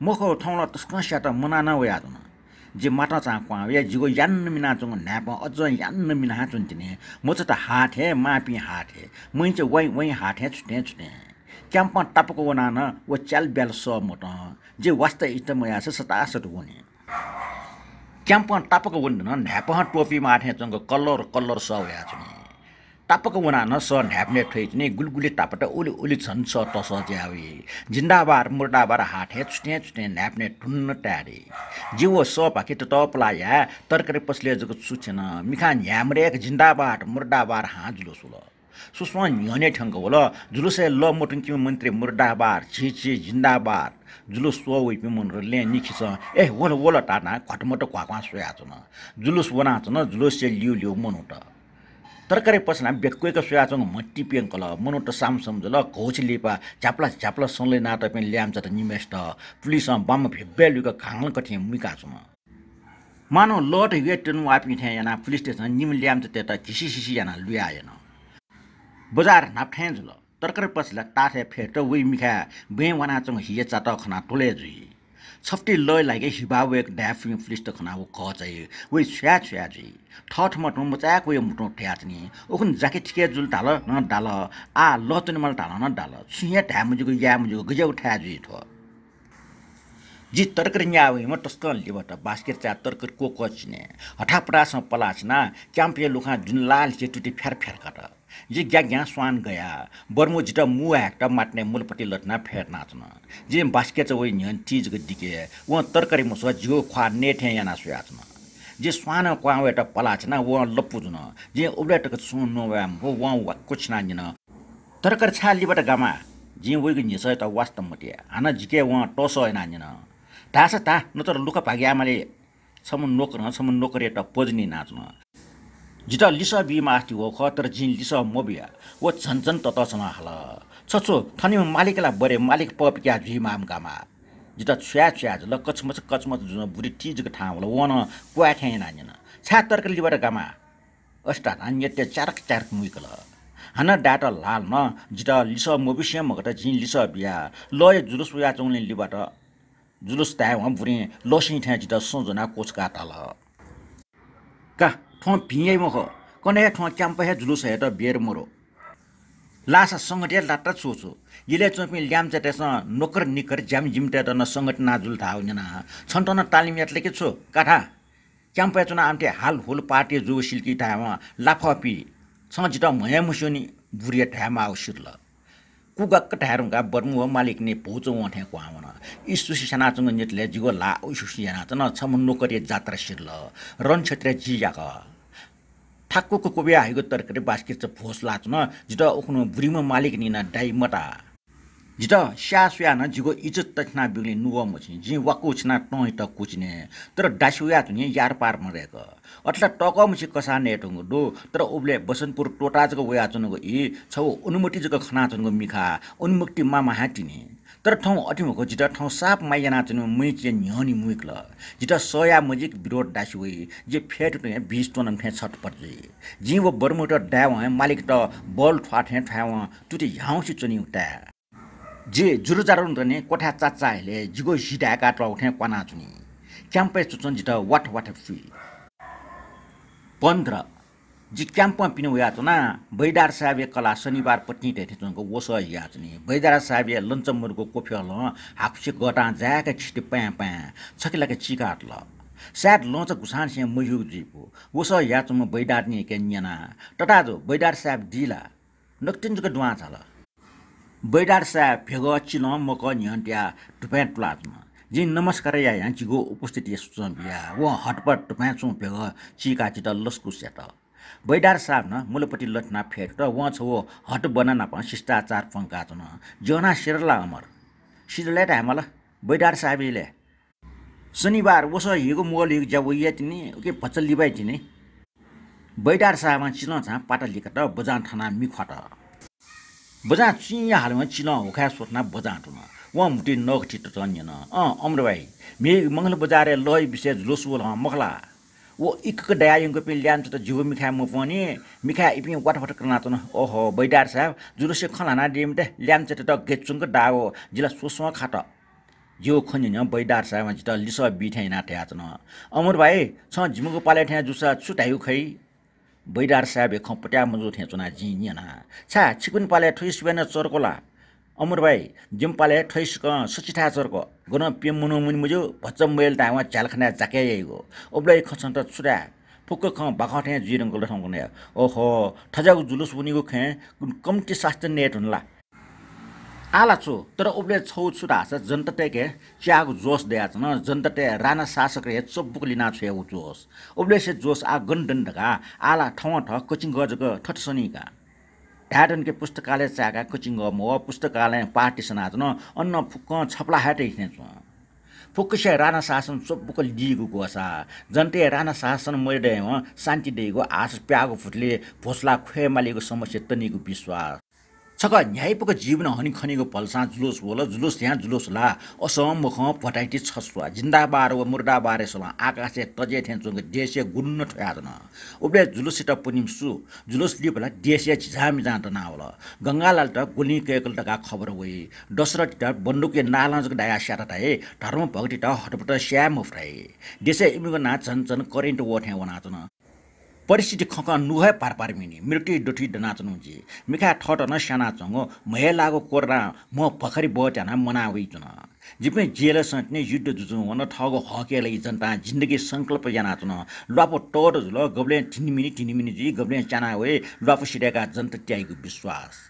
S1: मखो ठाउँला तस्क स्याट मना न वयाजुन जे माटा चा क्वा या जिगो यान्न मिना चंग नाप अझ यान्न मिना चुन्तिने मच त हाथे मापी हाथे मैचे वइ हाथे छुटे क्याम्प टापको वना न वो चाल ब्याल स मट जे वास्ता इतमया छ सतासट हुने क्याम्प टापको वन न न्याप टोपी माथे चंग कलर स वया छने टापको वना न स न्यापने ठैने गुलगुले टापट ओली छन् स तस ज्यावी जिन्दाबार मुर्दाबार हाथे छुटे न्यापने ठुन्न टारे जीव स पाके त टपलाया तरकारी पसले जको सुछेन मिखा न्यामरेक जिन्दाबार मुर्दाबार हाजुलो सुल सुस्वा न्यने ठंग होला जुलुस ल मोटुङ कि मन्त्री मुर्दाबाद छि जिन्दाबाद जुलुस सो वे पे मन ले निखिस ए वला टाना घटमट क्वाक्वा सोया छ न जुलुस वना छ न जुलुस से लिउ मनुट तरकारी पसना बेक्वेको सोया छ मट्टी पेंकल मनुट साम समझल घोच लिपा चाप्ला सनले नाट पे ल्याम छ त निमेस्ट पुलिस बम भेबेलुको खांगल कठे मुका छ मानो लट वेटन वापि थे याना पुलिस स्टेशन निम ल्याम छ तेता किसी याना लुयाएन बजार नाप्ठेन जुल तरकारी पसला ताथे फेट वे मिखा बे वना चंग हिए चाट खना टोले जुई छफ्टी लय लागे हिबावे ड्याफिङ पुलिस त खना वो क चाहिँ वे छ्या जुई ठठ मट मचाक वे मुटो ठ्याचनी ओखन जाके ठिके जुल डाल न डाल आ लतन मल डाल न डाल छुया ढ्यामुजुको यामुजुको गजौ ठ्या जुई थो जी तरकारी न्यावे म टस्कन लिबट बास्केट चा तरकारी को कचिने हठापडास पलाचना क्याम्पे लुखा जुन लाल चेटुटी फेर काट जी ग्या स्वान गया बर्मो जिटा मु एक्ट माट्ने मूलपट्टि लटना फेर नाच्न जे बास्केट वइ न्यन चीज ग दिके व तरकारी मसो जियो ख्वा नेठे याना सुयाच्न जे स्वान क्वावेट पलाचना व लपुजुन जे उब्लेटक सुन नोवाम व कुछना निन तरकारी छा लिबट गामा जे वइग निस त वास्तव मटे हाना जिके व टोसो हैन निन ढासा ता नतर लुका भाग्यामाले समन नोकर एटा पजनी नाच्न जिता लिसा बिमा आस्ति हो खतर जिन लिसा मोबिया वो झन्झन तत समा हल छछो थनी मालिकला बरे मालिक पपिया जिमाम गामा जिता छ्या ल कचमच जुन बुरी टिजको ठाउँ होला वन क्वा ठेन नानिन छ्या तरकली लिबर गामा अस्टा अन्यते चारक मुइकल हना डाटा लाल न जिता लिसा मोबिसे मगत जिन लिसा बिया लय जुलुस या चौले लिबाट जुलुस ताय हम बुरी लोसिन ठ्या जिता सोजना कोचका तल का ठो पिए मख कने ठो क्याम्प हे जुलुस हे त बेर मरो लासा संगठे लाटा सोचो यले चोपि ल्याम चटेस नोकर निकर ज्याम जिमटे त न संगठन जुल थाउ न छन्टन तालिम यातले के छो काठा क्याम्प चुना आमटे हाल होल पार्टी जो सिल्की टामा लाफपी छ जिता मया मुसोनी बुरिया ठामा आवश्यक ल कुगक ठारुंगा बर्मु मालिक ने पहुचो वठे क्वावन इसुसी सना चंग नेटले जिगो ला उसुसी जना त न छम नोकरी जात्रा सिरल रन क्षेत्र जियाक ठाक्को कोबिया हाइगो तरकारी बास्केट च फोस लाच न जिता उखनु बुरिम मालिक नि न डाइ मटा जिता स्यासुया न जिगो इज्जत तखना बिगले नुव मछि जि वाको छना टय त कुचने तर डासुया तुनि यार पार मरेक अट्ला टक मछि कसा नेटंगो दो तर उबले बसनपुर टोटा जको वया चनको इ छौ अनुमति जको खना चनको मिखा उन्मुक्ति मामा हाटिने तर ठौ अटिमको जिता ठौ साप माइना चनु मुइचे न्यनी मुइकल जिता सया मजिक विरोध डासुइ जे फेट त 20 टन फे छट पर्जे जि वो बर्मुट डाव मालिक त बल ठ्वाठे ठाव तुति याउसी चनि उता जे जुरुजारुन रने कोठा चाचाले जिगो सिधा काट उठे क्वाना चुनी क्याम्पे चुचन जिता वाट फ्री 15 जी क्याम्प पिनु या चुना बैदार साहब कला शनिबार पत्नी टेथे चुनको वस या चुनी बैदार साहब लन्चमरको कोफियल हाफसे गटा जाके छिटे पा छकिलाके चिकाट ल सात लन्छ गुसान से मयु जीपो वस या चुम बैदार नि के न्याना टटाजो बैदार साहब दिला नक्तिनजको दुआ छला बैदार साहब भेगो चिन मक न्यन्ट्या टुपेट प्लाजमा जी नमस्कार या यान्चीको उपस्थिति सुचन बिया व हटपट टुपेट सु भेगो चिका चित लस्कु सेट बैदार साहब न मूलपट्टि लटना फेट र व छो हट बनाना प शिष्टाचार पंका चन जना शेरला अमर सिरले हामीला बैदार साहबले शनिबार वस हिगो मोल हिग जवइया तिनी के पचल लिबाइ तिनी बैदार साहब चिन छ पाटा लिकट बजान थाना मिखट बजा चिया हालमा चिन होखा सोटना बजा टुन व मुटी नगठी त चन्यन अमर भाइ मे मंगल बजारे लय विषय जुलुसुल मखला वो इक डायंगको पे ल्यान त जिगो मिखा म पनि मिखा इपि वाटफट करना त ओहो बैदार साहब जुलुसे खलाना डेमटे ल्यान त गेचुंग डागो जिला सोसो खाट जियो खन्यन बैदार साहब जित लिस बिठैना ट्याचन अमर भाइ छ जिमुको पाले ठ्या जुसा छुटायु खै बैदार साहब खपट्या मजो ठेचुना जिनिना छा छिकुन पाले ठुइस बेन चरकोला अमर भाइ जिम पाले ठुइस क सचिठा चरको गन पेमुनो मुनि मजो भच्चम मेल तावा चालखना जाके यगो ओब्लै खछन त छुरा फुक्क ख बाखठे जिरंगल ठंगने ओहो ठजागु जुलुस बुनिगो खे कम्ति शास्त्र नेट हुनला आला छु तर ओब्ले छौ छुरा छ जनता टेके च्यागु जोस देयाछ न जनता टे राणा शासक रे चब्बुक लिना छ उ जोस ओब्ले से जोस आ गन्डन ढका आला ठौ ठ कोचिङ गजको ठटसनीका ढाडनके पुस्तकालय चाका कोचिङ म पुस्तकालय पार्टी सनातन अन्न फुक्क छपला हाटे हिँड्छु फुक्कसे राणा शासन चोप्पको लिएको गोसा जनते राणा शासन मैडेमा शान्ति दिएको आश प्यागो फुटले भोसला खुएमालेको समस्या तनिको विश्वास छक न्यायपको जीवन हनी खनीको पल्सा जुलुस बोल जुलुस यहाँ जुलुस ला असम मुख पटाइटी छस्वा जिन्दाबार व मुर्दाबारे सला आकाशे तजे थेन्चोङ देशे गुन्न ठयादन उबले जुलुसित पुनिमसु जुलुस लिपला देशे झिझामी जाँत नावल गंगालाल त गुली केकल तका खबर वइ दशरथ त बन्दुके नालाजक दाया स्याटाए धर्म भक्ति त हटपट श्याम फ्राइ देशे इमिगो ना झन करेन्ट वठे वनाचन परिस्थिति खक नुहे पार मिनी मृत्यु डोठी डनाचनुजी मिखा ठट न सानाचंग महिलाको कोर्रा म पखरी बट्याना मनावै चुन जिपे जेल सट्ने युद्ध जुजु वन ठगो हकेलै जनता जिन्दगी संकल्प यानाचुन लपो टोड जुल गब्ले तिनी जी गब्ले चाना वे लपो सिडेका जनता ट्याइको विश्वास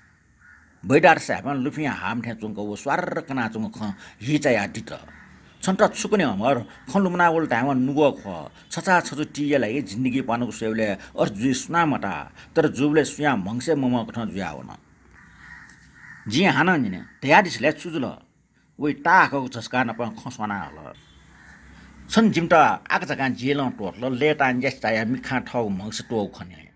S1: बैडार साहब लुफिया हाम ठे चुंको स्वार कनाचुंग ख हिचाया दित छन्टा छुकने हमर खलुमना उल्टा हम नुगो ख छचा छछु टिएलाई जिन्दगी पानुको सेवले अर जुइ सुना मटा तर जुबले सुया मंगसे मम कठ जुया होन जी हान निने तयादिसले चुजुल वे टाको झस्का नप खसवाना हल छन जिमटा आकजका जेल टोटल लेटा जस्ताया मिखा ठौ मंगसे टो खने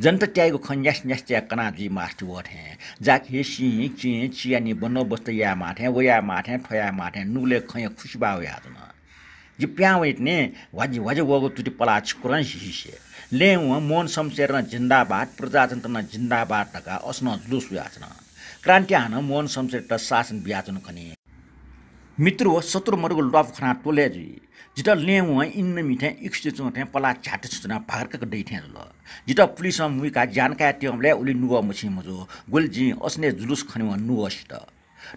S1: जनता ट्याइको खन्यास न्यास्त्या कना जी मास्टु वठे जाके सी ची चियानी बनो बस्त या माथे वया माथे ठया माथे नुले खय खुशबा यादन जि प्यावेटने वाजि वगो तुति पला छकुरन हिसे ले व मोन शमशेर न जिन्दाबाद प्रजातन्त्र न जिन्दाबाद तका अस्न जुलुस याचन क्रान्ति हान मोन शमशेर त शासन ब्याचन खने मित्र व शत्रु मरुको लफ खना टोले जी जिटा ले व इन मिठे इक्से चोटे पला छाट सुना भागरका दैथे ल जिटा पुलिस मुइका जानका ट्यमले उली नुगो मछि मजो गोलजी अस्ने जुलुस खनि व नुगसित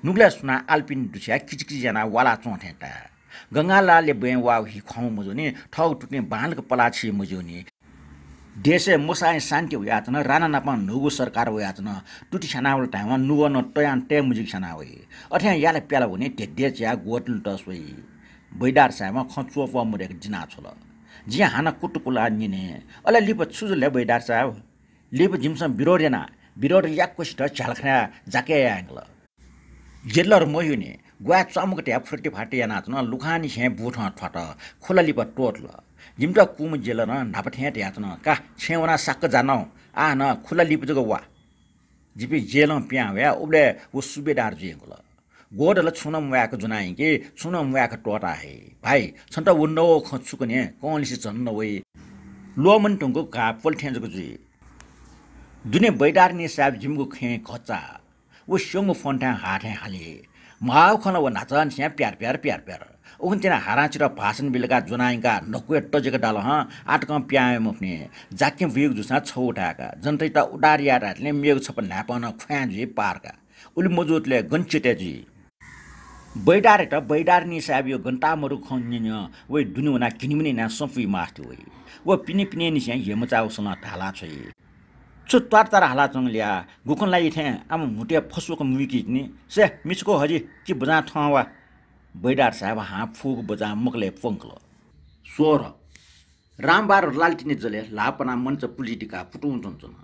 S1: नुगला सुना आल्पिन दुछ्या किचकिच जना वाला चोटे ता गंगालाले बे वा हि खौ मजो नि ठौ टुट्ने बालको पला छि मजो नि देशे मोसाय शान्ति यातना राणा नापा नुगो सरकार यातना टुटी छनावल टाइम नुगो न टयान टे मुजिक छनावे अठ्या याले प्याला भने टेड्डे च्या गोटल टसवै बैडार सामा खचुप मरेक जिना छोल जी हाना कुटुकुला निने अले लिप छुजुले बैडार साहब लिप जिमसम बिरोड याक्कोसित झालखना जाके आंगल जेलर मोयुने ग्वा चमक ट्या फुर्टी फाटे यानाचन लुखानी छे बुठ ठट खोला लिप टोटल जिमटा कुम जेलर नापठ्याट याचन का छेवना साक जानो आ न खुला लिप जग वा जिपि जेल प्याव्या उबले वो सुबेदार जेगल गोडल छुनम व्याक जुनाइ के छुनम व्याक टोटा है भाइ छन्त वन्नो खचुकने कौलिसी जन्न वे लोमन टंगो का पलठेजको जुइ दुने बैडार नि साब जिमगो खे खचा वो संग फन्टा हाथे हाले माउ खन व नाचन छ्या प्यार उन तेना हाराचिर भाषण बिलका जुनाइका नकुए टजेका डाल ह आटकम प्याए मुफ्ने जाके वियोग जुसा छौटाका जनतै त उडारिया रातले मेग छप नापन ख्याजी पारका उली मजुतले गन्चितेजी बैडार नि साब यो घण्टा मरु खन्निन वे दुनुना किनिमिने ना सफी मास्ति वे व पिने नि छ्या हेमचाउसँग ढाला छै छु तार हाला चंगलिया गुखनलाई थे आम मुटे फसुको मुकी नि से मिसको हजी कि बजा ठवा बैडार साहब हाँ फूक बजा मकले पंकल स्वर रामबार लालटिने जले लापना मंच पुलिटिका फुटुन चुन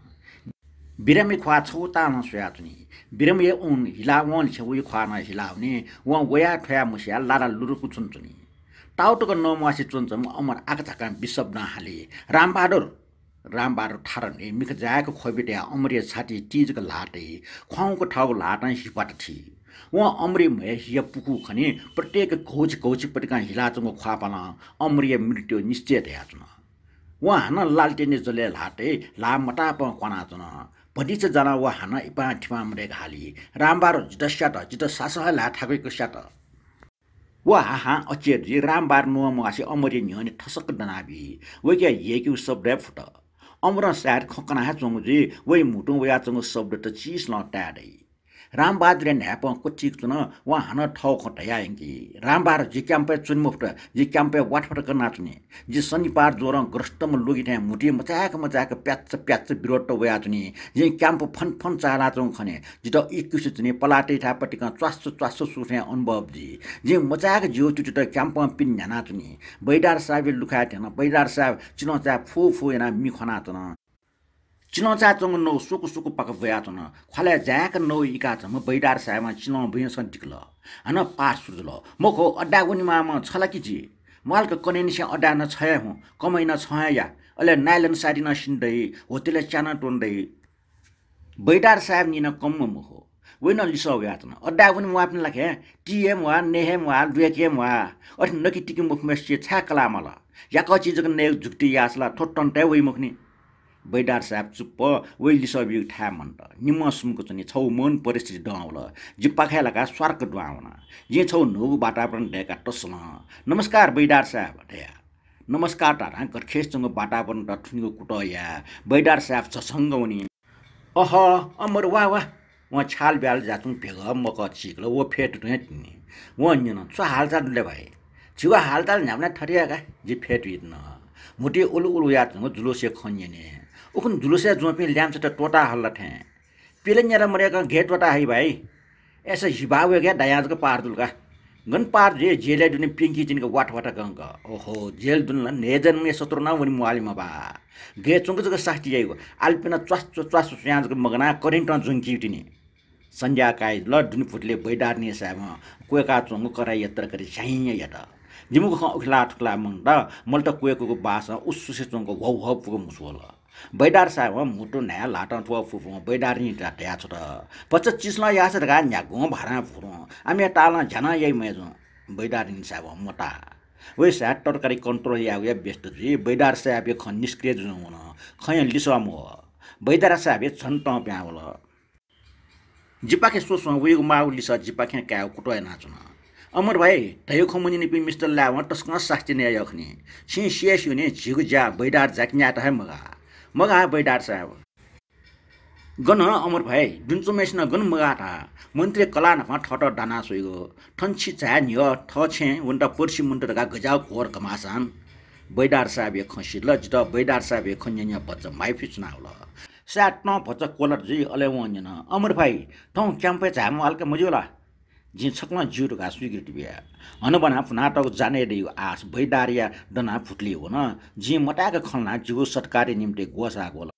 S1: बिरमे ख्वा छौता न सुयातनी बिरमे उन हिलावन छवि ख्वा न हिलाउने व वया ठया मुसिया लारा लुरुकु चुनचुनी टाउटको नमासी चुनचम अमर आकचाका बिसब न हाले रामबहादुर ठारने मिख जाएको खोबिटे अमरिय छाती तीजको लाटे ख्वाउको ठाउको लाटा हिपाट थी वहाँ अमरी हिय पुकु खनि प्रत्येक घोच पटिका हिलाचंगो ख्वापाला अमरिय मृत्यु निश्चय थयाचुन वहाँ हान लालटेने जले लाटे ला मटाप क्वानाचुन भनिच जना वा हान इपा ठिमा मरेक हाली रामबार जित सासह ला ठाकैको स्याट वा हा अचेरजी रामबार नुवासी अमरिय न्यने ठसक दनाबी वैके येकु शब्द फुट अमर सार खकना चंगजी वै मुटु वया चंग शब्द त चीस ल टाडै रामबहादुर न्याप कोचिक चुन वा हान ठौ खटयाएंगी रामबहादुर जी क्याम्पे चुनमुफ्ट जी क्याम्पे वाटफट करना चुने जी शनिबार जोरं ग्रस्तम लुगिथे मुटी मजाक प्याच बिरोट वया चुने जी क्याम्प फन चाला चौ खने जित इक्कुस चुने पलाटे थापटिक च्वास सुथे अनुभव जी मजाक जिउ टुट क्याम्प पिन न्याना चुने बैडार साहब लुखा थेन बैडार साहब चिनो चा फु एना मिखना चुन चिनो चाचोंग नो सुकु सुकु पक भयाचन ख्वाले ज्याक नो इका छ म बैडार सामा चिनो भयसन टिकल हन पार सुजल मको अड्डा गुनीमा म छलकी जी मालक कनेनिसे अड्डा न छय हु कमै न छय या अले नाइलन साडी न सिन्दै होतेले चाना टोन्दै बैडार साहब नि न कम म हो वेन लिसो यातन अड्डा गुनी म आपन लखे टीएम वा नेहेम वा दुएकेम वा अठ नकी टिकि मुख मेस्चे छाकला मला या क चीज ने जुक्ति यासला ठोटन्टे वइ मुखनी बैडार साहब चुप्प वैली सबिउ ठा मन्ट निमसुमको चनि छौ मन परिस्थिति डआउल जिप्पाखेलाका स्वार्क डआउन जे छौ नो वातावरण डेका टस्ल नमस्कार बैडार साहब ढया नमस्कार टारा गरखेससँग वातावरण ठुनिको कुटया बैडार साहब छसँग उनी अह अमर वा वा व छाल ब्याल जातुङ भेग मक चिक्ल वो फेट नि वो न छ हालचाल ले भाइ छिवा हालचाल न्याम्ना ठरियाका जे फेट न मुटी उलु उलु यात जुलोसे खन्यने उखन जुलुसे जोपि ल्याम्छ त टोटा हल्ला थे पेले न्यारा मरेका गेट टोटा है भाइ ऐसा हिबावे गया दयाजको पारदुलका गन पार जे जेले दुने पिंकी जिनको वाट वाटा गंग ओहो जेल दुन नेजन मे सत्र न वनि मुआलिमा बा गे चुंग जग साथी आइगो आल्पिना च्वास च्वास स्याजको मगना करेन्ट जुंकी टिनी संज्ञा काय ल दुन फुटले बैडार्ने सामा कोका चुंग कराइ यत्र गरि झैय यता जिमुको ख उखला ठुकला मंग द मल्ट कोएको बासा उस्सुसे चुंग वौ हौ पुको मुसोल बैडार सामा मुटु नया लाटा ठुवा फुफु बैडार्नी टाट्या छ त पछ चिसला यास गा न्यागो भारा फुरो आमे टाला झना यै मेजो बैडार्नी सामा मोटा वे साट तरकारी कन्ट्रोल या बेस्ट जी बैडार साबे ख निष्क्रिय जुन हुन खय लिसम हो बैडार साबे छन त प्यावल जिपाके सोसो वेगु माउ लिस जिपाखे काउ कुटय नाचुन अमर भाइ तयो खमुनि नि मिस्टर लाव टस्क सास्ति ने यखनी छि सिएस हुने झिगु जा बैडार जाकन्या त है मगा बैडार साहब गन अमर भाइ जुनचो मेसन गन मगा था मन्त्री कला नफा ठट डाना सोइगो ठन्छी चा निय ठछे वन्टा पर्सी मुन्टर गा गजाउ खोर कमासान बैडार साहब ए खसी ल जित बैडार साहब ए खन्या बच्चा माइफि चुनाव ल साट न बच्चा कोलर जी अले वन्यन अमर भाइ ठौ क्याम्पे झाम हल्का मजुला जी छक्न जुर गा स्वीकृति बिया हन बना फनाटक जाने दियो आस बैडारिया डना फुटली हो न जी मटाका खलना जुगो सटकारी निम्ते गोसा गोल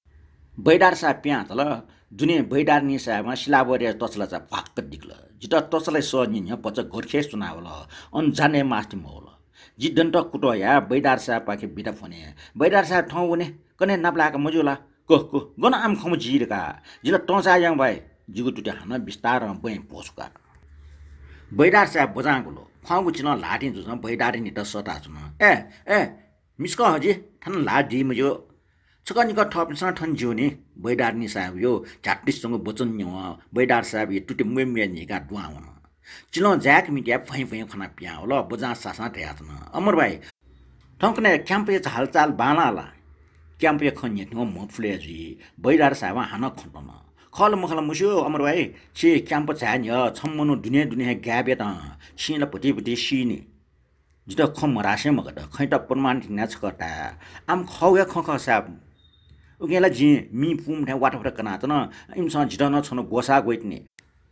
S1: बैडार सा प्याच ल जुने बैडार्नी सामा सिलाबरिया तसला चा फाक्क दिक्ल जित तसलाई स निन बच्चा गोरखेस चुनावल अन जाने मास्ति मोल जी दन्ट कुटो या बैडार सा पाके बिटा फने बैडार सा ठौ हुने कने नाप्लाका मजुला को गन आम खम जिरका जिल टसा yang भाइ जिगु टुटे हान विस्तार बय पोसका बैडार सा बजागुलो खागु चिन लाटी जुन बैडारी नि त सता जुन ए मिस्क हजी थन लाडी मजो छकनिक थपसँग ठन जिउनी बैडार्नी साहब यो झाटिसँग बचन न्यु बैडार साहब यो टुटे मेमे निका दुआउन चिलो ज्याक मिडिया फै फै खना पिया होला बजा सासा थ्याचन अमर भाइ ठंकने क्याम्पे हालचाल बानाला क्याम्पे खन्ये न मफले जी बैडार साहब हान खन्तन खल मखला मुस्यो अमर भाइ छि क्याम्प छान्य छम्मनो दुनिया ग्याबे त छिला पटी सिनी जित खम रासे मगत खैटा प्रमाण थिना छकटा आम खौया खख साहब उकेला जी मी पुम ठा वाटा कना त न इमसँग जित न छन गोसा गइतनी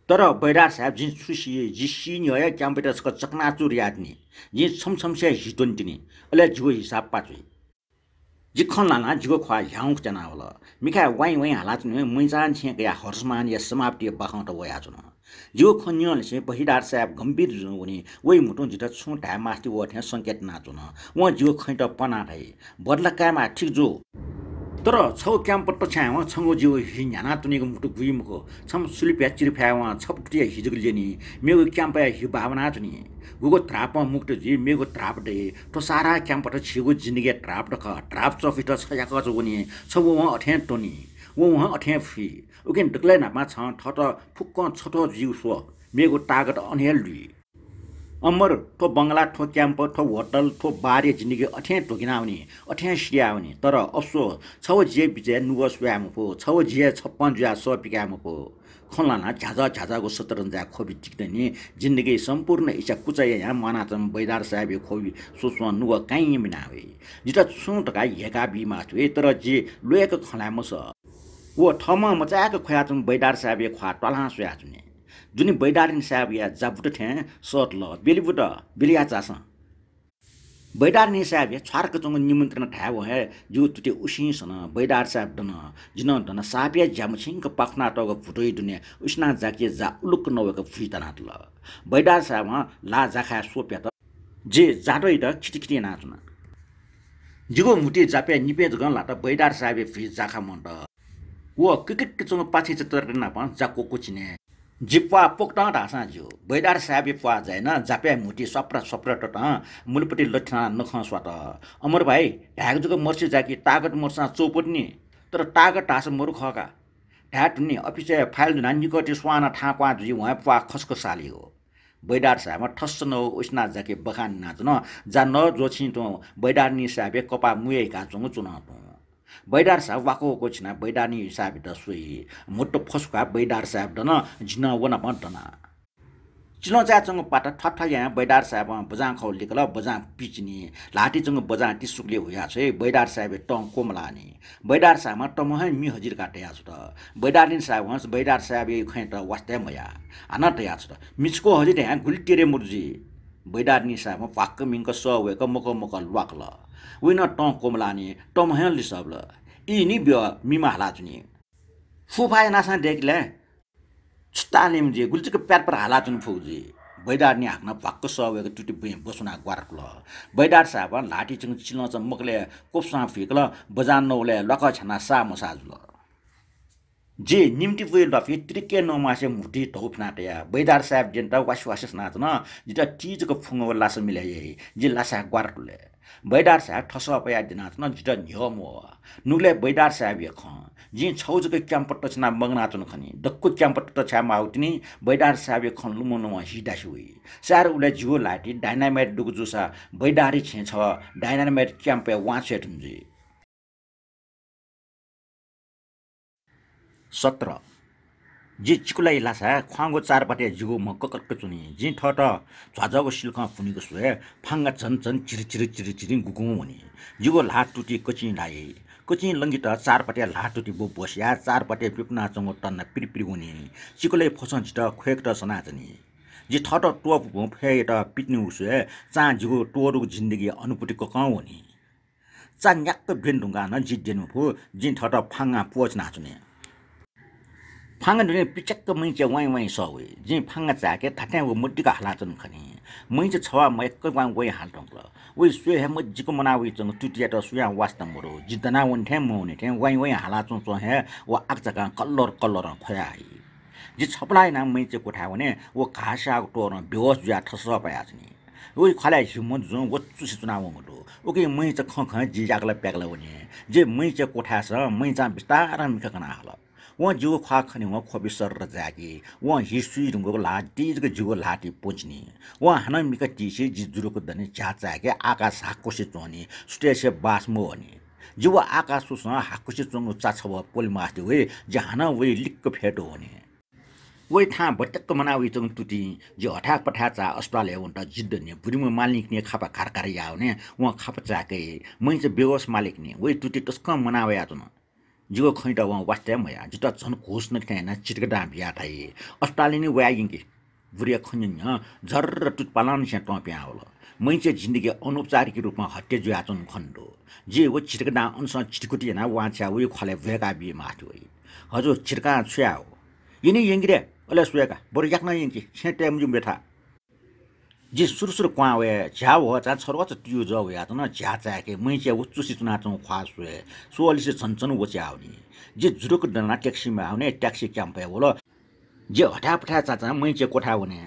S1: तर बैडार साहब जी सुसी जी सिनी या क्याम्प त छक चकनाचुर यादनी जी छमछमसे हितोन्तिनी अले जुगो हिसाब पाचुई जिखन लाना जिगो ख्वा याउक जनावल मिखा वाइ हालात न मैजान छे या हर्षमान या समाप्ति बखाउट वया जुन जिगो खन्यल से बहिदार साहब गम्भीर जुन उनी वइ मुटु जित छु ढा मास्ति वठे संकेत नाचुन व जिगो खैट पना थै बदला कामा ठीक जो तर छौ क्याम्प त छाव छंगो जिगो हिन्याना तुनेको मुटु गुइमको छम सुलिप्या चिरफ्यावा छपटिया हिजगलिनी मेगो क्याम्प हि भावना जुनी गुगो ट्राप मुक्त जी मेगो ट्राप दे तो सारा क्याम्प त छिगो जिन्दगी ट्राप द ट्राप चफिट छया क जोनी छ वो अठे टोनी वो वहाँ अठे फी उकेन डक्लै नामा छ ठट फुक्क छटो जिउ सो मेगो तागत अनहेल्डी अमर ठो बंगला ठो क्याम्प ठो होटल ठो बारे जिन्दगी अठे टोकिनाउनी अठे सियाउनी तर अफसो छौ जे बिजे नुव स्वाम पो छौ जे 56 जुया सो पिकाम पो खलाना झाजाको सतरन्जा खोबी टिक्दैनी जिन्दगी सम्पूर्ण इच्छा कुचाय यहाँ मनाचम बैदार साहब खोबी सोस्वा नुव काई मिनावे जिता छु टका हेका बिमा छु तर जे लोयक खलामस वो ठमा मचाक खयाचम बैदार साहब ख्वा टला सुया जुने जुनी बैडारिन साहब या जाबुट थे सट ल बेलिबुट बेलिया चास बैडार साहब छार्क जंग निमंत्रण ठाव है जो तुटे उसी सन बैडार साहब दन जिन दन साबिया जामसिंग पाखना तग फुटोइ दुने उस्ना जाके जा उलुक नवेक फुइतना ल बैडार साहब ला जाखा सोप्या त जे जाडोइ द खिटिखिटी नाचना जिगो मुटे जाप्या निपे जगन ला त बैडार साहब फि जाखा मन त वो किकिक जंग पाछि चतर ना पन जाको कुचिने जिप्वा पोक्टा ढासा जो बैदार साहब पुआ जाए न जाप्या मुटी सप्रा सप्रा टट मुलपट्टि लठना नख स्वाट अमर भाई ढाक जुग मर्सी जाकी तागत मर्सा चौपटनी तर तागत ढास मरु खका ढाट नि अफिसे फाइल नानी कति स्वाना ठाक्वा जुजी वहाँ पुआ खसखसाली हो बैदार साहब ठस्स न उस्ना जाके बखान नाच न जा न जोछि तो बैदार नि साहब कपा मुए का चंग चुना तो बैडार साहब वाको को छिना बैडानी हिसाब द सुई मोटो फसका बैडार साहब दन जिना वना पन्तना चिलो चाचंग पाटा ठठा या बैडार साहब बजाङ खौ लिकल बजाङ पिचनी लाठी चंग बजाङ टिसुकले हुया छे बैडार साहब टङ कोमलानी बैडार साहब टमह मि हजिर काट्या छ त बैडारिन साहब हस बैडार साहब खै त वास्ते मया आना तया छ त मिचको हजिर या गुल्टेरे मुर्जी बैडारनी साहब पाक्क मिंक सवेक मक मक लवाकल विन टङ कोमलानी टमह लिसबल इनी ब्य मिमा हाला जुनी फुफाय नासा देखले छतालिम जे गुल्चक प्यार पर हाला जुन फौजी बैडार नि हाक्न पाक्क सवेक टुटी बसुना ग्वारकल बैडार साहब लाठी चंग चिलो चमकले कोपसा फिकल बजान नौले लक छना सा मसाजुल जे निम्ति फुल डफी त्रिके नमासे मुठी धौफनाटया बैदार साहब जेन्टा वासवास नाचन जिता टीजको फुंगो लास मिलाइ जे लासा ग्वारटुले बैदार साहब ठस पया दिनाचन जिता न्यमो नुले बैदार साहब ख जी छौजको क्याम्पट छना मगनाचन खनि दक्को क्याम्पट छ माउटिनी बैदार साहब ख लुमनो हिडासुई सार उले जियो लाटी डायनामाइट दुगजुसा बैदारी छ डायनामाइट क्याम्पे वासेट हुन्जी 17 जी चिकुलाई लासा ख्वाङको चारपाटे जिगो मक्कक्क चुनी जी ठट झ्वाझको सिल्क फुनीको सुए फाङ्गा झन झन चिरी गुगु हुने जिगो लाट टुटी कचि लाए कचि लङ्गी त चारपाटे लाट टुटी बो बस्या चारपाटे पिपना चंगो टन्न पिरपिर हुने चिकुलाई फसन जित खोक त सनाजनी जी ठट टोप फे त पिट्नु सुए चा जिगो टोरको जिन्दगी अनुपुटी ककाउ हुने चा न्याक्क ब्रेन ढुङ्गा न जिद्देनु फु जी ठट फाङ्गा पोच नाचुने फाङ्गा दुने पिचक्क मैचे वाइ वाइ सवे जे फाङ्गा चाके थाट्या वो मुट्टीका हालाचन खनि मैचे छवा मयक्क वाइ वाइ हालटंक्ल वे सुए हे मज्जिको मनावी चंग टुटिया त सुया वास्ता मरो जितना वन्थे मौने थे वाइ वाइ हालाचन छ हे वो आकचका कलर खयाई जे छपलाइ ना मैचे कोठा भने वो घासा टोर बेहोस ज्या ठस पयाछनी वो खलाइ हिम्मत जो वो चुसी चुनाव मरो ओके मैचे खख जिजाकला प्याकला भने जे मैचे कोठा छ मैचा बिस्तार मिखकना हाल वहाँ जिगो खा खने वहाँ खोपी सर र जागे वहाँ हिस्ट्री ढुङ्गोको लाटी जिगो लाटी पोच्ने वहाँ हाना मिका टिसे जिजुरोको दने चाचाके आकाश हाकोसे चोने सुटेसे बासमो भने जिगो आकाश सुसँग हाकोसे चोङ्गो चाछव पोल मास्ते वे जे हाना वे लिक्क फेटो भने वे था बटक्क मनावी चंग टुटी जे हठाक पठाचा अस्ट्रेलिया उन्टा जिद्दने बुरिम मालिक ने खापा खारकार याउने वहाँ खापा चाके मैचे बेहोस मालिक ने वे टुटी टस्क मनावे आतन जिगो खैटा वहाँ वास्ते मया जिता झन घोष न खाना चिटकटा बिया थाई अस्ट्रेलिया वागिङके बुरिया खन्यन झर्र टुटपालन से टप्या होला मैचे जिन्दगी अनौपचारिक रूपमा हट्टे जुयाचन खण्डो जे वो चिटकटा अंश चिटकुटी ना वाचा उ खले भेगा बि माथि होइ हजुर चिटका छ्या हो यिनी यंगिरे अले सुएका बरु याक्न यंकी छेटे मुजुम बेथा जे सुरसुर क्वावे झ्याउ हो चा छरवच ट्यु ज होया त न झ्या चाके मैचे उच्चुसी चुना चौ ख्वासुए सोलिसे छनछन वच्या आउने जे जुरुक डना ट्याक्सीमा आउने ट्याक्सी क्याम्पे होला जे हटापठा चाचा मैचे कोठा हुने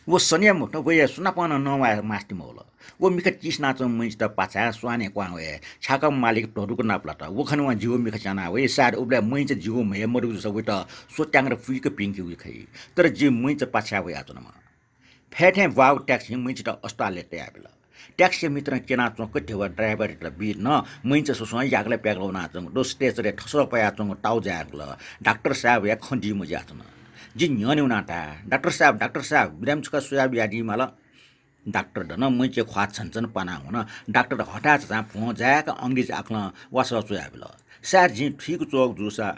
S1: वो सनिया मुट गए सुनापन नवा मास्ति मोल वो मिका चिस नाच मैच त पाछा स्वाने क्वावे छाका मालिक टरुको नापला त वो खनवा जिउ मिका चाना वे सार उब्ला मैचे जिउ मे मरु सबै त सोट्याङ र फुइक पिंकी उइ खै तर जे मैचे पाछा वे आतनमा फेथे वाउ ट्याक्सी मैचे त अस्ट्रेलिया ट्याबला ट्याक्सी मित्र केना चोक ठेवा ड्राइभर त बिर न मैचे सोसो यागले प्यागलो ना चंग दो स्टेज रे ठसो पया चंग टाउ जागल डाक्टर साहब या खंडी मजा आतन जी न्यने उनाटा डाक्टर साहब ग्रामचका सुया बियाडी माला डाक्टर दन मैचे ख्वा छन्छन पाना हुन डाक्टर हटा जा फो जाक अंग्रेज आक्ल वास सुया बिल सार जी ठीक चोक जुसा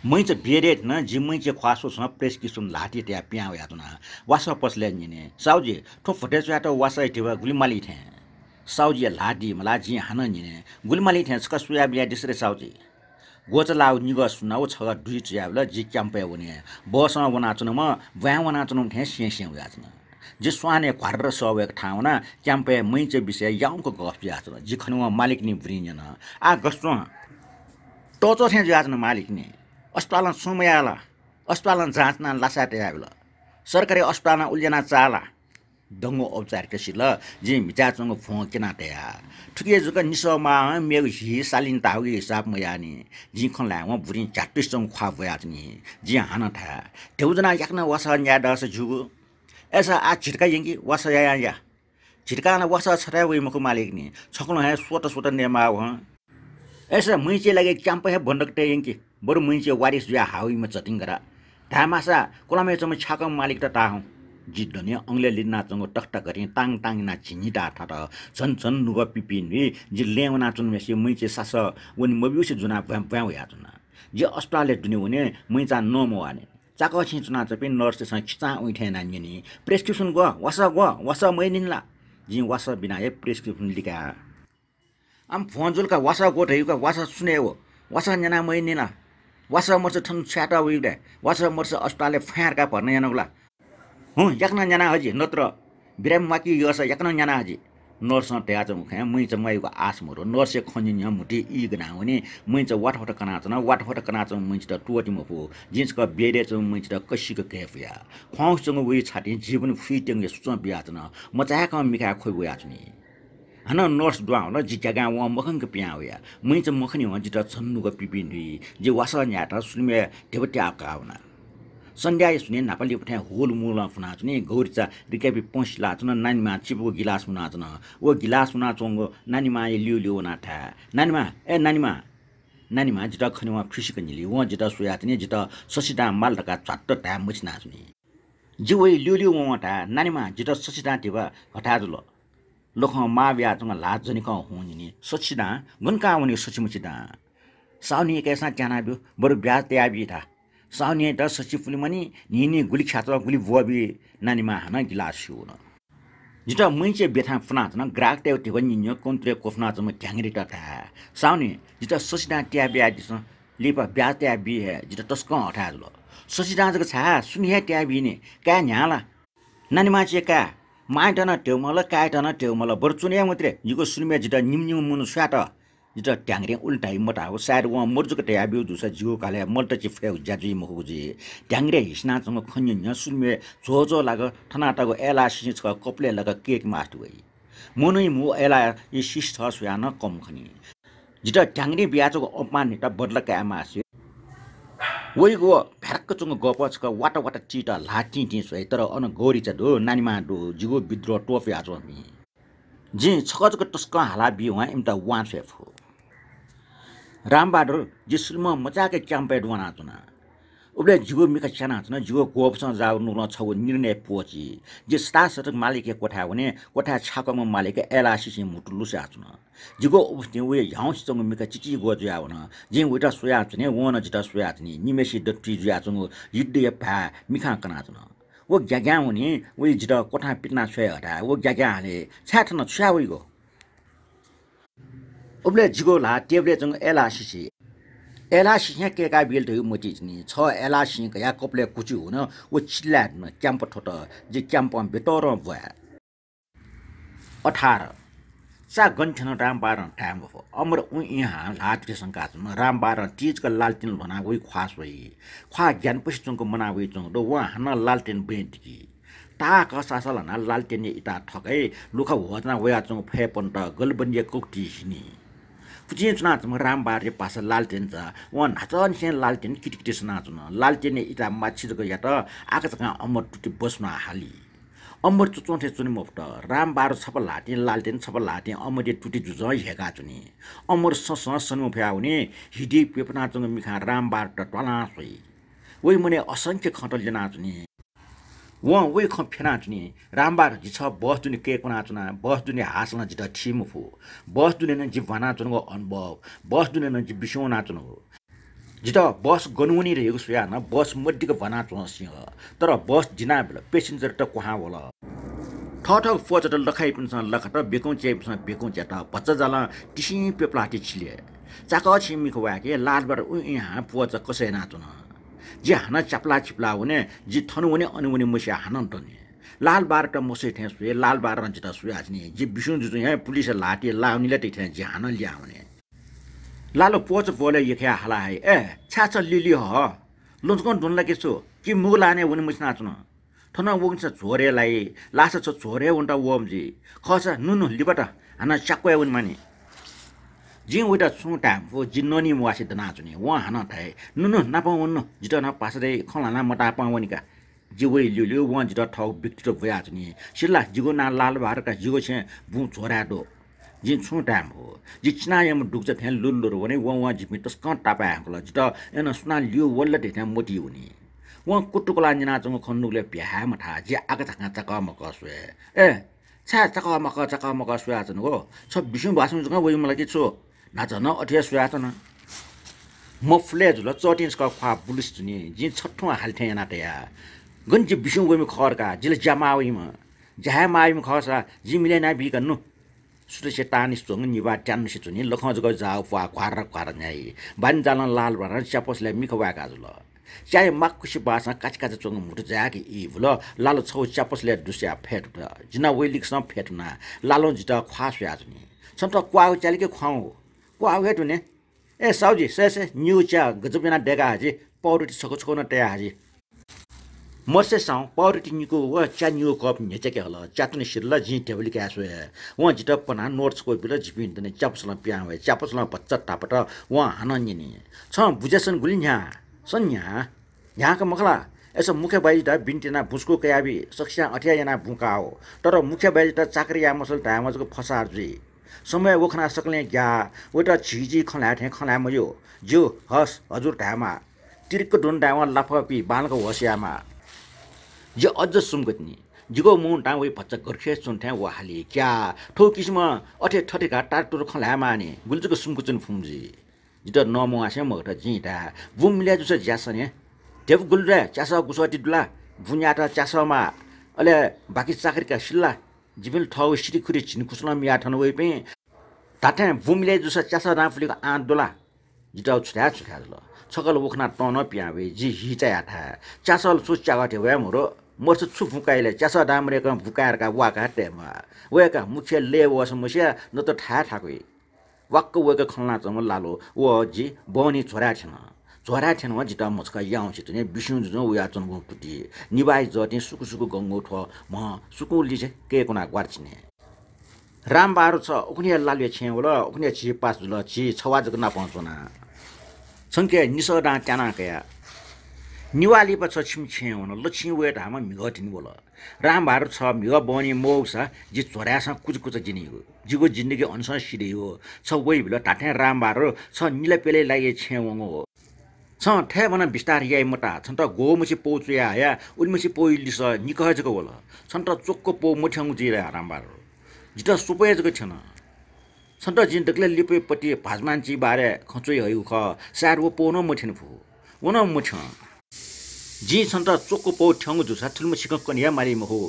S1: मैच बेरेट न जी मैच ख्वासो छ प्रेस्क्रिप्सन लाठी त्या पिया यातना वासा पसले निने साउजी ठो फटे छ त वासा इटिवा गुलिमाली थे साउजी लाठी मला जी हान निने गुलिमाली थे छ सुया बिया दिसरे साउजी गोचलाउ निग सुनाउ छ दुई च्याबला जी क्याम्पे वने बसमा वना चुन म व्या वना चुन थे सेसे यातना जी स्वाने घर र सब एक ठाउँना क्याम्पे मैच विषय याउको गफ यातना जी खनुवा मालिक नि ब्रिन्जन आ गस्तो टोचो थे यातना मालिक नि अस्पताल सुमयाला अस्पताल जाँच्न लासाटे आबला सरकारी अस्पताल उल्जना चाला दङ्गो औपचारिक सिल जे मिचाचंग फोकिना तया ठुके जुक निसमा मेग हि सालिन ताउगी हिसाब मयानी जी खनला व बुरिन चाटिसंग ख्वा भयाजनी जी हान था देउजना याकना वसा न्या दस जुगु ऐसा आ छिटका यंगी वसा या छिटका न वसा छरा वे मको मालिक नि छकलो है सोट नेमा व ऐसा मुइचे लगे क्याम्प है बन्दकटे यंगी बरु मुइचे वारिस या हावी म चटिङ गरा धामासा कोलामे चम छाकम मालिक त ताहु जिद्दने अंगले लिना चंगो टकटक गरि ताङ ताङ ना झिनिटा ठट छन नुग पिपिनवी जि लेवना चुन मेसे मुइचे सास वन मबिउसे जुना भ्याउ या जुना जे अस्पतालले दुने हुने मुइचा नमो आने चाको छिचुना चपे नर्स सँग खिचा उठे ना नि प्रेस्क्रिप्सन गो वसा मैनिनला जि वसा बिना ए प्रेस्क्रिप्सन लिका आम फोनजुलका वसा गोठैका वसा सुने हो वसा जना मैनिला वसा मर्छ ठन छ्याटा उइडे वसा मर्छ अस्पतालले फ्यारका भर्ने यानगला याक्न जना हजी नत्र बिराम माकी यस याक्न जना हजी नर्स ट्याच मुखे मुइच मयको आस मरो नर्स खनिन मुटी इ गना हुने मुइच वाटफट कनाच मुइच त टोटी मपो जिन्स क बेरे च मुइच त कसिक केफया ख्वाउसँग वे छाटी जीवन फिटिङ सुच बियाचन मचाक मिखा खोइ वयाचनी हन नर्स दुआ होला जिज्ञा व मखन क पिया वया मुइच मखनी ह जित छन्नु क पिपिनी जे वासा न्याटा सुमे देवत्या काउना संध्या सुने नापली पठा होल मूल फुनाचने गौरीचा रिकेपी पहुँचला चुन नानीमा चिपको गिलास मुनाचन ओ गिलास मुना चोंगो नानीमा लियो नाठा नानीमा जिता खनिवा फिसिक निली व जिता सुयाचने जिता ससिता मालटका चट्ट ता मुछना चुनी जिवै लियो वटा नानीमा जिता ससिता टिवा हटाजुल लोख माव्या चंग लाज जनिक हुनिनी ससिता गुनका हुने सचिमुचिदा साउनी कैसा जाना बियो बरु ब्याज त्याबी था साउनी त सचिफुली मनी निनी गुली खातो गुली बुबी नानीमा हन गिलास न जिता मुइचे बेथा फुनाचन ग्राहक ते टिवन निन्यो कोन्त्रे कोफना चम ट्याङरी त था साउनी जिता ससिदा ट्याबी दिस लिपा ब्याज ट्याबी हे जिता तस्क हटाजुल ससिदा जक छा सुनिया ट्याबी ने का न्याला नानीमा चेका माइटन ट्याउमल काइटन ट्याउमल बरचुनिया मत्रे जिको सुनिमे जिता निम्निम मुनु स्वाट जिता ट्याङरे उल्टाइ मटाउ सायद व मर्जुक ट्याबिउ दुसा जिउ काले मल्ट चिफ्रे ज्याजि महुजी ट्याङरे हिस्ना चंग खन्य सुनिमे जोजो लाग ठनाटाको एला सिछ कपले लग केक मास्टु वइ मुनै मु एला इ शिष्ट सुयान कम खनि जिता ट्याङरे बियाचको अपमान निटा बदला कामासे वइगो भ्याक्क चंग गपचक वाटा चिटा लाटी टी सोइ तर अन गौरी छ दो नानीमा दो जिगो विद्रोह टोफे आजो मी जी छकजक टस्क हाला बि वा इमता वान सेफ हो रामबहादुर जिसुलमा मचाके क्याम्पे दुना चुना उबले जिगो मिका छना चुना जिगो गोपसँग जाउ नुन छौ निर्णय पोची जे स्टासटक मालिक कोठा हुने कोठा छाकम मालिक एलासिसि मुटुलु साचुना जिगो उस्ने वे याउस चंग मिका चिची गोज्या हुन जे उटा सोया चने वन जिता सोया चनी निमेसी दट्टी ज्या चंग युद्धय भा मिखा कना चुना वो ग्याग्या हुने वे जिता कोठा पिटना छय हटा वो ग्याग्या हाले छाटन छ्याउइगो उबले जिगो ला टेबले जंग एलासिस केका बिल त मोटिजनी छ एलासिस या कपले कुचु हुन ओ चिल्लान क्याम्प ठोट जे क्याम्प भितर भया 18 सा गन्ठन रामबार टाइम हो अमर उ यहाँ लाटके संकाचन रामबार तीज का लालटेन बना वइ ख्वास वइ ख्वा ज्ञान पछिचंको मना वइ चंग दो वा हन लालटेन बेन्टकी ता कसासल न लालटेन इता ठकै लुखा होजना वया चंग फेपन त गलबन्जे कोक्टी हिनी पुजिन चुना चम रामबार पास लालटेन छ वन हचन से लालटेन किटकिट सना चुन लालटेन इता माछिजको या त आकाशका अमर टुटी बस्न हाली अमर चुचोथे चुनि मफ्ट रामबार छपल लाटे लालटेन छपल लाटे अमर टुटी जुज हेगा चुनि अमर सस सन्मु फ्या हुने हिडी पेपना चंग मिखा रामबार त टला सोइ वइ मने असंख्य खटल जना चुनि वइ ख फेना चुनि रामबार जि छ बस दुनि के कोना चुना बस दुनि हासना जित ठिम फु बस दुनि न जि भना चुनको अनुभव बस दुनि न जि बिसोना चुनो जिता बस गनुनी रहेको सुया न बस मड्डीको भना चोसिङ तर बस जिना बेला पेसेन्जर त कहाँ होला ठठक फोचट लखाइ पनि लखट बेकौँ च्यापसँग बेकौँ च्याट भच्चा जाला टिसी पेप्लाटी छिले चाक छिमीको वाके लालबाट उ यहाँ पोच कसै नाचुन जे हाना चाप्ला चिप्ला हुने जे थनु हुने अनुहुने मुसिया हानन टने लाल बारट मसै ठे सुए लाल बार जिता सुया नि जे बिसुन जुजु यहाँ पुलिस लाटी लाउनीले ठे जे हान ल्या हुने लालो पोच बोले यख्या हाला है ए छाछ लिली ह लुन्चकन ढुन लागेछु कि मुग लाने हुने मुस नाच्न थना वंश झोरेलाई लास छ झोरे उन्टा वमजी खस नुनु लिबट हाना चाक्वे उन माने जिं उटा सुटा वो जिन्नोनी वासी दनाचुने वा हाना थाए नुनु नापाउनु जित न पासरे खलाना मटा पावनिका जिवै लियो वा जित ठौ बिक्टिट भयाचुने सिल्ला जिगो ना लाल भारका जिगो छे बु झोराडो जिन छुटा हो जि चिनायम डुक्छ थ्यान लुल्लुर भने वा जिमि तस्कन टापा हला जित एन सुना लियो वल्ल देथा मोटी हुने वा कुटुकला निनाचङ खन्नुले भ्या मठा जे आका थाका चक मक सुए ए छा चक मक सुए आचन हो छ बिसु भासु जङ वइ मलाई के छु नाच न अठिया सुए आचन म फ्लेज ल चटिन्स का खा पुलिस जुनि जि छठो हाल्थे याना तया गन्जि बिसु वइ खरका जिले जमावइ म जहा माइ म खसा जि मिले ना बिकन्नु सुटे तानिस जोङ निवा ट्यान से जुनि लख जग जाउ फा क्वार न्याइ बान जालन लाल भर च्यापसले मिखवा गाजुल चाहे माकुसी बासा काचकाच चोङ मुट जाकी इ भुल लालो छौ च्यापसले दुस्या फेट जिना वेलिक्स फेटना लालो जिता ख्वास याजनी सन्त क्वाउ चालिके ख्वाउ क्वाउ हेटुने ए साउजी से न्यू च्या गजबिना डेगा हाजी पौरुटी छको छको न टया हाजी मर्से साउ पौरुटी निको व च्या न्यू कप नेचके हल चातुने शिरला जि टेबल के आसो व जिता पना नोट्स को बिल जिपिन तने च्यापसला प्या वे च्यापसला बच्चा टापट व हानन्यनी छ बुजेसन गुलिन्या सन्या यहाँका मखला यसो मुख्य बाइटा बिन्टिना भुसको कयाबी सक्ष्या अठिया जना भुका हो तर मुख्य बाइटा चाकरिया मसल धामजको फसार्जी समय ओखना सक्ने ग्या वटा छिजी खला ठे खला मयो जो हस हजुर धामा तिरको डुन डामा लाफपी बालको वस्यामा जो अझ सुमगतनी जिगो मुन टा वे भच्चा गर्खे सुन्थे वहाली क्या ठो किसिम अठे ठटेका टाटुर खलामा नि गुल्जुको सुमकुचन फुमजी जितो नमो आसे मगटा जिटा बुमले जुस ज्यासने देव गुल्रे चासा गुसटी दुला बुन्याटा चासामा अले बाकी चाकरीका सिल्ला जिबिल ठौ सिटिखुरी छिन कुसला मिया ठन वे पे ताटे बुमले जुस चासा राफुलीको आँट दुला जितो छुट्या ल छकल वखना टन प्यावे जि हिचा आठा चासल सुच चागटे वे मोरो मर्छ छु फुकाइले चासा दामरेका फुकाएरका वाका टेमा वेका मुख्य ले वसमस्या न त ठाको वाक्क वेक खलना चङ लालो व जी बनी छोरा छेन व जिता मचका याउ छितने बिसु जुन उया चङ टुटी निबाइ जति सुकु गंगो ठ म सुकु लिजे के कोना ग्वार्छिने राम बारो छ उखने लालवे छेवल उखने छि पास जुल छि छवा जग ना पहुँचना संख्या निसडा ट्याना कया निवाली प छ छिम छेवन लक्ष्मी वे धाम मिगटिन बोल राम बारो छ मिग बनी मौसा जि छोरासा कुच जिनी हो जिगो जिन्दगी अनुसार सिरे हो छ वइ बिल टाटे राम बारो छ निले पेले लागे छेवङ हो छ ठे बन बिस्तार याइ मटा छन त गोमुसी पोचुया या उलमुसी पोइलिस निकहजको बोल छन त चोक्को पो मुठ्याउ जिरा राम बारो जित सुपयजको छन छन त जिन्दगले लिपे पटी भाजमानची बारे खचोइ हयु ख सार वो पोन मुठिन फु वन मुठ जी छन त चोक्को पो ठ्याउ जुसा ठुलमु सिक कनिया मारि म हो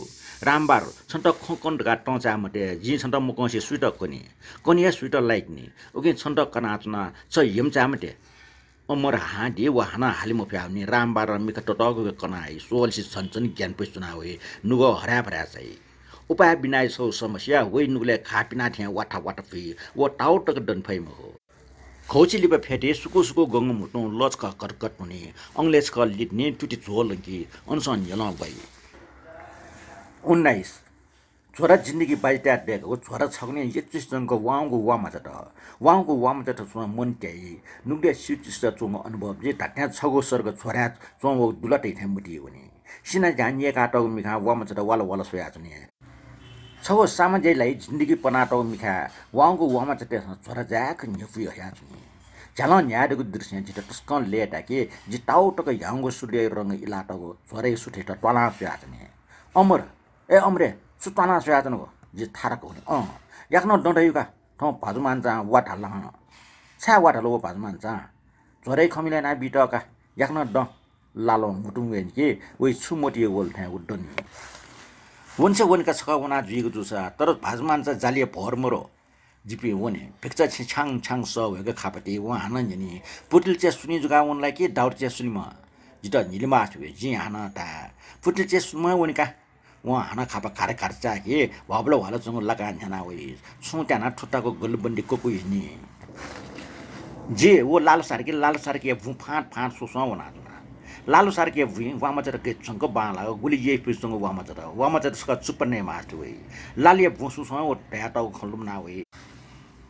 S1: रामबार छन त खकन ढका टचा मटे जी छन त मुकसे सुइट कनिया सुइट लाइक नि ओके छन त कनाचना छ यम चामटे अमर हाडी वहाना हालिमो फ्याउने रामबार मिक टटगको कनाइ सोलसि छन्छन ज्ञान पछुना होए नुगो हरा भरा चाहिँ उपाय बिनाइ छौ समस्या वइ नुगले खापिना थ्या वाटा फि व टाउटक डनफैम हो खौची लिप फेटे सुको गंग मुटो लचका करकट हुने अंग्लेज क लिट्ने टुटी झोल कि अनसन यला भई 19 छोरा जिन्दगी बाइटा डेको छोरा छग्ने यचिस जनको वाङको वामा जट छ मन ट्याइ नुगले सिचिस चोङ अनुभव जे टाट्या छगो सर्ग छोरा चोङ दुलटै थेमुटी हुने सिना जानिए काटो मिखा वामा जट वाला सोया छने छगो सामजेलाई जिन्दगी पनाटो मिखा वाङको वामा जट छोरा जाक न्यफु हया छने झलन न्याडको दृश्य जित टस्कन लेटा के जिटाउटक याङको सूर्य रंग इलाटको छोरा सुठेट टला सोया छने अमरे सुताना सोयाजन हो जे थारक हुने याक्न डण्डयुका ठौ भाजुमान जा वाट हल्ला छा वाट हल्लो भाजुमान जा झोरै खमिले ना बिटका याक्न ड लालो मुटुङ वेन के वइ छुमोटी वल थे उड्डनी वनसे वनका छका वना जुइको जुसा तर भाजमानचा जालिए भरमरो जिपी वने भिक्चा छाङ छाङ स वेगा खापति व हान जनी पुटिल चे सुनि जुगा वनलाई के दाउट चे सुनिमा जित निलिमा छुवे जि हान ता पुटिल चे सुमा वनका व हान खापा खारे खर्चा के भबलो वाला जंग लगा न्याना वइ छु त्याना ठुट्टाको गलबन्दी कोको हिनी जे वो लाल सारके भु फाट फाट सोसो वना लालु सारके भुइ वामचर के चंग बाला गुली ये पिसंग वामचर सका चुपने मास्ट वइ लालिए भुसु स ओ ट्याटाउ खलुम ना वइ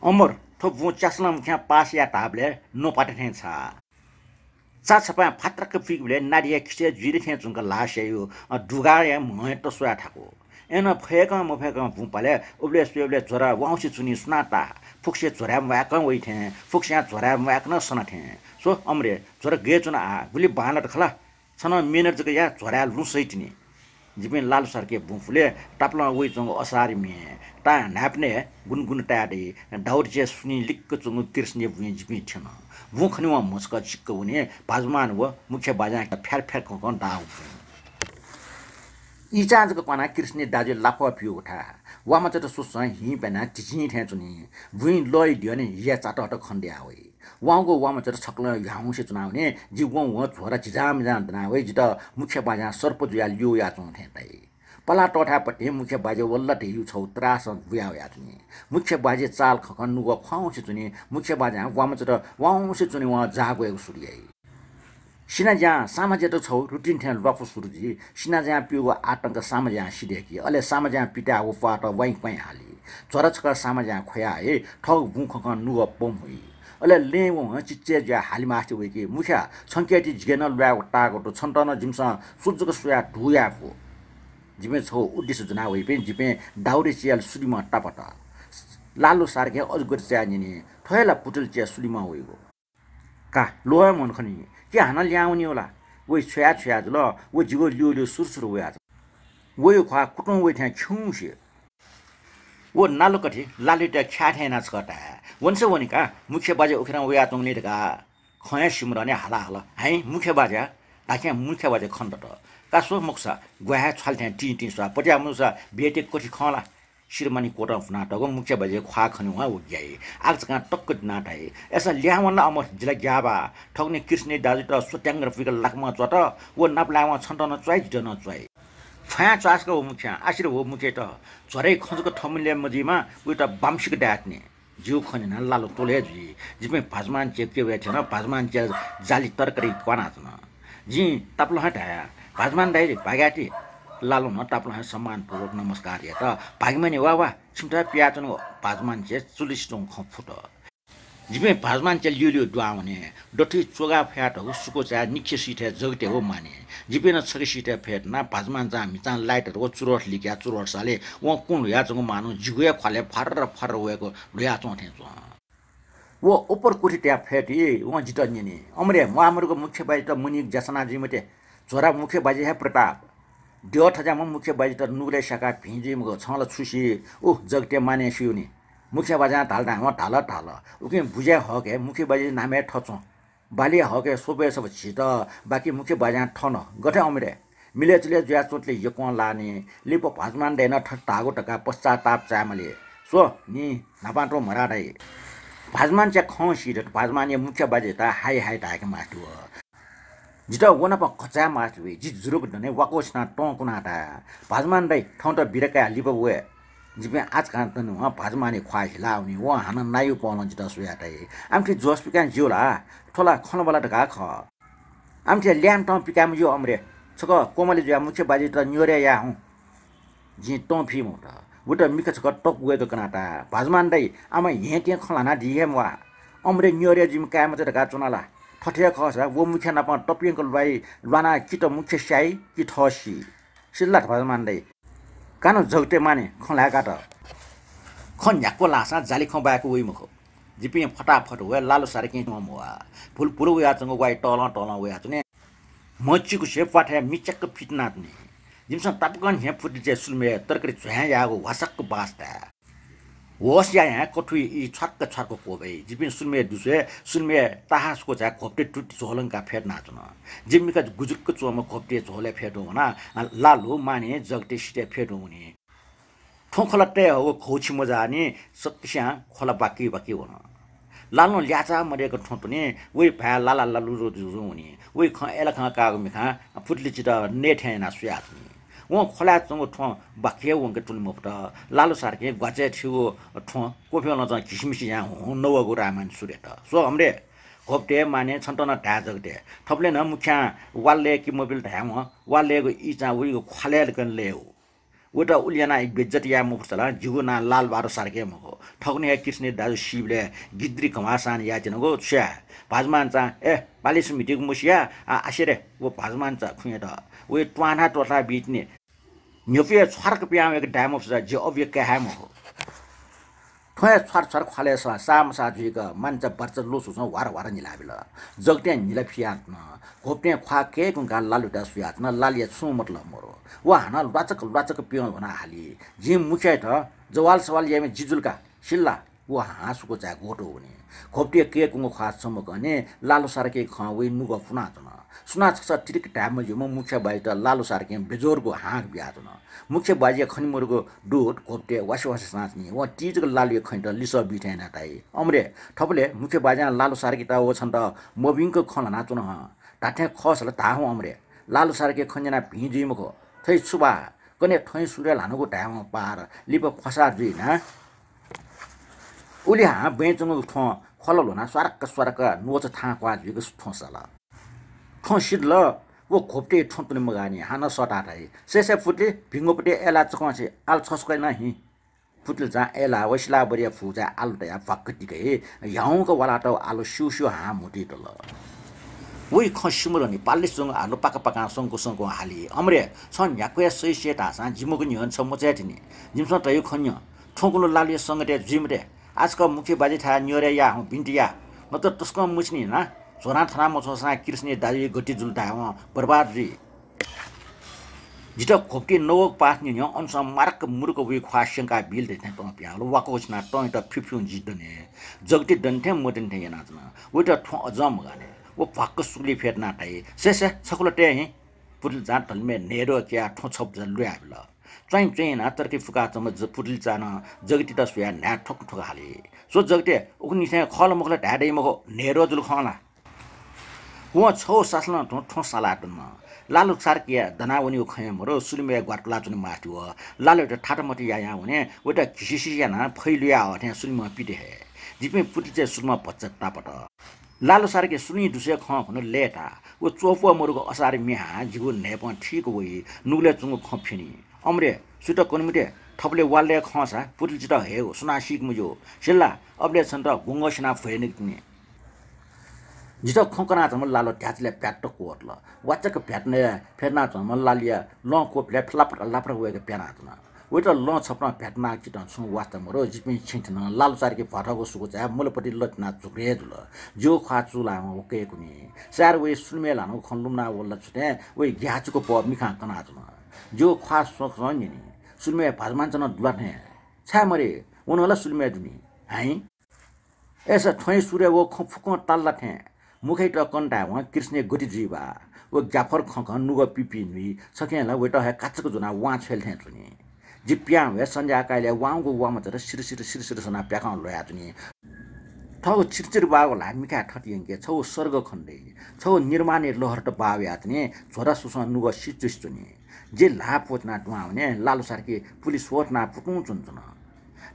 S1: अमर थो भु चासलम ख्या पास या ताबले नो पाटे थे चा छपा फात्रक फिगले नाडिया खिसे जुरि थे जुंग लाशेयो दुगा या मय त सोया थाको एन फेक भु पाले उबले सुबले जोरा वाउसी चुनी सुनाता फुक्से जोरा वाक वइ थे फुक्से जोरा वाक न सना थे सो अमरे जोरा गे चुना आ गुली बाला खला छन मिनट जक या जोरा लुसैटिनी जिबे लाल सरके बुफुले टाप्ला वइ जंग असारी मे ता नाप्ने गुनगुन टाडे दाउरजे सुनि लिक्क चंग कृष्ण बुइ जिबे छन बुखनि व मस्क चिक्क हुने भाजमान व मुख्य बाजा फ्यार फ्यार कन दाउ इचाजको कना कृष्ण दाजु लाफा पिउ उठा वामा त सुस हि पेना टिचि थे चुनी भुइ लय दियो नि या चाटट खण्ड्या होई वाउको वामा त छक्ल याउसे चुनाउने जि व छोरा चिजाम जान दना होई जित मुख्य बाजा सर्प जुया लियो या चुन थे तै पला टोठापट्टि मुख्य बाजे वल्ल ढिउ छौ त्रास बुया या चुनी मुख्य बाजे चाल खकन नुगो ख्वाउसे चुनी मुख्य बाजा वामा त वाउसे चुनी व जागो सुरियाई सिना जहाँ सामाज्य त छौ रुटिन थे लफु सुरुजी सिना जहाँ पिउको आतंक सामा जहाँ सिडेकी अले सामा जहाँ पिटा हो पाट वाइ क्वाइ हाली चरचक सामा जहाँ खोया है ठग बुख नुग पम हुई अले ले वो चिच्चे ज्या हाली मास्ति वेकी मुख्या संकेटी जिगेन ल्या टाको तो छन्टन जिमसा सुजुक सुया ढुया फु जिमे छौ उद्देश्य जना होइ पे जिपे दाउरे चियाल सुलिमा टापटा लालु सारके अजगर च्यानिने थयला पुटल च्या सुलिमा होइगो का लोया मन खनि के हाना ल्याउने होला वइ छ्या छ्या ल वो जिगो लियो लियो सुरसुर वया वो खा कुटुङ वइ थ्या छुसे वो नालो कथि लालिटा ख्याठेना छटा वनसे वनिका मुख्य बाजे उखरा वया तंगले का खया सिमरने हाला हाला है मुख्य बाजा ताके मुख्य बाजे खण्ड त कासो मुक्सा ग्वाहा छाल थ्या टी टी सा पट्या मुसा बेटे कथि खला शिरमानी कोटा नाटक मुख्य बाजे ख्वा खनु वा उग्याई आजका टक्क नाटाई एसा ल्यावनला अमर जिला ग्याबा ठग्ने कृष्ण दाजु त सोट्याङ र फिकल लाकमा चट वो नापलामा छन्टन च्वाइ जिटन च्वाइ फया चासको हो मुख्य आशिर हो मुख्य त झरै खजको ठमिले मजिमा उता बामसिक डाट्ने जिउ खनिन लालो तोले जी जिमे भाजमान चेक के वेछन भाजमान चे जाली तरकारी क्वाना छन जी तापलो हटाया भाजमान दाइ भागाटी लालो न तापलो सम्मान पूर्वक नमस्कार या त भागमाने वा छिमटा प्याचन भाजमान चे चुलिस्टोङ खफुट जिमे भाजमान चे लियो दुआउने डठी चोगा फ्याट हो सुको चा निखे सिटे जगते हो माने जिपे न छके सिटे फेट ना भाजमान जा मिचा लाइटर हो चुरोट लिक्या चुरोट साले व कुन या जंग मानु जिगुया खाले फर वेको लया चोथे चो वो ऊपर कोठी ट्या फेट व जिटन्ने अमरे मामरको मुख्य बाजी त मुनिक जसना जिमते छोरा मुख्य बाजी है प्रताप देव ठजाम मुख्य बाजी त नुले शाका भिजिमको छल छुसी ओ जगते माने सिउनी मुख्य बाजा ढाल्दा म ढाल उके बुझे हके मुख्य बाजी नामे ठचो बाली हके सोबे सब छिट बाकी मुख्य बाजा ठन गथे अमरे मिलेचले ज्या चोटले यको लाने लिपो भाजमान देन ठटागो टका पश्चाताप चामले सो नि नपाटो मराडै भाजमान च्या खौ सिट भाजमान मुख्य बाजी त हाई टाके माटु जित वना प खचा माटु जि जुरुक दने वाकोसना टोकुना ता भाजमान दै ठौ त बिरका लिपो वे जिबे आज कान भाजमाने ख्वा हिलाउने व हान नायु पौन जित सुयाटै आमके जोस पिकान जिउला ठोला खनबला ढका ख आमके ल्याम टम पिकाम जो अमरे छक कोमले ज्या मुख्य बाजी त न्योरे या हु जि टम फि म त बुट मिक छक टक वेको कनाटा भाजमान दै आम हेटे खलाना दिएम वा अमरे न्योरे जिम काम त ढका चुनाला ठठे खसा वो मुख्य नप टपियको लवाई लाना कि त मुख्य स्याई कि ठसी सिल्ला भाजमान दै कानो जगते माने खलाका त खन्याको लासा जाली खबाको वइ मखो जिपि फटाफट वे लालो सारके मवा फुल पुरो या चंग वाइ टल वे आतने मच्चीको शेप पाठे मिचक फिटनातने जिमसन तापकन हे फुटि जे सुलमे तरकरी झ्या यागो वासक बास्ता होस् या यहाँ कठुई यी छर्क छर्क कोबै जिपिन सुनमे दुसे सुनमे ताहासको जा घोप्टे टुटी झोलंका फेट नाचन जिम्मिका गुजुक्क चोम घोप्टे झोले फेटो हुना लालु माने जगटे सिटे फेटो हुने ठोखलट्टे हो खौछि मजानी सत्स्या खोला बाकी बाकी हुन लाल्नु ल्याचा मरेको ठोट पनि उही भा लाला लालु रोजु हुने उही ख एला ख कागो मिखा फुटली चिट नेठेना सुयाच्ने वो खोला चंगो ठो बाखे वंके टुल मपट लालु सारके ग्वाचे छिगो ठो कोफेल न किसिमिसि या हो नवगो रामान सुरेट सो हमरे घोप्टे माने छन्टन ढा जगटे थपले न मुख्या वालले कि मोबिल ढाम वाललेको इचा उइको खलेल कन लेउ उटा उलियाना बेज्जतिया मुफसला जिगुना लाल बारो सारके मको ठग्ने कृष्ण दाजु शिवले गिद्री कमासान या जनको छ्या भाजमान चा ए पालिस मिटिक मुसिया आसेरे वो भाजमान चा खुए त वे ट्वाना टोटला बिट्ने न्योफे छर्क प्याम एक डाम अफ जे अव्य कहा मको ठोय छर छर खले साम साजुक मान्छ बर्च लोसु वार वार निलाबिल जगटे निला फियात्न घोप्टे ख्वा के कुंका लालुटा सुयात्न लालिया छु मतलब मोरो वा हना लचक पिउन भना हाली जिम मुख्य थ जवाल सवाल यामे जिजुलका सिल्ला वा हाँसुको जा गोटो हुने घोप्टे के कुंगो खास सम्म गने लालु सारके खवे नुग फुनातन सुना छ तिरिक टाइममा जुम मुख्य बाइट लालु सारके बेजोरको हाँक ब्यातन मुख्य बाजिया खनिमरको डोट घोप्टे वास साँच्ने वा टिजको लालु खैट लिस बिठेना ताई अमरे ठपले मुख्य बाजिया लालु सारके त ओ छन् त मोबिङको खला नाचुन ह टाठे खसले ताहु अमरे लालु सारके खन्जना भिजिमको थै सुबा कने ठै सूर्य लानुको टाइम पार लिप फसा जुइना उले हा बेचंगो ठ खललोना स्वरक नोच था क्वा जुइको ठोसला ठोसिल वो घोप्टे ठोन्तुने मगानी हान सटाटाई सेसे फुटले भिंगोपटे एला चकवासे आल छसकै नाही फुटल जा एला वसला बरिया फुजा आलुटा फक्कटिकै याउको वालाट आलु सुसु हा मुटी तल वही खसिमरनी पालिससँग आलु पाका संको हाली अमरे छन् याको सही सेट आसा जिमको निहन छ मचाटिने जिमसँग तय खन्य ठोकुलो लालिए संगटे जिमरे आजको मुख्य बाजी था न्योरे या बिन्टिया न त तस्को मुछनी ना छोरा थरा मछोसा कृष्ण दाजी गति जुलता ह बर्बाद जी जिटा खोप्टी नवक पास्ने न अन्स मार्क मुर्क वे ख्वाशंका बिल देथे त प्यालो वाकोचना टय त फिफ्युन जिदने जगति दन्थे मोदन्थे यनाजना वेटा ठो अजम गाने वो फक्क सुली फेर्ना टाइ सेसे छकुलटे हि पुरल जा तलमे नेरो क्या ठो छप जलुयाबल चाहिँ ना तरके फुका चम पुरल जान जगति त सुया ना ठोक ठोक हाले सो जगते उकनि से खल मखले ढाडै मको नेरो जुल खला वो छौ सासला ठो सालाटन लालु सारकिया दनावनी खयमरो सुलिमे ग्वाटला जुन माथि हो लालु त ठाटमटी या हुने वटा खिसिसिया ना फैलिया हथे सुलिम पिटे हे जिपे पुटी चाहिँ सुलमा पच्चा टापट लालु सारके सुनि दुसे ख खन लेटा वो चोफो मरुको असार मिहा जिगु नेप ठीक वइ नुले चुंगु खफिनी अमरे सुट कनमिटे थपले वालले खसा पुटी चिट हे सुना सिक मुजो सेल्ला अबले छन त गुंगसना फैनिकने जितो खंकना जम लालो ट्याचले प्याट कोटल वाचक प्याटने फेर्ना जम लालिया ल को प्ले फ्लाप लाप्र वेके प्याना जना वेट ल छपना प्याटना चिटन छु वास्ता मरो जिपिन छिन्थन लाल सारके फटाको सुको जा मुलपटी लटना जुग्रे जुल जो खाचु लाम ओके कुनी सार वे सुनमे लानो खनलुमना वल्ल छुटे वे ग्याचुको प मिखा कना जना जो खास सोख नि सुनमे भाजमान जन दुलाने छा मरे उनला सुनमे दुनी हाइ एसा ठै सूर्य वो खफुको ताल्ला थे मुखै त कन्टा व कृष्ण गति जीवा वो जाफर खख नुग पिपि नुई सकेला वेट हे काचको जुना वा छेल थे जुनी जिप्या वे संजा काइले वाङको वा मचर सिर सना प्याका लया जुनी ठौ चिरचिर बागो लामिका ठटियंके छौ स्वर्ग खण्डे छौ निर्माणे लहर त बावे आतने छोरा सुसा नुग सिचुस जुनी जे ला पोतना दुआउने लालु सारके पुलिस वटना पुटु चुनचुन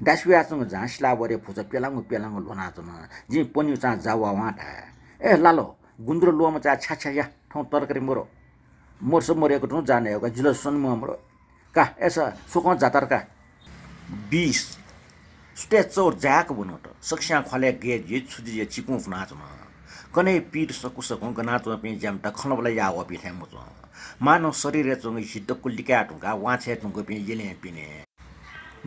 S1: दासुयासँग झाँसला बरे फुज पेलाङ लोना जुन जि पन्यु चा जावा वाटा ए लालो गुन्द्रो लोमा चा छाछा या ठौ तरकारी मोरस मरेको ठौ जाने हो जिल्ला सन्म हाम्रो का एसा सोक जातरका 20 स्टेज चौर जाक बनो त सक्स्या खले गे जे छुजी चिपु फना छ कने पीठ सकु गना त पे जामटा खनबला या व पिथे मो मानव शरीर चंग हित कुलिका टुका वाछे टुको पे येले पिने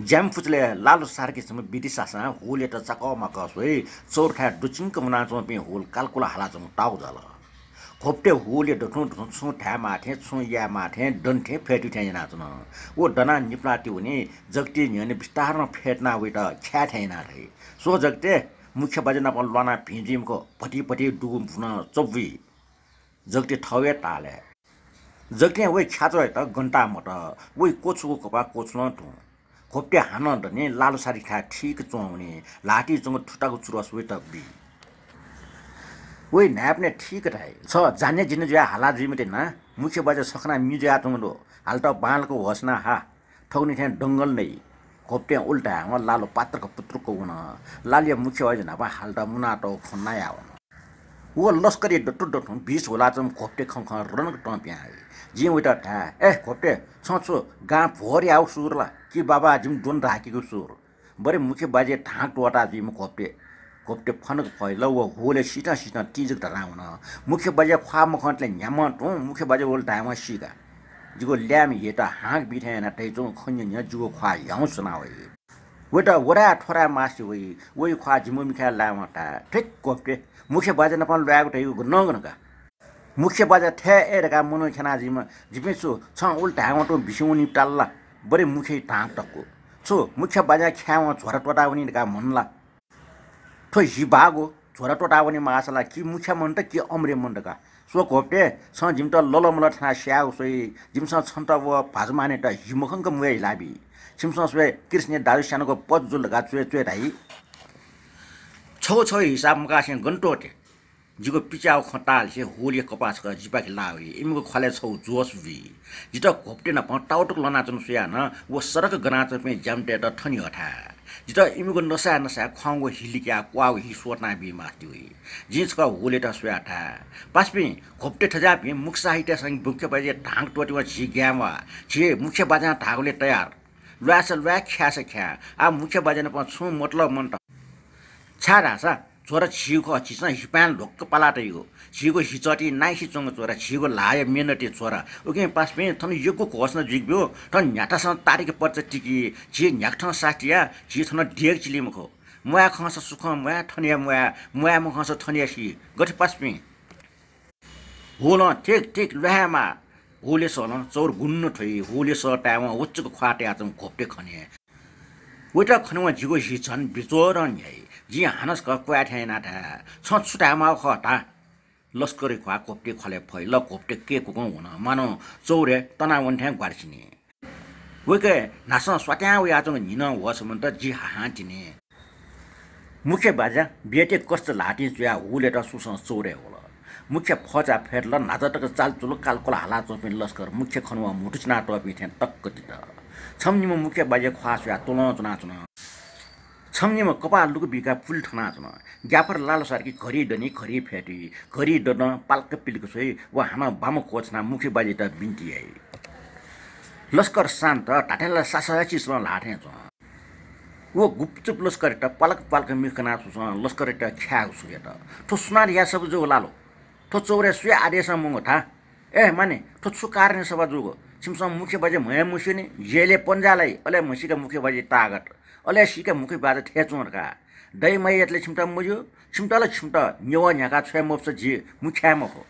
S1: ज्याम फुचले लालु सारके सम बिदिसासा होले त चक मकस होइ चौरखा दुचिङ कमना चो पे होल कालकुला हाला चो टाउ जाला खोप्टे हुले डठु छु ठ्या माथे छु या माथे डन्ठे फेटु ठ्या नाच्न ओ डना निप्लाटी हुने जगटी न्यने बिस्तारमा फेट्ना उइट ख्या ठ्याइना रे सो जगटे मुख्य बजना पन लना भिजिमको पटी डुगुम फुन चब्वी जगटे ठवे टाले जगटे वइ ख्याचो त घण्टा मट वइ कोछुको कपा कोछ्न टु खोप्टे हान डने लालो सारी खा ठीक चोउने लाटी जंग ठुटाको चुरस वे तब्बी वइ न्यापने ठीक रहे छ जान्ने जिने ज्या हाला जिमते ना मुख्य बजा सखना म्युजिया तुंगलो हालटा बालको होसना हा ठौनी ठ्या डंगल नै खोप्टे उल्टा ह लालो पात्रको पुत्रको हुन लालिया मुख्य बजा ना हालटा मुनाटो खन्नाया हुन वो लस्करी डटु डटु 20 होला चम खोप्टे खंख रनक टप्या जी उइटा ठा ए खोप्टे छछु गा भोरी आउ सुरला कि बाबा जिम दोन राखेको सुर बरे मुख्य बाजे ठाक टोटा जिम खोप्टे फनक फैल वो होले सिटा टिज धराउन मुख्य बाजे ख्वा मखन्तले न्याम टु मुख्य बाजे ओल टाइम सिगा जिगो ल्याम हेटा हाक बिठाएन तैजो खन्य न्या जुगो ख्वा याउ सुनावे वेटा वरा ठोरा मासी वइ ख्वा जिमो मिखा लामटा ठिक खोप्टे मुख्य बाजे नपन ल्यागो तैगो नगनका मुख्य बाजा ठ्या एरका मनो खेना जिपेसु छ उल्टा हाङटो बिसुनी टाल्ला बरे मुख्य ढाक टक्को छु मुख्य बाजा ख्याव झोरा टोटाउनी का मनला ठो हिबागो झोरा टोटाउनी मासला कि मुख्य मन त कि अमरे मन का सो खोप्टे छ जिम त ललमल ठना स्याउ सोइ जिमस छन्त व भाजमाने त हिमखंक मुए लाबी सिमस सोइ कृष्ण दाजु सानको पज्जुल लगा चुए ढाइ छौ हिसाब मकासे गन्टोटे जिको पिचाउ खटाल से होलिया कपास का जिपा के लावे इमको खले छौ जोस वी जिता खोप्टे न टाउटक लना चन सुया न वो सरक गना च पे जामटे त ठनी हटा जिता इमको नसा खांगो हिलिक्या क्वाउ हि सोटना बि माथि हुई जिसका होले त सुया था पासपि खोप्टे ठजा पे मुख साहित्य संग मुख्य बाजे ढांग टोटीमा छि ग्यामा छि मुख्य बाजा ढागले तयार ल्वास ख्यास ख्या आ मुख्य बाजे न छु मतलब मन त छारासा छोरा छिको छिसा हिपान ढोक्क पालाटैको छिको हिचटी नाइसी चंग छोरा छिको लाय मेनटे छोरा ओके पास पे थन यको घोषणा जिग्यो थन न्याटासँग तारिक पर्च टिकी छि न्याक्ठन साटिया छि थन डेग चिलिमखो मुया खस सुख मुया ठनिया मुया मखस ठनियासी गठ पास पे होल ठीक लहमा होले सन चौर गुन्न ठई होले स टाइम उच्चको ख्वाटे आचम खोप्टे खने वेटा खनवा जिगो हिचन बिचोरन है जी हानस का क्वा ठैना था छ छुटामा खटा लस्करी ख्वा कोप्टे खले फैल कोप्टे के कुको हुन मानो चौरे तनावन ठ्या ग्वार्सिने वेके नास स्वाट्या उ आजङ निन वसमन त जी हाटिने मुख्य बाजा बेटे कष्ट लाटी जुया हुले त सुसन चौरे होला मुख्य फजा फेर्ल नाजटक चाल चुल कालकोल हाला चोपिन लस्कर मुख्य खनवा मुटुचना टपि थ्या टक्क तित छमनिम मुख्य बाजे ख्वास या तुल चुना छमनिम कपाल लुक बिका फुल ठना चुना ग्याफर लाल सारकी घरी डनी घरी फेटी घरी डन पाल्क पिल्क सोइ वा हामा बाम कोचना मुख्य बाजे त बिन्ती है लस्कर शान्त टाटेला सासा चिसमा लाठे छ वो गुपचुप लस्कर त पाल्क मिखना छ लस्कर त ख्याउ सुगे त तो सुनार या सब जो लालो तो चौरे सुया आदेश मंगो था ए माने तो सुकारने सब जुगो सिमसम मुख्य बाजे मय मुसिने जेले पन्जालाई अले मसिका मुख्य बाजे तागत अले सिका मुख्य बाजे ठेचोरका दै मयतले छिमटा मुजो छिमटाला छिमटा न्यवा न्याका छ मोप्स जी मुख्य मखो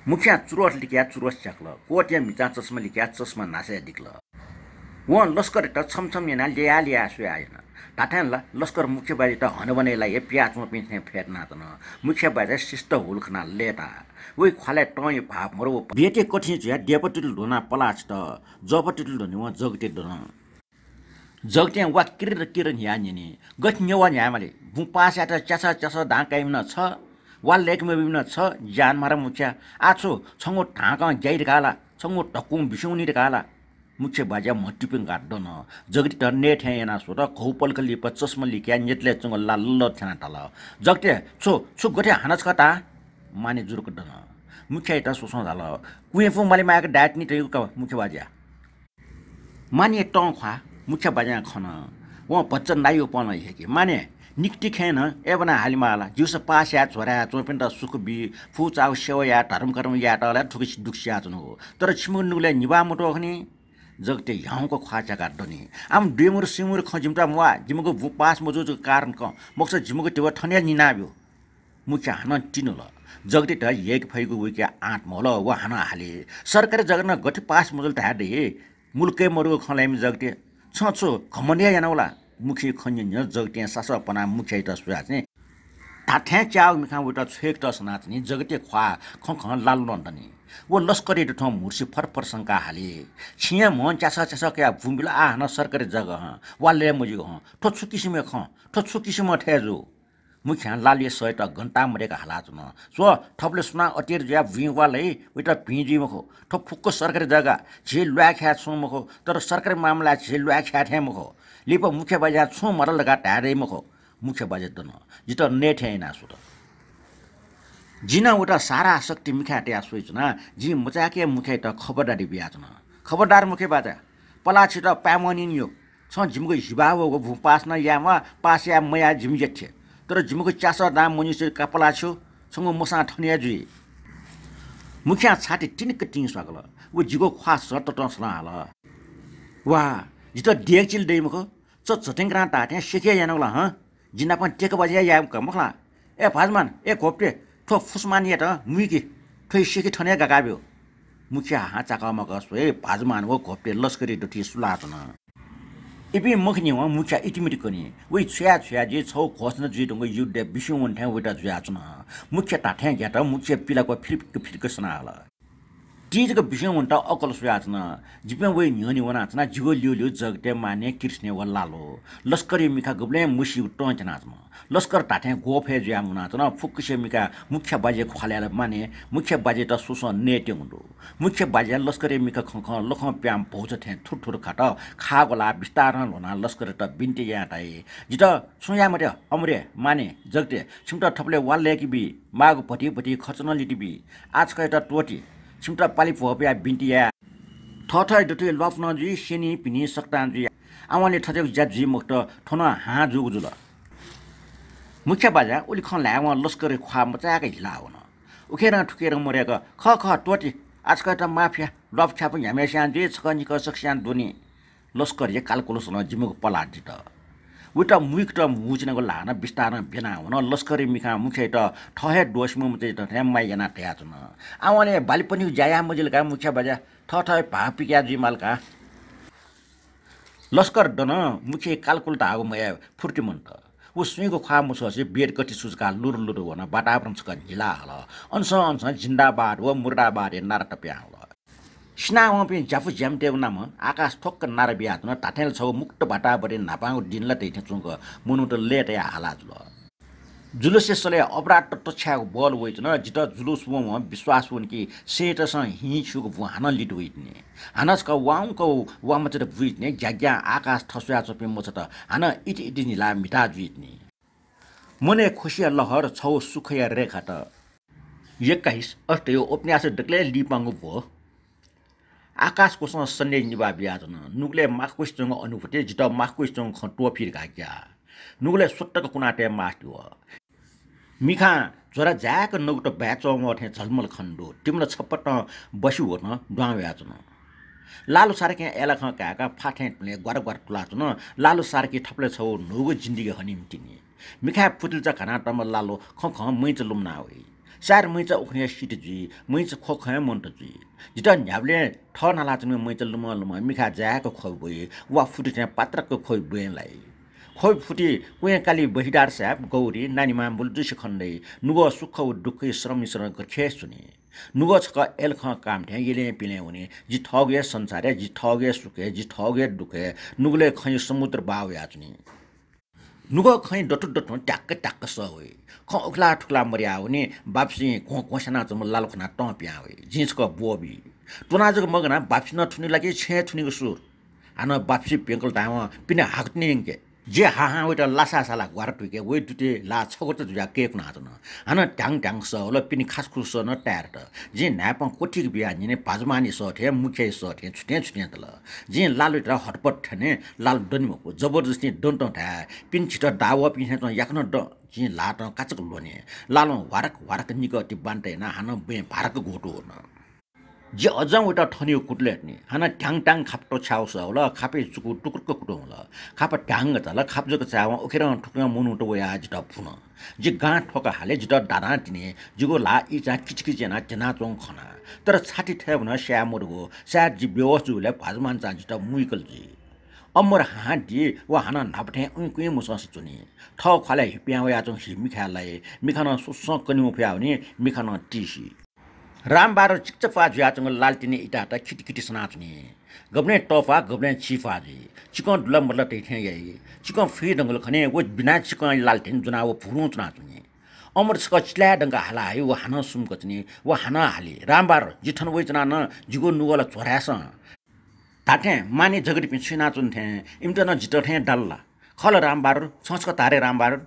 S1: मुख्य चुरोट लिक्या चुरोस चक्ल कोटिया मिचा चस्मा लिक्या चस्मा नासे दिक्ल व लस्कर त छमछम नेना लिया सुया आएन टाटानला लस्कर मुख्य बाजे त हनबनेलाई प्याचमा पिन्थे फेर्ना तन मुख्य बाजे शिष्ट हुलखना लेता वइ खले टय भाप मरो बेटे कठि ज्या डेपटिल ढोना पलाच त जपटिल ढोनी व जगटे ढोना जगटे वा किर न्यानिने गठ न्यवा न्यामले भु पासा त चसा ढाकाइम न छ वा लेकमे बिम छ जान मारा मुख्य आछो छंगो ढाका ग्याइर गाला छंगो टकुम बिसुनी गाला मुख्य बाजा मटिपिङ गाड्दन जगटी त नेट हेना सो र खौपल कली 50 मली क्या नेटले चंग लाल्ल छना तल जगटे छु गटे हानस कता माने जुरुक दन मुख्य एटा सोसो झाल कुएफु मले माक डाट नि तयु का मुख्य बाजा माने टङ खा मुख्य बाजा खन व बच्चन नाइयो पन हे कि माने निक्ति खेन एबना हालिमाला जुस पास्या छोरा चोपिन त सुख बि फुचाउ सेव या धर्म कर्म या तला ठुकि दुख्या जनो तर छिमुनुले निबा मोटो खनि जगते याउँको ख्वाचा गाड्दनी आम डेमुर सिमुर खजिमटा मुआ जिमको पास मजो कारण क मक्स जिमको टेवा ठन्या निनाब्यो मुख्य हान टिनुल जगती त एक फैगु विके आँट मोल व हाना हाले सरकारी जगन गति पास मुजल ताडे मुलकै मरु खलाइम जगते छछु खमनिया यानौला मुखी खन्य जगते सासपना मुखी त सुया चाहिँ ताथ्या च्याउ मिखा उटा छेक त सनाचनी जगते ख्वा खख लाल लन्दनी वो लस्करी ठ मुर्सी फरफर शंका हाले छिया मन चासा चासा क्या भूमिला आन सरकारी जगह वाले मुजी ह ठो छुकिसिमे ख ठो छुकिसिमे ठेजु मुख्या लालिए सय त घण्टा मरेका हालात न सो थपले सुना अटेर ज्या भिवालै उटा भिजी मखो ठो फुक्को सरकारी जग्गा झे ल्याख्या छु मखो तर सरकारी मामला झे ल्याख्या थे मखो लिप मुख्य बजार छु मरल लगा टारे मखो मुख्य बजार दन जित नेठे हैना सुत जिना उटा सारा शक्ति मिखा ट्या सोइचना जी मचाके मुख्य त खबरदारी बियाचन खबरदार मुख्य बाजा पला छिट पामनिन यो छ जिमको हिबावको भू पास्न यामा पास या मया जिम जेथे तर जिमको चासा दाम मनिस कपला छु सँग मसा ठनिया जुई मुख्या छाती टिनक टिङ सकल उ जिगो ख्वा सर्त टसला हाल वा जित डेकचिल दैमको च चटेंग्रा ताटे सेके यानौला ह जिना पनि टेक बजिया याम कमखला ए फाजमान ए खोप्टे ठो फुसमानिया त मुइकी ठोइ सेके ठने गागाब्यो मुख्या हाचाकामा गसोए फाजमान वो खोप्टे लस्करी डटी सुलातन इपि मखनी व मुख्या इटिमिटि कनी वे छ्या छ्या जे छौ खोस्न जुइदंगो युद्ध बिसु वन्ठ्या वेटा जुयाचन मुख्य ताठ्या ग्याट मुख्य पिलाको फिरक सनाला तीजको विषय वन्टा अकल सुयाचन जिपे वे न्यनी वनाचना जिगो लियो जगते माने कृष्ण व लालो लस्करी मिखा गबले मुसी टंचनाचन लस्कर ताठ्या गोफे जुया मुनाचन फुक्कसे मिका मुख्य बाजे ख्वाल्याल माने मुख्य बाजे त सुस नेट्युंडो मुख्य बाजे लस्करी मिका खख लख प्याम पहुच थे थुरथुर खाट खागोला विस्तार लोना लस्कर त बिन्टी याटाइ जित सुया मरे अमरे माने जगते छिमटा थपले वाल्ले कि बि माग पटी पटी खचन लिटिबि आज कै त टोटी छिमटा पाली फोप्या बिन्टिया थथै दुटै लफ्न जी सेनी पिनी सक्तान जी आवाले थथे ज्या जी मुक्त ठोना हा जुगजुल मुख्य बाजा उली खन ल्याव लस्करी ख्वा मचाके हिला हुन उखेर ठुकेर मरेको ख टोटी आजका त माफिया लफ छाप ह्यामेस्यान जे छकनिक सक्स्यान दुनी लस्करी कालकुलस न जिमको पलाट त उटा मुइक त मुजनको लाना विस्तार बेना हुन लस्करी मिखा मुख्य त ठहे डोसमु मते त ह्याम्मा याना ट्याचन आवाले बाली पनि जाया मजिलका मुख्य बाजा ठठै पापिका जिमालका लस्कर दन मुख्य कालकुल त आगो मया फुर्ती मन त उ सुइको ख्वा मुससे बेड कति सुजका लुर हुन बाटाप्रम छक हिला हल अंश जिन्दाबाद व मुर्दाबाद नारा टप्या हल स्ना वपि जाफु ज्यामते नाम आकाश ठोक्क नारा बियातन ताठेल छौ मुक्त बाटा बरे नापाउ दिनला दैथे चुंग मुनु त लेटे हाला जुल जुलुसे सले अपराध टछ्याको बल वइचन जित जुलुस व विश्वास हुन कि सेटस हि छुको बुहान लिट वइतने हानस क वाउको वामच त बुइतने ज्याज्ञा आकाश ठसुया चपे मोछ त हान इति निला मिटा जुइतने मने खुशिया लहर छौ सुखया रेखा त 21 अष्टयो उपन्यास डक्ले लिपांगु भो आकाश कोसँग सन्ने निबा बियाजन नुगले माखकुइसँग अनुभूति जित माखकुइसँग खटो फिरका क्या नुगले सुट्टक कुनाटे मास्टियो मिखा जरा जाक नगुट ब्याचो मथे झलमल खण्डो तिम्रो छप्पट बसु होन डाव्याचन लालु सारके एलाख काका फाठेटले गरगर तुलाचन लालु सारके थपले छौ नुगु जिन्दगी हनिमटिनी मिखा फुटिलचा खाना टम लालो खख मैच लुम्ना होइ सार मैच उखने सिट जी मैच खोख मन्ट जी जिता न्याबले ठ नालाचन मैच लुम मिखा जाको खोइ बोइ वा फुटिने पात्रको खोइ बोइलाई खोइ फुटी कुया काली बहिदार साहब गौरी नानीमा बुलजुस खण्डै नुगो सुख दुःख श्रम गर्खे सुने नुगो छक एलख काम ठ्या गेले पिले हुने जि ठगे संसार जि ठगे सुखे जि ठगे दुखे नुगले खै समुद्र बाव याचनी नुगो खै डटु ट्याक्क स होइ ख उखला ठुक्ला मर्या हुने बाप्सी कोसना चम लालखना टप्या होइ जिसको बोबी टोनाजको मगना बाप्सी न ठुनी लागि छे ठुनीको सुर हान बाप्सी पेंकल ताव पिने हाक्ने के जे हा वेटा लासा साला ग्वार टुके वे टुटे ला छगो त जुया केक नाचन हान ट्याङ स ल पिनी खास खुस न टायर त जे नाप कोठी बिया निने पाजमानी स थे मुख्य स थे छुटे त ल जे लाल वेटा हटपट ठने लाल डनिमको जबरजस्ती डन्ट ठा पिन छिट दाव पिने त याक्न ड जे लाट काचक लोने लालो वारक निक ति बान्टे न हान बे भारक घोटो न जे अझ उटा ठनियो कुटले नि हाना ट्याङ ट्याङ खाप्टो छाउस होला खापे चुकु टुकुरको कुटो होला खापा ट्याङ तला खाप्जको चावा ओखेर ठुक्न मुनुटो वया जिटा फुन जे गाँ ठोका हाले जिटा डाना तिने जिगो ला इचा किचकिचेना जना चोङ खना तर छाती ठेबन स्या मुरगो स्या जि व्यवस्थुले भाजमान चा जिटा मुइकल जी अमर हाडी वा हाना नापठे उइकुइ मुसस चुनी ठ खाले हिप्या वया चोङ हि मिखालाई मिखान सुस कनि उफ्याउने मिखान टिसी रामबार चिक्चफा ज्याचंग लालटिने इटाटा खिटखिटी सनाचुनी गब्ने टफा गब्ने छिफाजी चिकन दुला मतलब टेथे यही चिकन फी दंगल खने वो बिना चिकन लालटिन जुना वो फुरु चुनाचुनी अमर सक चिला दंगा हाला है वो हाना सुम कचनी वो हाना हाली रामबार जिठन वइ चना न जिगो नुगला छोरास ताथे माने जगडी पिछु नाचुन थे इमटन जिटथे डल्ला खल रामबार छछक तारे रामबार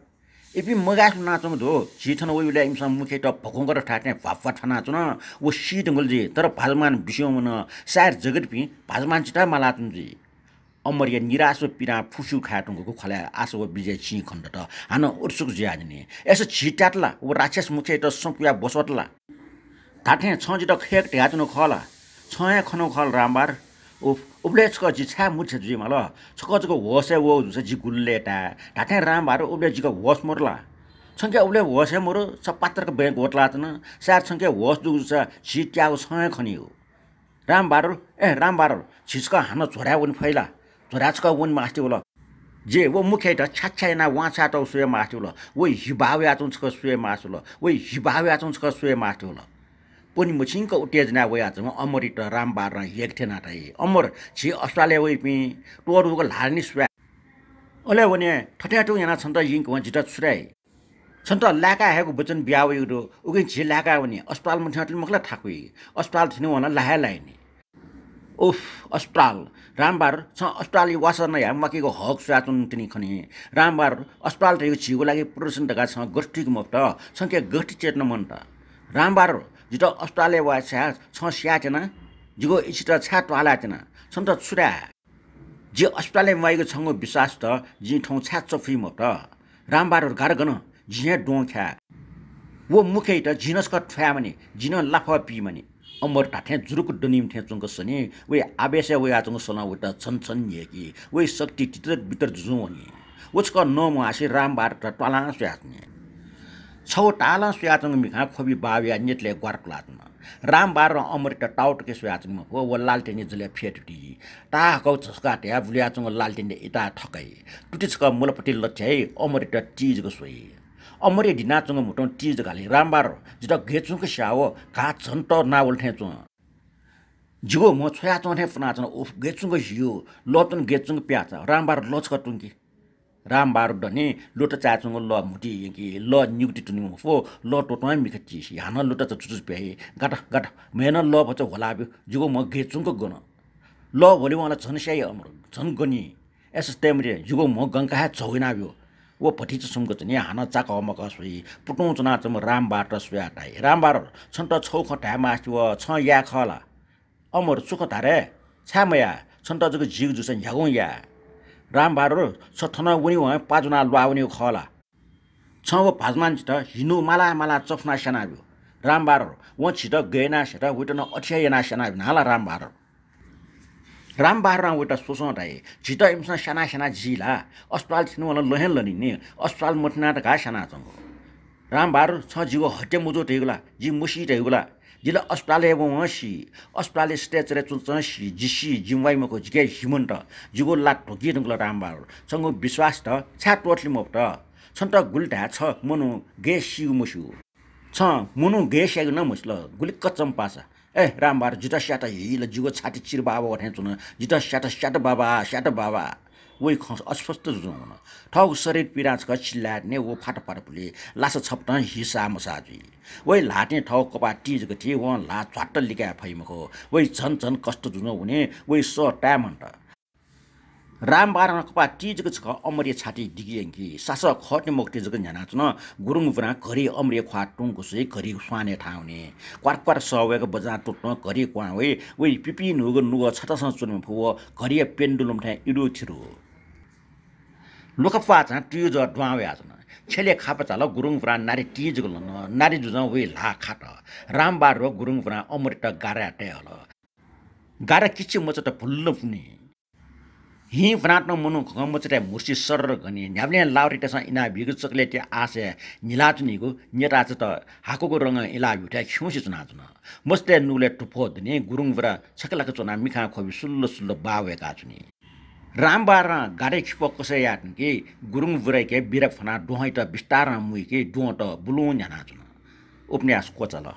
S1: इपि मगास नाचुङ दो जिठन वइले इमसम मुखे त भकोंगर ठाट्ने फाफा ठना चुन वो सी दंगल जी तर भाजमान बिस्यो मन सार जगत पि भाजमान चिटा मालातुन जी अमर या निराश पिरा फुसु खाटुङको खला आसो विजय छि खण्ड त हान उर्सुक ज्याजनी एस छिटाटला वो राक्षस मुखे त संपुया बसवटला ठाट्ने छ जिट खेक ढ्याचुन खला छया खनो खल रामबार उब्लेचको जिछा मुछ जी मल छकजको वसे वो जुस जि गुल्लेटा ढाटे रामबार उब्लेजिको वस मोरला छंके उब्ले वसे मोर सपात्रको बैंक होटला तन सार छंके वस जुस छिट्याउ छय खनियो रामबार छिचका हान छोरा वन फैला छोराचका वन मास्ति होला जे वो मुखे त छाछायना वाछा त सुय मास्ति होला वो हिबाव्या चुन्छको सुय मास होला वो हिबाव्या चुन्छको सुय मास्ति होला पनि मछिङको उटेजना वया जम अमरित रामबार र एकथेना तै अमर छि अस्ट्रेलिया वइ पि टोरुको लार्नी स्वा ओले वने ठट्याटु याना छन्त यिंक व जिटा छुराई छन्त लाका हेको बचन ब्यावइ उडो उगै छि लाका वने अस्पताल मठल मखला ठाकुई अस्पताल थिनु वन लाहे लाइनी उफ अस्पताल रामबार छ अस्पताल वासन न याम मकीको हक स्वाचन तिनी खनि रामबार अस्पताल तै छिगो लागि प्रदर्शन दगा छ गष्टिक मफ्त संख्या गष्टि चेतन मन त रामबार जितो अस्ट्रेलिया वा छ स्याटेना जिगो इचित छाट वालाटेना छन्त छुरा जे अस्ट्रेलिया वाइको छंगो विश्वास त जि ठौ छाट चफी म त रामबार गारगन जिया डोंख्या वो मुखे त जिनस कट फ्यामनी जिन लाफा पीमनी अमर टाठे जुरुक डनिम थे चंग सनी वे आवेश वे आचंग सना उता छन छन येकी वे शक्ति तितर बितर जुवनी वचक नम आसी रामबार त टला स्याट्ने छौ टाला स्याचंग मिखा खोबी बाव्या नेटले ग्वारक्लात्न रामबार र अमृत टाउट के स्याचंग हो व लालटेनी जले फेटटी ता कौ छस्काटे बुलियाचंग लालटेनी इता ठकै टुटिचक मुलपट्टि लछै अमृत चीजको सोई अमरे दिनाचंग मुटन चीज गाली रामबार जित गेचुङ के स्याओ का छन्त नावल ठेचुङ जिगो म छया चोथे फनाचन उफ गेचुङ हियो लतन गेचुङ प्याचा रामबार लचक टुङ्की रामबार डने लोट चाचुङ ल मुटी कि ल निउटी टुनि मफो ल टोटमा मिखची हान लोट त चुचुस पे गाटा गाटा मेन ल भच होलाब्यो जुगो म गेचुङको गन ल भोलि मलाई झनस्याइ अमर झन गनी एसस्टेमरे जुगो म गंका चौइनाब्यो वो पठिच सुमको चाहिँ हान चाक मक सुई पुटौँ चना चम रामबार सुयाटाइ रामबार छन्त छौख ढ्यामा व छ या खला अमर सुख धारे छामया छन्त जुगो जिग जुस यागौ या रामबार छठना उनी व पाजुना लुआउने खला छ व भाजमान छिट हिनु माला माला चफना सेनाब्यो रामबार व छिट गएना सेट उटन अठ्यायना सेनाब्यो नाला रामबार र उटा सोसोटाइ छिट इमसा सेना सेना जिला अस्पताल छिनु वन लहेन लनिने अस्पताल मठना त का सेना चंगो रामबार छ जिगो हटे मुजो टेगला जि मुसी टेगला जिला अस्पताल वसी अस्पताल स्टेज रे चुचसी जिसी जिमवाइ मको जिगे हिमन्त जिगो लाट ढोकी दंगला रामबार संगो विश्वास त छा टोटली मप्त छन्त गुलढा छ मनु गे सिउ मुसु छ मनु गे स्याग न मुसल गुलिक चम्पासा ए रामबार जिता स्याटा हिल जिगो छाती चिर बाबा वठे चुन जिता स्याटा बाबा वइ खस अस्पष्ट जुन ठौ शरीर पिराच क चिल्लाट ने वो फाट पुले लास छप्ट हिसा मसाजी वइ लाटे ठौ कपा टिज गथि व ला छट्ट लिका फैमको वइ झन कष्ट जुन हुने वइ स टामन्ट रामबार कपा टिज ग छ अमरिय छाती दिगियंकी सास खट्ने मोक्ति जग न्याना चुन गुरुङ पुरा घरि अमरिय ख्वा टुङको सै घरि स्वाने ठाउने क्वार सवेको बजार टुट्न घरि क्वा वइ पिपि नुग छटस चुन फुव घरि पेन्डुलम ठा इडु थिरु लोकफा चाहिँ टिज ड्वावे आजन छेले खाप चाल गुरुङ फ्रा नारी टिज गलन नारी जुज वे ला खाट रामबार रो गुरुङ फ्रा अमृत गारा टे हल गारा किछि मचट फुल्ल पुनी हि फ्राट मनु मचट मुर्सी सर गनी न्याब्ले लाउरिटा इना बिगु चकलेट आसे निलाचुनीको नेता त हाकोको रङ इला बिटा खिउसी चुना जुन मस्ते नुले टुफो दने गुरुङ फ्रा छकलाको चुना मिखा खोबि सुल्लो सुल्लो बावेका चुनी रामबार गाडे खिप कसै याटन कि गुरुङ बुराइ के बिरा फना डोहै त बिस्तार मुइ के डोट बुलु न्याना जुन उपन्यास कोचल